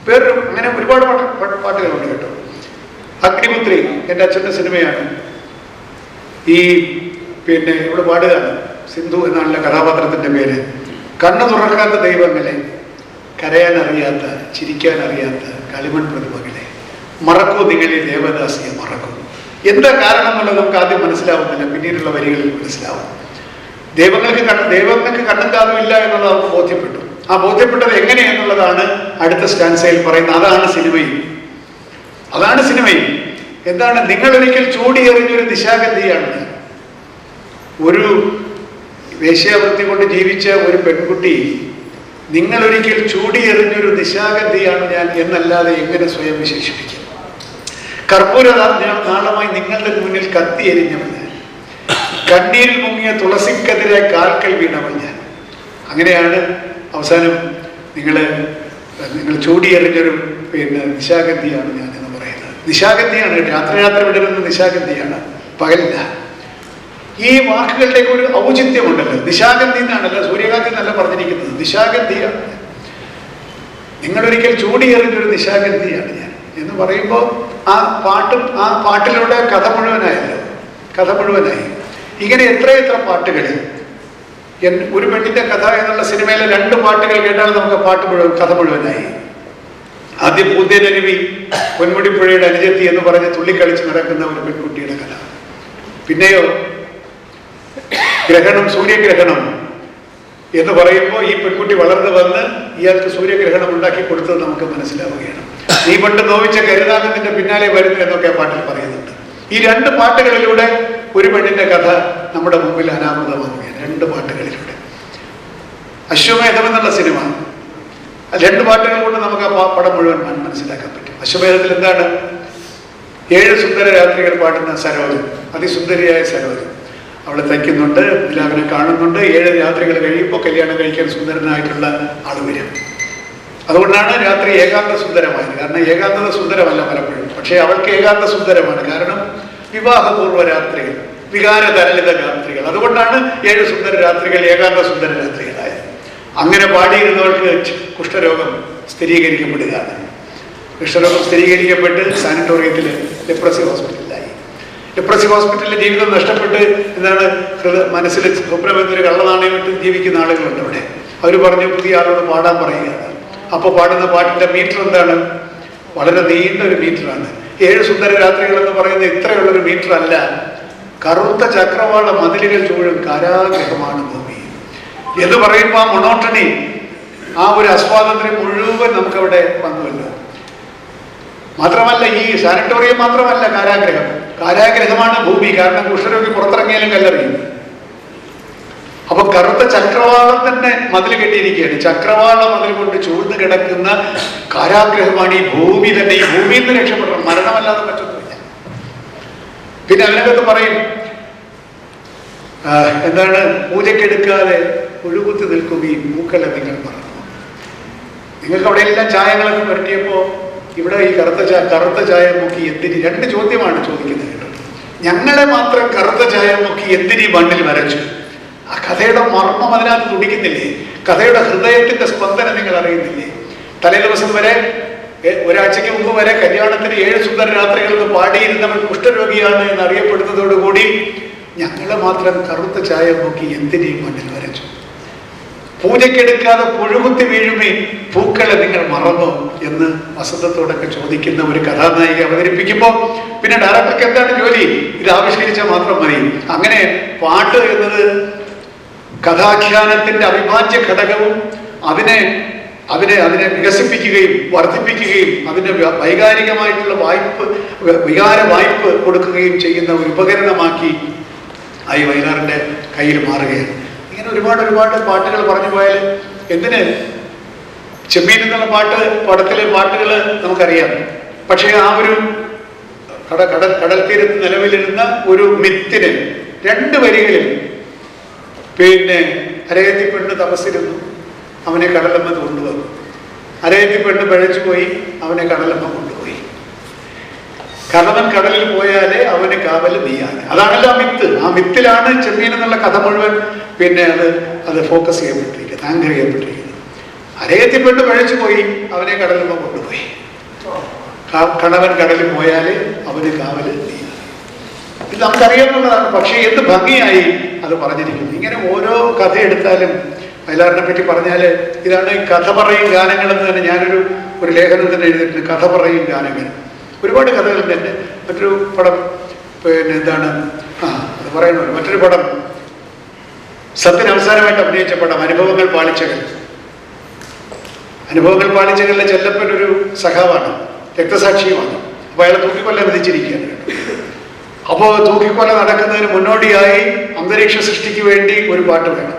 വേറൊരു അങ്ങനെ ഒരുപാട് പാട്ടുകളുണ്ട് കേട്ടോ. അഗ്നിപുത്രി എൻ്റെ അച്ഛൻ്റെ സിനിമയാണ്. പിന്നെ ഇവിടെ പാടുകയാണ്, സിന്ധു എന്നാണല്ലോ കഥാപാത്രത്തിൻ്റെ പേര്. കണ്ണു തുറക്കാത്ത ദൈവങ്ങളെ, കരയാൻ അറിയാത്ത ചിരിക്കാൻ അറിയാത്ത കളിമൺ പ്രതിഭകളെ, മറക്കൂ നിങ്ങളെ ദേവദാസിയെ മറക്കൂ. എന്താ കാരണം എന്നുള്ളത് നമുക്ക് ആദ്യം മനസ്സിലാവുന്നില്ല, പിന്നീടുള്ള വരികളിൽ മനസ്സിലാവും. ദൈവങ്ങൾക്ക് കണ്ണും കാതുമില്ല എന്നുള്ളത് അവർക്ക് ബോധ്യപ്പെട്ടു. ആ ബോധ്യപ്പെട്ടത് എങ്ങനെയെന്നുള്ളതാണ് അടുത്ത സ്റ്റാൻസയിൽ പറയുന്നത്. അതാണ് സിനിമയും. എന്താണ്? നിങ്ങളൊരിക്കൽ ചൂടിയെറിഞ്ഞൊരു നിശാഗന്ധിയാണ്. ഒരു വേശ്യാവൃത്തി കൊണ്ട് ജീവിച്ച ഒരു പെൺകുട്ടി നിങ്ങളൊരിക്കൽ ചൂടിയെറിഞ്ഞൊരു നിശാഗന്ധിയാണ് ഞാൻ എന്നല്ലാതെ എങ്ങനെ സ്വയം വിശേഷിപ്പിക്കും? കർപ്പൂര നാളമായി നിങ്ങളുടെ മുന്നിൽ കത്തിയെരിഞ്ഞവൻ ഞാൻ, കണ്ണീരിൽ മുങ്ങിയ തുളസിക്കെതിരെ കാൽക്കൽ വീണവൻ ഞാൻ. അങ്ങനെയാണ് അവസാനം നിങ്ങൾ ചൂടിയെറിഞ്ഞൊരു നിശാഗന്ധിയാണ് ഞാൻ എന്ന് പറയുന്നത്. നിശാഗന്ധിയാണ്, രാത്രി വിടരുന്ന നിശാഗന്ധിയാണ്, പകലില്ല. ഈ വാക്കുകളുടെയൊക്കെ ഒരു ഔചിത്യമുണ്ടല്ലോ. നിശാഗന്ധി എന്നാണല്ലോ, സൂര്യകാന്തി എന്നല്ല പറഞ്ഞിരിക്കുന്നത്, നിശാഗന്ധിയാണ്. നിങ്ങളൊരിക്കൽ ചൂടിയെറിഞ്ഞൊരു നിശാഗന്ധിയാണ് ഞാൻ എന്ന് പറയുമ്പോൾ ആ പാട്ടിലൂടെ കഥ മുഴുവനായി. ഇങ്ങനെ എത്രയെത്ര പാട്ടുകളിൽ ഒരു പെണ്ണിന്റെ കഥ എന്നുള്ള സിനിമയിലെ 2 പാട്ടുകൾ കേട്ടാൽ നമുക്ക് കഥ മുഴുവനായി. ആദ്യം പൂന്തേനരുവി പൊന്മുടിപ്പുഴയുടെ അനുജത്തി എന്ന് പറഞ്ഞ് തുള്ളിക്കളിച്ച് നടക്കുന്ന ഒരു പെൺകുട്ടിയുടെ കഥ. പിന്നെയോ സൂര്യഗ്രഹണം എന്ന് പറയുമ്പോൾ ഈ പെൺകുട്ടി വളർന്നു വന്ന് ഇയാൾക്ക് സൂര്യഗ്രഹണം ഉണ്ടാക്കി കൊടുത്തത് നമുക്ക് മനസ്സിലാവുകയാണ്. നീ പണ്ട് നോവിച്ച കരുതാകത്തിന്റെ പിന്നാലെ വരുന്നു എന്നൊക്കെ പാട്ടിൽ പറയുന്നുണ്ട്. ഈ 2 പാട്ടുകളിലൂടെ ഒരു പെണ്ണിന്റെ കഥ നമ്മുടെ മുമ്പിൽ അനാവൃതമാവുകയാണ്. 2 പാട്ടുകളിലൂടെ. അശ്വമേധം എന്നുള്ള സിനിമ, 2 പാട്ടുകൾ കൊണ്ട് നമുക്ക് ആ പടം മുഴുവൻ മനസ്സിലാക്കാൻ പറ്റും. അശ്വമേധത്തിൽ എന്താണ്? 7 സുന്ദര രാത്രികൾ പാടുന്ന സരോജൻ, അതിസുന്ദരിയായ സരോജൻ. അവളെ തയ്ക്കുന്നുണ്ട്, നിലാവിനെ കാണുന്നുണ്ട്. 7 രാത്രികൾ കഴിയുമ്പോൾ കല്യാണം കഴിക്കാൻ സുന്ദരനായിട്ടുള്ള ആള് വരും. അതുകൊണ്ടാണ് രാത്രി ഏകാന്ത സുന്ദരമായത്. കാരണം ഏകാന്തത സുന്ദരമല്ല പലപ്പോഴും, പക്ഷേ അവൾക്ക് ഏകാന്ത സുന്ദരമാണ്. കാരണം വിവാഹപൂർവ്വ രാത്രികൾ, വികാരതരളിത രാത്രികൾ. അതുകൊണ്ടാണ് 7 സുന്ദര രാത്രികൾ ഏകാന്ത സുന്ദര രാത്രികളായത്. അങ്ങനെ പാടിയിരുന്നവൾക്ക് കുഷ്ഠരോഗം സ്ഥിരീകരിക്കപ്പെടുകയാണ്. കുഷ്ഠരോഗം സ്ഥിരീകരിക്കപ്പെട്ട് സാനിറ്റോറിയത്തിൽ ലെപ്രസി ഹോസ്പിറ്റലിലായി. ലെപ്രസി ഹോസ്പിറ്റലിലെ ജീവിതം നഷ്ടപ്പെട്ട് എന്താണ് മനസ്സിൽ സ്വപ്നമെന്നൊരു കള്ളനാണയം ഇട്ട് ജീവിക്കുന്ന ആളുകളുണ്ട് അവിടെ. അവർ പറഞ്ഞു പുതിയ ആളോട് പാടാൻ പറയുകയാണ്. അപ്പോൾ പാടുന്ന പാട്ടിൻ്റെ മീറ്റർ എന്താണ്? വളരെ നീണ്ട ഒരു മീറ്ററാണ്. 7 സുന്ദര രാത്രികൾ എന്ന് പറയുന്നത് ഇത്രയുള്ളൊരു മീറ്റർ അല്ല. കറുത്ത ചക്രവാള മതിലുകൾ ചൂഴും കാരാഗ്രഹമാണ് ഭൂമി എന്ന് പറയുമ്പോൾ ആ മൊണോട്ടണി, ആ ഒരു അസ്വാതന്ത്ര്യം മുഴുവൻ നമുക്കവിടെ വന്നുവല്ലോ. മാത്രമല്ല ഈ സാനിറ്റോറിയം മാത്രമല്ല കാരാഗ്രഹമാണ് ഭൂമി. കാരണം കുഷ്ഠരോഗി പുറത്തിറങ്ങിയാലും കല്ലെറിയും. അപ്പൊ കറുത്ത ചക്രവാളം തന്നെ മതിൽ കെട്ടിയിരിക്കുകയാണ്. ചക്രവാള മതിൽ കൊണ്ട് ചൂഴ്ന്നു കിടക്കുന്ന കാരാഗ്രഹമാണ് ഈ ഭൂമി തന്നെ. ഈ ഭൂമിയിൽ നിന്ന് രക്ഷപ്പെടണം, മരണമല്ലാതെ പറ്റൊന്നുമില്ല. പിന്നെ അതിനകത്ത് പറയും എന്താണ്, പൂജക്കെടുക്കാതെ പുഴുകുത്തി നിൽക്കുകയും പൂക്കളെ നിങ്ങൾ പറഞ്ഞു. നിങ്ങൾക്ക് അവിടെയെല്ലാം ചായങ്ങളൊക്കെ പുരട്ടിയപ്പോ ഇവിടെ ഈ കറുത്ത ചായ നോക്കി എന്തിന്? രണ്ട് ചോദ്യമാണ് ചോദിക്കുന്നത് കേട്ടോ. ഞങ്ങളെ മാത്രം കറുത്ത ചായ നോക്കി എന്തിനീ മണ്ണിൽ വരച്ചു? ആ കഥയുടെ മർമ്മം അതിനകത്ത് തുടിക്കുന്നില്ലേ? കഥയുടെ ഹൃദയത്തിന്റെ സ്പന്ദനം നിങ്ങൾ അറിയുന്നില്ലേ? തലേ ദിവസം വരെ, ഒരാഴ്ചയ്ക്ക് മുമ്പ് വരെ കല്യാണത്തിന് 7 സുന്ദര രാത്രികൾ പാടിയിരുന്നവൻ കുഷ്ഠരോഗിയാണ് എന്ന് അറിയപ്പെടുന്നതോടുകൂടി ഞങ്ങളെ മാത്രം കറുത്ത ചായ നോക്കി എന്തിനീ മണ്ണിൽ വരച്ചു? പൂജക്കെടുക്കാതെ പുഴുകുത്തി വീഴുമേ പൂക്കളെ നിങ്ങൾ മറന്നോ എന്ന് വസന്തത്തോടൊക്കെ ചോദിക്കുന്ന ഒരു കഥാനായിക അവതരിപ്പിക്കുമ്പോൾ പിന്നെ ഡയറക്ടർക്ക് എന്താണ് ജോലി? ഇത് ആവിഷ്കരിച്ചാൽ മാത്രം മതി. അങ്ങനെ പാട്ട് എന്നത് കഥാഖ്യാനത്തിന്റെ അവിഭാജ്യ ഘടകവും അതിനെ വികസിപ്പിക്കുകയും വർദ്ധിപ്പിക്കുകയും അതിന്റെ വൈകാരികമായിട്ടുള്ള വികാര വായ്പ കൊടുക്കുകയും ചെയ്യുന്ന ഒരു ഉപകരണമാക്കി ആയി വയലാറിന്റെ കയ്യിൽ മാറുകയാണ്. ഇങ്ങനെ ഒരുപാട് പാട്ടുകൾ പറഞ്ഞു പോയാൽ എന്തിന്? ചെമ്മീൻ എന്നുള്ള പടത്തിലെ പാട്ടുകൾ നമുക്കറിയാം. പക്ഷേ ആ ഒരു കടൽ തീരത്ത് നിലവിലിരുന്ന ഒരു മിത്തിന് 2 വരികളിൽ പിന്നെ അരയത്തി പെണ്ണ് തപസ്സിരുന്നു, അവനെ കടലമ്മ കൊണ്ടുവന്നു. അരയത്തി പെണ്ണ് പിഴച്ചു പോയി, അവനെ കടലമ്മ കൊണ്ടുപോയി. കടവൻ കടലിൽ പോയാലേ അവന് കാവല് നീയാണ്. അതാണല്ലോ ആ മിത്ത്. ആ മിത്തിലാണ് ചെമ്മീൻ എന്നുള്ള കഥ മുഴുവൻ പിന്നെ അത് ഫോക്കസ് ചെയ്യപ്പെട്ടിരിക്കുന്നത്, ആങ്കർ ചെയ്യപ്പെട്ടിരിക്കുന്നത്. അരയത്തി പെണ്ണ് പിഴച്ചു പോയി, അവനെ കടലമ്മ കൊണ്ടുപോയി. കണവൻ കടലിൽ പോയാലേ അവന് കാവല് നീയാണ്. ഇത് നമുക്കറിയാവുന്നതാണ്. പക്ഷേ എന്ത് ഭംഗിയായി അത് പറഞ്ഞിരിക്കുന്നു. ഇങ്ങനെ ഓരോ കഥ എടുത്താലും വയലാറിനെ പറ്റി പറഞ്ഞാൽ ഇതാണ് ഈ കഥ പറയും ഗാനങ്ങളെന്ന് തന്നെ ഞാനൊരു ലേഖനം തന്നെ എഴുതിയിട്ടുണ്ട്. കഥ പറയും ഗാനങ്ങൾ. ഒരുപാട് കഥകളുണ്ട്. എൻ്റെ മറ്റൊരു പടം പിന്നെ എന്താണ് അത് പറയുന്നത്, മറ്റൊരു പടം സത്യൻ അവസാനമായിട്ട് അഭിനയിച്ച പടം അനുഭവങ്ങൾ പാളിച്ചകൾ. അനുഭവങ്ങൾ പാളിച്ചകളിലെ ചെല്ലപ്പൻ ഒരു സഖാവാണ്, രക്തസാക്ഷിയുമാണ്. അപ്പോൾ അയാളെ തൂക്കിക്കൊല്ലാൻ വിധിച്ചിരിക്കുകയാണ്. അപ്പോൾ തൂക്കിക്കൊല നടക്കുന്നതിന് മുന്നോടിയായി അന്തരീക്ഷ സൃഷ്ടിക്ക് വേണ്ടി ഒരു പാട്ട് വേണം.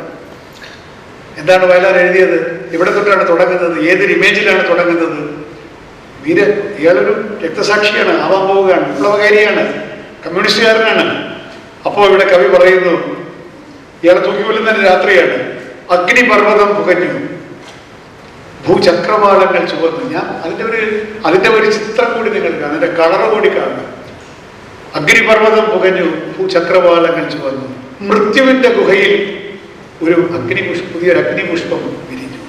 എന്താണ് വയലാർ എഴുതിയത്? ഇവിടെ തൊട്ടാണ് തുടങ്ങുന്നത്. ഏതൊരു ഇമേജിലാണ് തുടങ്ങുന്നത്? ഇയാളൊരു രക്തസാക്ഷിയാണ്, ആവാൻ പോവുകയാണ്, വിപ്ലവകാരിയാണ്, കമ്മ്യൂണിസ്റ്റുകാരനാണ്. അപ്പോൾ ഇവിടെ കവി പറയുന്നു, ഇയാളെ തൂക്കിക്കൊല്ലുന്നതിന് രാത്രിയാണ്. അഗ്നിപർവ്വതം പുകഞ്ഞു, ഭൂചക്രവാളങ്ങൾ ചുവന്നു. ഞാൻ അതിന്റെ ഒരു ചിത്രം കൂടി നിങ്ങൾ കാണും, അതിന്റെ കളർ കൂടി കാണും. അഗ്നിപർവ്വതം പുകഞ്ഞു, ഭൂചക്രവാളങ്ങൾ ചുവന്നു, മൃത്യുവിന്റെ ഗുഹയിൽ പുതിയൊരു അഗ്നിപുഷ്പം വിരിഞ്ഞു.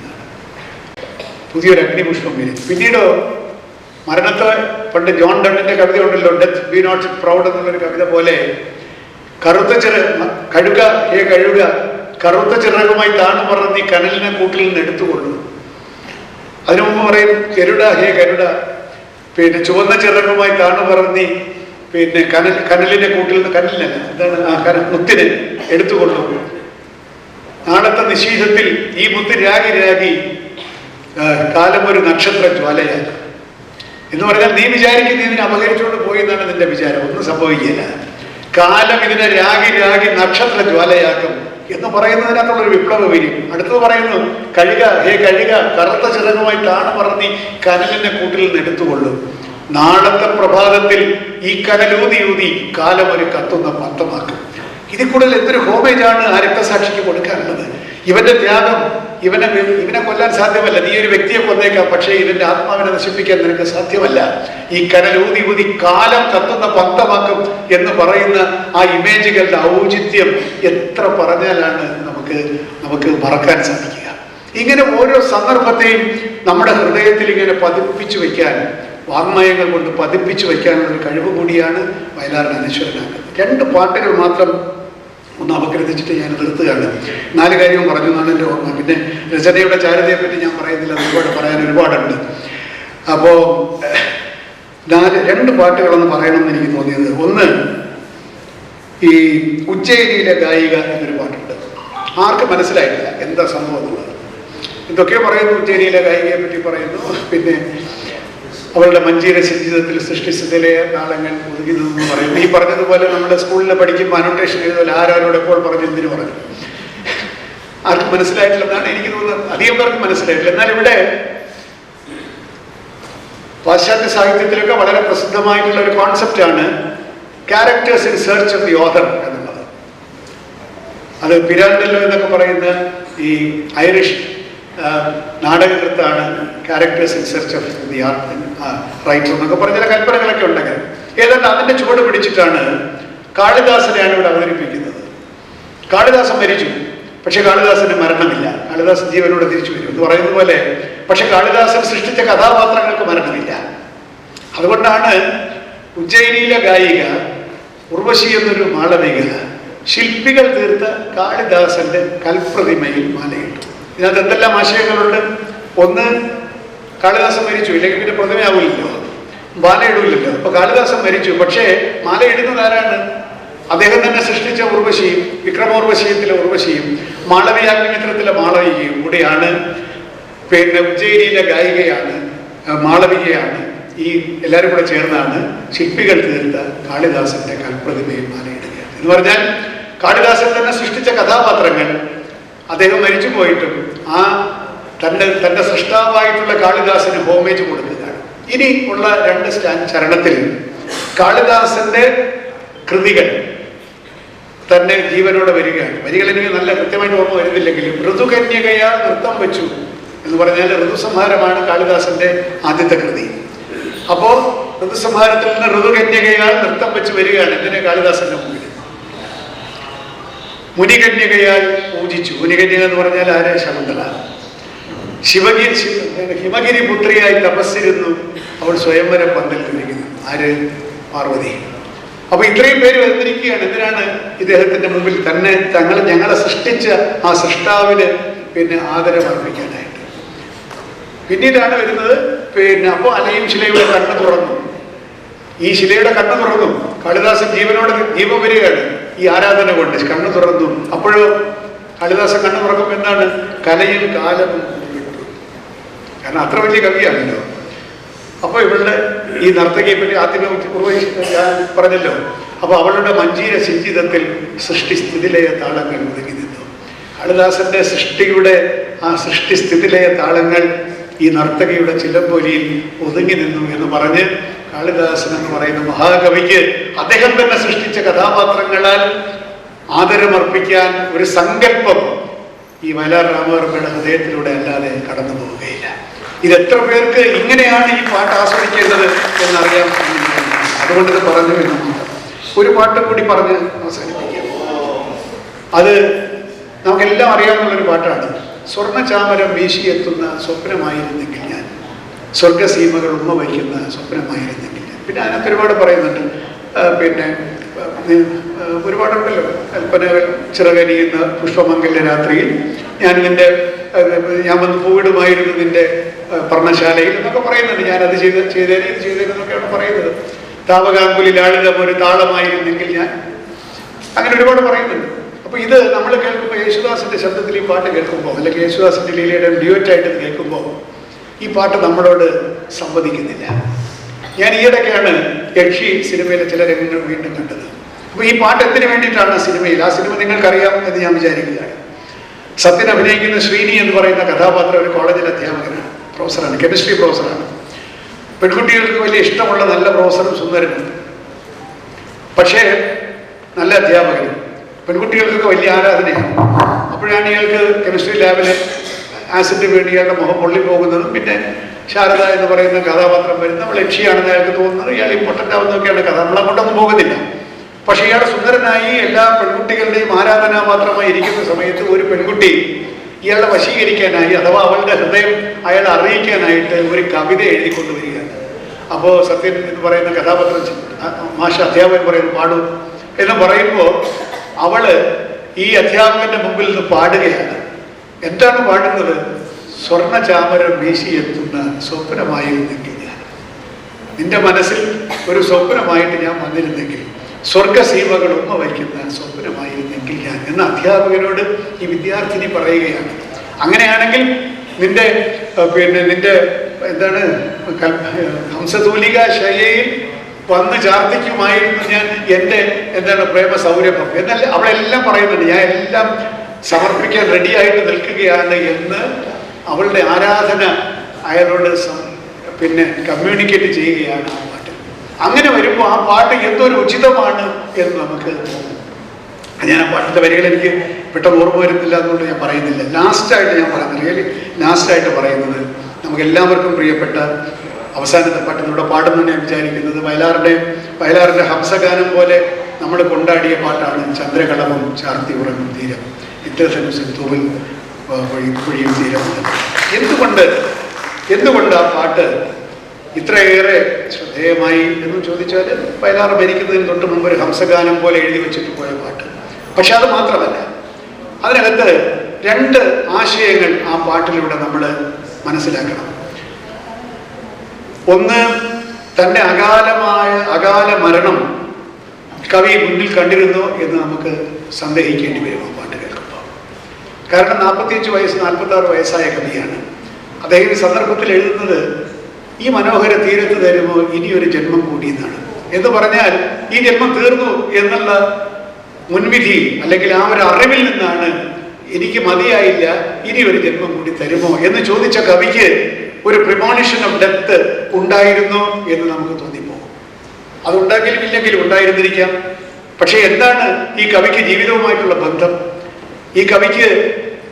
പുതിയൊരു അഗ്നിപുഷ്പം വിരിഞ്ഞു. പിന്നീടോ മരണത്തെ പണ്ട് ജോൺ ഡണ്ണിന്റെ കവിത ഉണ്ടല്ലോ, ഡെത്ത് ബി നോട്ട് പ്രൗഡ് എന്നുള്ളൊരു കവിത പോലെ, കഴുക കറുത്ത ചിറകുമായി താണു പറന്ന് ഈ കനലിനെ കൂട്ടിൽ നിന്ന് എടുത്തുകൊള്ളു. അതിനു മുമ്പ് പറയും ഗരുഡ പിന്നെ ചുവന്ന ചിറകുമായി താണു പറന്ന് പിന്നെ കനലിന്റെ കൂട്ടിൽ നിന്ന്, കനലിനല്ല എന്താണ് മുത്തിനെ എടുത്തുകൊള്ളു. നാളത്തെ നിശീഥത്തിൽ ഈ മുത്ത് രാഗി കാലം ഒരു നക്ഷത്ര ജ്വാലയാണ് എന്ന് പറഞ്ഞാൽ നീ വിചാരിക്കുന്ന ഇതിനെ അപഹരിച്ചുകൊണ്ട് പോയി എന്നാണ് നിന്റെ വിചാരം. ഒന്നും സംഭവിക്കില്ല. കാലം ഇതിനെ രാഗി നക്ഷത്ര ജ്വാലയാക്കും എന്ന് പറയുന്നതിനകത്തുള്ളൊരു വിപ്ലവ വരും. അടുത്തത് പറയുന്നു, കഴുക കറുത്ത ചിറകുമായി താണു പറന്ന് കനലിന്റെ കൂട്ടിൽ നിന്ന് എടുത്തുകൊള്ളും. നാളത്തെ പ്രഭാതത്തിൽ ഈ കനലൂതി കാലം ഒരു കത്തുന്ന പന്തമാക്കും. ഇതിൽ കൂടുതൽ എന്തൊരു ഹോമേജാണ് ആ രക്തസാക്ഷിക്ക് കൊടുക്കാനുള്ളത്? ഇവന്റെ ത്യാഗം, ഇവനെ കൊല്ലാൻ സാധ്യമല്ല. നീ ഒരു വ്യക്തിയെ കൊന്നേക്കാം, പക്ഷേ ഇവന്റെ ആത്മാവിനെ നശിപ്പിക്കാൻ നിനക്ക് സാധ്യമല്ല. ഈ കനലൂതി കാലം കത്തുന്ന പന്തമാക്കും എന്ന് പറയുന്ന ആ ഇമേജുകളുടെ ഔചിത്യം എത്ര പറഞ്ഞാലാണ് നമുക്ക് മറക്കാൻ സാധിക്കുക? ഇങ്ങനെ ഓരോ സന്ദർഭത്തെയും നമ്മുടെ ഹൃദയത്തിൽ ഇങ്ങനെ പതിപ്പിച്ചു വയ്ക്കാൻ, വാങ്മയങ്ങൾ കൊണ്ട് പതിപ്പിച്ചു വയ്ക്കാനുള്ള ഒരു കഴിവ് കൂടിയാണ് വയലാറിന് അനശ്വരനാക്കുന്നത്. 2 പാട്ടുകൾ മാത്രം ഒന്ന് അപഗ്രഥിച്ചിട്ട് ഞാൻ നിർത്തുകയാണ്. 4 കാര്യവും പറഞ്ഞു എന്നാണ് എൻ്റെ ഓർമ്മ. പിന്നെ രചനയുടെ ചാരുതയെ പറ്റി ഞാൻ പറയുന്നില്ല, പറയാൻ ഒരുപാടുണ്ട്. അപ്പോൾ 2 പാട്ടുകളൊന്ന് പറയണമെന്ന് എനിക്ക് തോന്നിയത്. ഒന്ന്, ഈ ഉജ്ജയിനിയിലെ ഗായിക എന്നൊരു പാട്ടുണ്ട്. ആർക്കും മനസ്സിലായിട്ടില്ല എന്താ സംഭവം എന്നുള്ളത്. എന്തൊക്കെയോ പറയുന്നു, ഉജ്ജയിനിയിലെ ഗായികയെ പറ്റി പറയുന്നു. പിന്നെ അവളുടെ മഞ്ചീര ജീവിതത്തിൽ സൃഷ്ടിച്ചതിലെ നാളങ്ങൾ ഒതുങ്ങുന്നതെന്ന് പറയുന്നു. ഈ പറഞ്ഞതുപോലെ നമ്മുടെ സ്കൂളിൽ പഠിക്കുമ്പോൾ അനോട്ടേഷൻ എഴുതുമല്ലോ, ആരോട് എപ്പോൾ പറഞ്ഞു എന്തിനു പറഞ്ഞു. ആർക്കും മനസ്സിലായിട്ടില്ലെന്നാണ് എനിക്ക് തോന്നുന്നത്. അധികം പേർക്ക് മനസ്സിലായിട്ടില്ല. എന്നാൽ ഇവിടെ പാശ്ചാത്യ സാഹിത്യത്തിലൊക്കെ വളരെ പ്രസിദ്ധമായിട്ടുള്ള ഒരു കോൺസെപ്റ്റാണ് characters in search of the author എന്നുള്ളത്. അത് പിരാൻഡല്ലോ എന്നൊക്കെ പറയുന്ന ഈ ഐറിഷ് നാടകകൃത്താണ് characters in search of the writer എന്നൊക്കെ പറഞ്ഞ ചില കൽപ്പനകളൊക്കെ ഉണ്ടെങ്കിൽ ഏതാണ്ട് അതിന്റെ ചുവട് പിടിച്ചിട്ടാണ് കാളിദാസനെയാണ് ഇവിടെ അവതരിപ്പിക്കുന്നത്. കാളിദാസൻ മരിച്ചു, പക്ഷെ കാളിദാസന് മരണമില്ല. കാളിദാസൻ ജീവനോടെ തിരിച്ചു വരും എന്ന് പറയുന്ന പോലെ, പക്ഷെ കാളിദാസൻ സൃഷ്ടിച്ച കഥാപാത്രങ്ങൾക്ക് മരണമില്ല. അതുകൊണ്ടാണ് ഉജ്ജയിനിയിലെ ഗായിക ഉർവശി എന്നൊരു മാളവിക ശില്പികൾ തീർത്ത കാളിദാസന്റെ കൽപ്രതിമയിൽ മാലയിട്ടു. ഇതിനകത്ത് എന്തെല്ലാം ആശയങ്ങളുണ്ട്? ഒന്ന്, കാളിദാസൻ മരിച്ചു, ഇല്ലെങ്കിൽ പിന്നെ പ്രതിമയാവില്ലല്ലോ, മാലയിടില്ലല്ലോ. അപ്പൊ കാളിദാസൻ മരിച്ചു, പക്ഷേ മാലയിടുന്നത് ആരാണ്? അദ്ദേഹം തന്നെ സൃഷ്ടിച്ച ഉർവശിയും വിക്രമോർവശീയത്തിലെ ഉർവശിയും മാളവിയാഗ്നിമിത്രത്തിലെ മാളവികയും കൂടിയാണ്. പിന്നെ ഉജ്ജയിനിയിലെ ഗായികയാണ് മാളവികയാണ്. ഈ എല്ലാവരും കൂടെ ചേർന്നാണ് ശില്പികൾ തീർത്ത കാളിദാസന്റെ കൽപ്രതിമയിൽ മാലയിടുക എന്ന് പറഞ്ഞാൽ കാളിദാസൻ തന്നെ സൃഷ്ടിച്ച കഥാപാത്രങ്ങൾ അദ്ദേഹം മരിച്ചു പോയിട്ടും തന്റെ സൃഷ്ടാവായിട്ടുള്ള കാളിദാസന് ഹോമേജ് കൊടുക്കുകയാണ്. ഇനി ഉള്ള രണ്ട് ചരണത്തിൽ കാളിദാസന്റെ കൃതികൾ തന്നെ ജീവനോടെ വരികയാണ്. വരികൾ എനിക്ക് നല്ല കൃത്യമായിട്ട് ഓർമ്മ വരുന്നില്ലെങ്കിലും ഋതുകന്യകയാൽ നൃത്തം വെച്ചു എന്ന് പറഞ്ഞാൽ ഋതുസംഹാരമാണ് കാളിദാസന്റെ ആദ്യത്തെ കൃതി. അപ്പോ ഋതുസംഹാരത്തിൽ നിന്ന് ഋതുകന്യകയാൽ നൃത്തം വെച്ച് വരികയാണ് എന്തിനെ? കാളിദാസന്റെ മുമ്പിൽ. മുനികന്യകയാൽ പൂജിച്ചു. മുനികന്യക എന്ന് പറഞ്ഞാൽ ആരെ? ശകുന്തള. ഹിമഗിരി പുത്രിയായി തപസ്സിരുന്നു, അവൾ സ്വയംവരം പന്തലിരിക്കുന്നു. ആര്? പാർവതി. അപ്പൊ ഇത്രയും പേര് വന്നിരിക്കുകയാണ്. എന്തിനാണ്? ഇദ്ദേഹത്തിന്റെ മുമ്പിൽ തന്നെ ഞങ്ങളെ സൃഷ്ടിച്ച ആ സൃഷ്ടാവിന് പിന്നെ ആദരം അർപ്പിക്കാനായിട്ട്. പിന്നീടാണ് വരുന്നത് അപ്പൊ അലയും ശിലയുടെ കണ്ണ് തുറന്നു. ഈ ശിലയുടെ കണ്ണ് തുറന്നു. കാളിദാസൻ ജീവനോട് ജീവൻ വരികയാണ് ഈ ആരാധന കൊണ്ട്. കണ്ണ് തുറന്നു. അപ്പോഴോ കാളിദാസൻ കണ്ണ് തുറക്കുമ്പോൾ എന്താണ്? കലയും കാലവും വിട്ടു. കാരണം അത്ര വലിയ കവിയാണല്ലോ. അപ്പൊ ഇവളുടെ ഈ നർത്തകിയെ പറ്റി ആദ്യമേ പറഞ്ഞല്ലോ. അപ്പൊ അവളുടെ മഞ്ജീര സിഞ്ചിതത്തിൽ സൃഷ്ടിസ്ഥിതിലയ താളങ്ങൾ ഒതുങ്ങി നിന്നു. കാളിദാസന്റെ സൃഷ്ടിയുടെ ആ സൃഷ്ടിസ്ഥിതിലയ താളങ്ങൾ ഈ നർത്തകിയുടെ ചിലമ്പൊലിയിൽ ഒതുങ്ങി നിന്നു എന്ന് പറഞ്ഞ് കാളിദാസൻ എന്ന് പറയുന്ന മഹാകവിക്ക് അദ്ദേഹം തന്നെ സൃഷ്ടിച്ച കഥാപാത്രങ്ങളാൽ ആദരമർപ്പിക്കാൻ ഒരു സങ്കല്പം ഈ വയലാർ രാമവർമ്മയുടെ ഹൃദയത്തിലൂടെ അല്ലാതെ കടന്നു പോവുകയില്ല. ഇതെത്ര പേർക്ക് ഇങ്ങനെയാണ് ഈ പാട്ട് ആസ്വദിക്കേണ്ടത് എന്നറിയാൻ. അതുകൊണ്ട് ഇത് പറഞ്ഞു എന്ന് ഒരു പാട്ടും കൂടി പറഞ്ഞ് അവസാനിപ്പിക്കാം. അത് നമുക്കെല്ലാം അറിയാവുന്നൊരു പാട്ടാണ്. സ്വർണ്ണചാമരം വീശിയെത്തുന്ന സ്വപ്നമായിരുന്നെങ്കിൽ ഞാൻ, സ്വർഗസീമകൾ ഉമ്മ വയ്ക്കുന്ന സ്വപ്നമായിരുന്നെങ്കിൽ ഞാൻ. പിന്നെ അതിനകത്ത് ഒരുപാട് പറയുന്നുണ്ട്. പിന്നെ ഒരുപാടുണ്ടല്ലോ. കൽപ്പനകൾ ചിറകരിയുന്ന പുഷ്പമംഗല്യ രാത്രിയിൽ ഞാൻ വന്ന് പൂവിടുമായിരുന്നു നിന്റെ പർണശാലയിൽ എന്നൊക്കെ പറയുന്നുണ്ട്. ഞാനത് ചെയ്തേനെന്നൊക്കെയാണ് പറയുന്നത്. താവകാങ്കുലി ലാളിതം ഒരു താളമായിരുന്നെങ്കിൽ ഞാൻ, അങ്ങനെ ഒരുപാട് പറയുന്നുണ്ട്. അപ്പൊ ഇത് നമ്മൾ കേൾക്കുമ്പോൾ യേശുദാസിന്റെ ശബ്ദത്തിൽ ഈ പാട്ട് കേൾക്കുമ്പോൾ, അല്ലെങ്കിൽ യേശുദാസിന്റെ ലീലയുടെ ഡ്യുവറ്റായിട്ട് കേൾക്കുമ്പോൾ ഈ പാട്ട് നമ്മളോട് സംവദിക്കുന്നില്ല. ഞാൻ ഈയിടയ്ക്കാണ് യക്ഷി സിനിമയിലെ ചില രംഗങ്ങൾ വീണ്ടും കണ്ടത്. അപ്പൊ ഈ പാട്ട് എന്തിനു വേണ്ടിയിട്ടാണ് സിനിമയിൽ? ആ സിനിമ നിങ്ങൾക്കറിയാം എന്ന് ഞാൻ വിചാരിക്കുകയാണ്. സത്യൻ അഭിനയിക്കുന്ന ശ്രീനി എന്ന് പറയുന്ന കഥാപാത്രം ഒരു കോളേജിലെ അധ്യാപകനാണ്, പ്രൊഫസറാണ്, കെമിസ്ട്രി പ്രൊഫസറാണ്. പെൺകുട്ടികൾക്ക് വലിയ ഇഷ്ടമുള്ള നല്ല പ്രൊഫസറും സുന്ദരനും, പക്ഷേ നല്ല അധ്യാപകനും. പെൺകുട്ടികൾക്കൊക്കെ വലിയ ആരാധനയാണ്. അപ്പോഴാണ് ഇയാൾക്ക് കെമിസ്ട്രി ലാബിൽ ആസിഡ് വീണ് ഇയാളുടെ മുഖം പൊള്ളിപ്പോകുന്നതും പിന്നെ ശാരദ എന്ന് പറയുന്ന കഥാപാത്രം വരുന്ന അവൾ യക്ഷിയാണെന്ന് അയാൾക്ക് തോന്നുന്നത്. ഇയാൾ ഇമ്പോർട്ടൻ്റ് ആവുന്നതൊക്കെയാണ് കഥ. നമ്മളങ്ങോട്ടൊന്നും പോകുന്നില്ല. പക്ഷെ ഇയാൾ സുന്ദരനായി എല്ലാ പെൺകുട്ടികളുടെയും ആരാധനാപാത്രമായി ഇരിക്കുന്ന സമയത്ത് ഒരു പെൺകുട്ടി ഇയാളെ വശീകരിക്കാനായി, അഥവാ അവളുടെ ഹൃദയം അയാളെ അറിയിക്കാനായിട്ട് ഒരു കവിത എഴുതിക്കൊണ്ടുവരികയാണ്. അപ്പോൾ സത്യൻ എന്ന് പറയുന്ന കഥാപാത്രം അധ്യാപകൻ പറയുന്നു പാടൂ എന്ന് പറയുമ്പോൾ അവള് ഈ അധ്യാപകന്റെ മുമ്പിൽ നിന്ന് പാടുകയാണ്. എന്താണ് പാടുന്നത്? സ്വർണ്ണചാമരം വീശിയെത്തുന്ന സ്വപ്നമായിരുന്നെങ്കിൽ ഞാൻ, നിന്റെ മനസ്സിൽ ഒരു സ്വപ്നമായിട്ട് ഞാൻ വന്നിരുന്നെങ്കിൽ, സ്വർഗസീമകൾ ഉമ്മ വയ്ക്കുന്ന സ്വപ്നമായിരുന്നെങ്കിൽ ഞാൻ എന്ന അധ്യാപകനോട് ഈ വിദ്യാർത്ഥിനി പറയുകയാണ്. അങ്ങനെയാണെങ്കിൽ നിന്റെ എന്താണ് ഹംസതൂലിക ശൈലിയിൽ വന്ന് ചാർത്തിക്കുമായിരുന്നു ഞാൻ എൻ്റെ പ്രേമ സൗരഭം എന്നല്ല അവളെല്ലാം പറയുന്നുണ്ട്. ഞാൻ എല്ലാം സമർപ്പിക്കാൻ റെഡിയായിട്ട് നിൽക്കുകയാണ് എന്ന് അവളുടെ ആരാധന അയാളോട് പിന്നെ കമ്മ്യൂണിക്കേറ്റ് ചെയ്യുകയാണ് ആ പാട്ട്. അങ്ങനെ വരുമ്പോൾ ആ പാട്ട് എന്തൊരു ഉചിതമാണ് എന്ന് നമുക്ക് തോന്നും. ഞാൻ ആ പാട്ടിൻ്റെ വരികൾ എനിക്ക് പെട്ടെന്ന് ഓർമ്മ വരുന്നില്ല എന്നുകൊണ്ട് ഞാൻ പറയുന്നില്ല. ലാസ്റ്റായിട്ട് ഞാൻ പറയുന്നത്, റിയലി ലാസ്റ്റായിട്ട് പറയുന്നത്, നമുക്ക് എല്ലാവർക്കും പ്രിയപ്പെട്ട അവസാനത്തെ പാട്ട് ഇവിടെ പാടുമെന്ന് ഞാൻ വിചാരിക്കുന്നത് വയലാറിൻ്റെ ഹംസഗാനം പോലെ നമ്മൾ കൊണ്ടാടിയ പാട്ടാണ് ചന്ദ്രകളവും ചാർത്തി ഉറങ്ങും തീരം ഇത്തരത്തിൽ തൂവൽ പൊഴിയും തീരം. എന്തുകൊണ്ട് ആ പാട്ട് ഇത്രയേറെ ശ്രദ്ധേയമായി എന്ന് ചോദിച്ചാൽ, വയലാർ മരിക്കുന്നതിന് തൊട്ട് മുമ്പ് ഒരു ഹംസഗാനം പോലെ എഴുതി വെച്ചിട്ട് പോയ പാട്ട്. പക്ഷെ അത് മാത്രമല്ല, അതിനകത്ത് 2 ആശയങ്ങൾ ആ പാട്ടിലൂടെ നമ്മൾ മനസ്സിലാക്കണം. ഒന്ന്, തൻ്റെ അകാല മരണം കവി മുന്നിൽ കണ്ടിരുന്നു എന്ന് നമുക്ക് സന്ദേഹിക്കേണ്ടി വരും ആ പാട്ട് കേൾക്കുമ്പോൾ. കാരണം 46 വയസ്സായ കവിയാണ്. അദ്ദേഹം ഈ സന്ദർഭത്തിൽ എഴുതുന്നത്, ഈ മനോഹര തീരത്ത് തരുമോ ഇനിയൊരു ജന്മം കൂടി എന്നാണ്. എന്ന് പറഞ്ഞാൽ ഈ ജന്മം തീർന്നു എന്നുള്ള മുൻവിധി അല്ലെങ്കിൽ ആ ഒരു അറിവിൽ നിന്നാണ് എനിക്ക് മതിയായില്ല, ഇനി ഒരു ജന്മം കൂടി തരുമോ എന്ന് ചോദിച്ച കവിക്ക് ഒരു പ്രിമോണിഷൻ ഓഫ് ഡെത്ത് ഉണ്ടായിരുന്നു എന്ന് നമുക്ക് തോന്നിപ്പോകും. അതുണ്ടാക്കിയാലും ഇല്ലെങ്കിലും ഉണ്ടായിരുന്നിരിക്കാം. പക്ഷെ എന്താണ് ഈ കവിക്ക് ജീവിതവുമായിട്ടുള്ള ബന്ധം, ഈ കവിക്ക്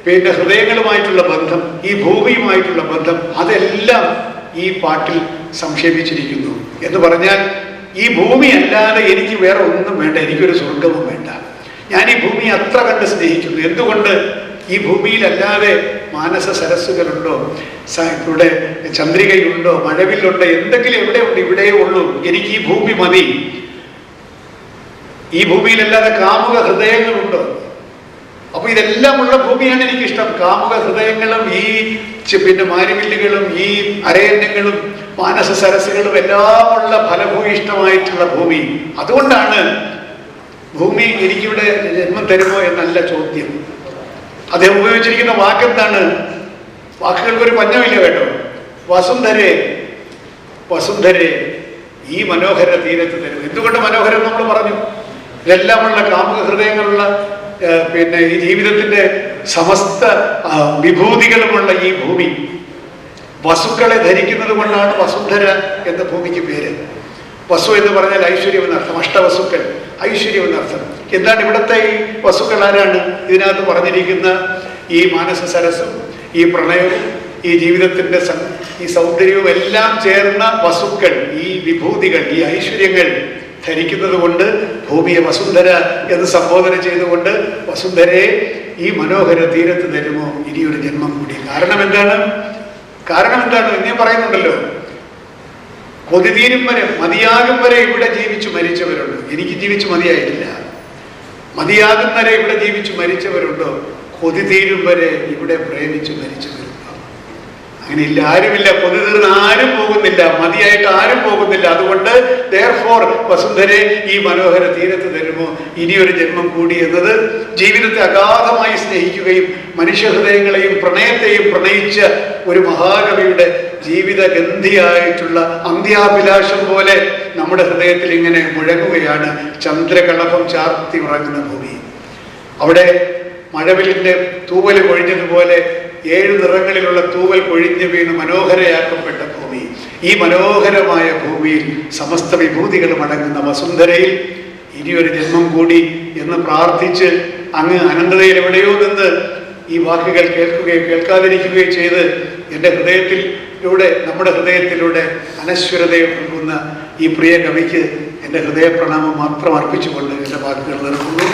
പിന്നെ ഹൃദയങ്ങളുമായിട്ടുള്ള ബന്ധം, ഈ ഭൂമിയുമായിട്ടുള്ള ബന്ധം, അതെല്ലാം ഈ പാട്ടിൽ സംക്ഷേപിച്ചിരിക്കുന്നു. എന്ന് പറഞ്ഞാൽ, ഈ ഭൂമി അല്ലാതെ എനിക്ക് വേറെ ഒന്നും വേണ്ട, എനിക്കൊരു സ്വർഗവും വേണ്ട. ഞാൻ ഈ ഭൂമിയെ അത്ര കണ്ട് സ്നേഹിക്കുന്നു. എന്തുകൊണ്ട്? ഈ ഭൂമിയിലല്ലാതെ മാനസ സരസ്സുകളുണ്ടോ, ഇവിടെ ചന്ദ്രികയുണ്ടോ, മഴവില്ലുണ്ടോ, എന്തെങ്കിലും എവിടെ ഉണ്ട്? ഇവിടെയേ ഉള്ളൂ. എനിക്ക് ഈ ഭൂമി മതി. ഈ ഭൂമിയിലല്ലാതെ കാമുക ഹൃദയങ്ങളുണ്ടോ? അപ്പൊ ഇതെല്ലാം ഉള്ള ഭൂമിയാണ് എനിക്കിഷ്ടം. കാമുക ഹൃദയങ്ങളും ഈ പിന്നെ മാരിവില്ലുകളും ഈ അരയന്നങ്ങളും മാനസ സരസ്സുകളും എല്ലാം ഉള്ള ഫലഭൂയിഷ്ടമായിട്ടുള്ള ഭൂമി. അതുകൊണ്ടാണ് ഭൂമി എനിക്കിവിടെ ജന്മം തരുമോ എന്നല്ല ചോദ്യം. അദ്ദേഹം ഉപയോഗിച്ചിരിക്കുന്ന വാക്കെന്താണ്? വാക്കുകൾക്കൊരു പഞ്ഞമില്ല കേട്ടോ. വസുന്ധരെ ഈ മനോഹര തീരത്ത് തരും. എന്തുകൊണ്ട് മനോഹരം നമ്മൾ പറഞ്ഞു? ഇതെല്ലാമുള്ള കാമുക ഹൃദയങ്ങളുള്ള പിന്നെ ഈ ജീവിതത്തിന്റെ സമസ്ത വിഭൂതികളുമുള്ള ഈ ഭൂമി വസുക്കളെ ധരിക്കുന്നത് കൊണ്ടാണ് വസുന്ധര എന്ന ഭൂമിക്ക് പേര്. വസു എന്ന് പറഞ്ഞാൽ ഐശ്വര്യം എന്നർത്ഥം. അഷ്ടവസുക്കൾ, ഐശ്വര്യം എന്നർത്ഥം. എന്താണ് ഇവിടുത്തെ ഈ വസുക്കൾ? ആരാണ്? ഇതിനകത്ത് പറഞ്ഞിരിക്കുന്ന ഈ മാനസ സരസ്സും ഈ പ്രണയവും ഈ ജീവിതത്തിന്റെ ഈ സൗന്ദര്യവും എല്ലാം ചേർന്ന വസുക്കൾ, ഈ വിഭൂതികൾ, ഈ ഐശ്വര്യങ്ങൾ ധരിക്കുന്നത് കൊണ്ട് ഭൂമിയെ വസുന്ധര എന്ന് സംബോധന ചെയ്തുകൊണ്ട്, വസുന്ധരെ ഈ മനോഹര തീരത്ത് തരുമോ ഇനിയൊരു ജന്മം കൂടി. കാരണം എന്താണ്? ഇനിയും പറയുന്നുണ്ടല്ലോ, കൊതി തീരും വരെ, മതിയാകും വരെ ഇവിടെ ജീവിച്ചു മരിച്ചവരുണ്ട്. എനിക്ക് ജീവിച്ചു മതിയായിട്ടില്ല. മതിയാകും വരെ ഇവിടെ ജീവിച്ചു മരിച്ചവരുണ്ടോ? കൊതി തീരും വരെ ഇവിടെ പ്രേമിച്ചു മരിച്ചവരുണ്ടോ? അങ്ങനെയില്ല, ആരുമില്ല. കൊതി തീർന്ന് ആരും പോകുന്നില്ല, മതിയായിട്ട് ആരും പോകുന്നില്ല. അതുകൊണ്ട് therefore വസുന്ധരെ ഈ മനോഹര തീരത്ത് തരുമോ ഇനിയൊരു ജന്മം കൂടി എന്നത് ജീവിതത്തെ അഗാധമായി സ്നേഹിക്കുകയും മനുഷ്യഹൃദയങ്ങളെയും പ്രണയത്തെയും പ്രണയിച്ച ഒരു മഹാകവിയുടെ ജീവിതഗന്ധിയായിട്ടുള്ള അന്ത്യാഭിലാഷം പോലെ നമ്മുടെ ഹൃദയത്തിൽ ഇങ്ങനെ മുഴങ്ങുകയാണ്. ചന്ദ്രകളഭം ചാർത്തി ഉറങ്ങുന്ന ഭൂമി. അവിടെ മഴവിലിന്റെ തൂവൽ കൊഴിഞ്ഞതുപോലെ 7 നിറങ്ങളിലുള്ള തൂവൽ കൊഴിഞ്ഞു വീണ് മനോഹരയാക്കപ്പെട്ട ഭൂമി. ഈ മനോഹരമായ ഭൂമിയിൽ സമസ്ത വിഭൂതികളും അടങ്ങുന്ന വസുന്ധരയിൽ ഇനിയൊരു ജന്മം കൂടി എന്ന് പ്രാർത്ഥിച്ച് അങ്ങ് അനന്തതയിൽ എവിടെയോ നിന്ന് ഈ വാക്കുകൾ കേൾക്കുകയും കേൾക്കാതിരിക്കുകയും ചെയ്ത് എൻ്റെ നമ്മുടെ ഹൃദയത്തിലൂടെ അനശ്വരതയെ നൽകുന്ന ഈ പ്രിയ കവിക്ക് എൻ്റെ ഹൃദയപ്രണാമം മാത്രം അർപ്പിച്ചുകൊണ്ട് എൻ്റെ വാക്കുകൾ നിർത്തുന്നു.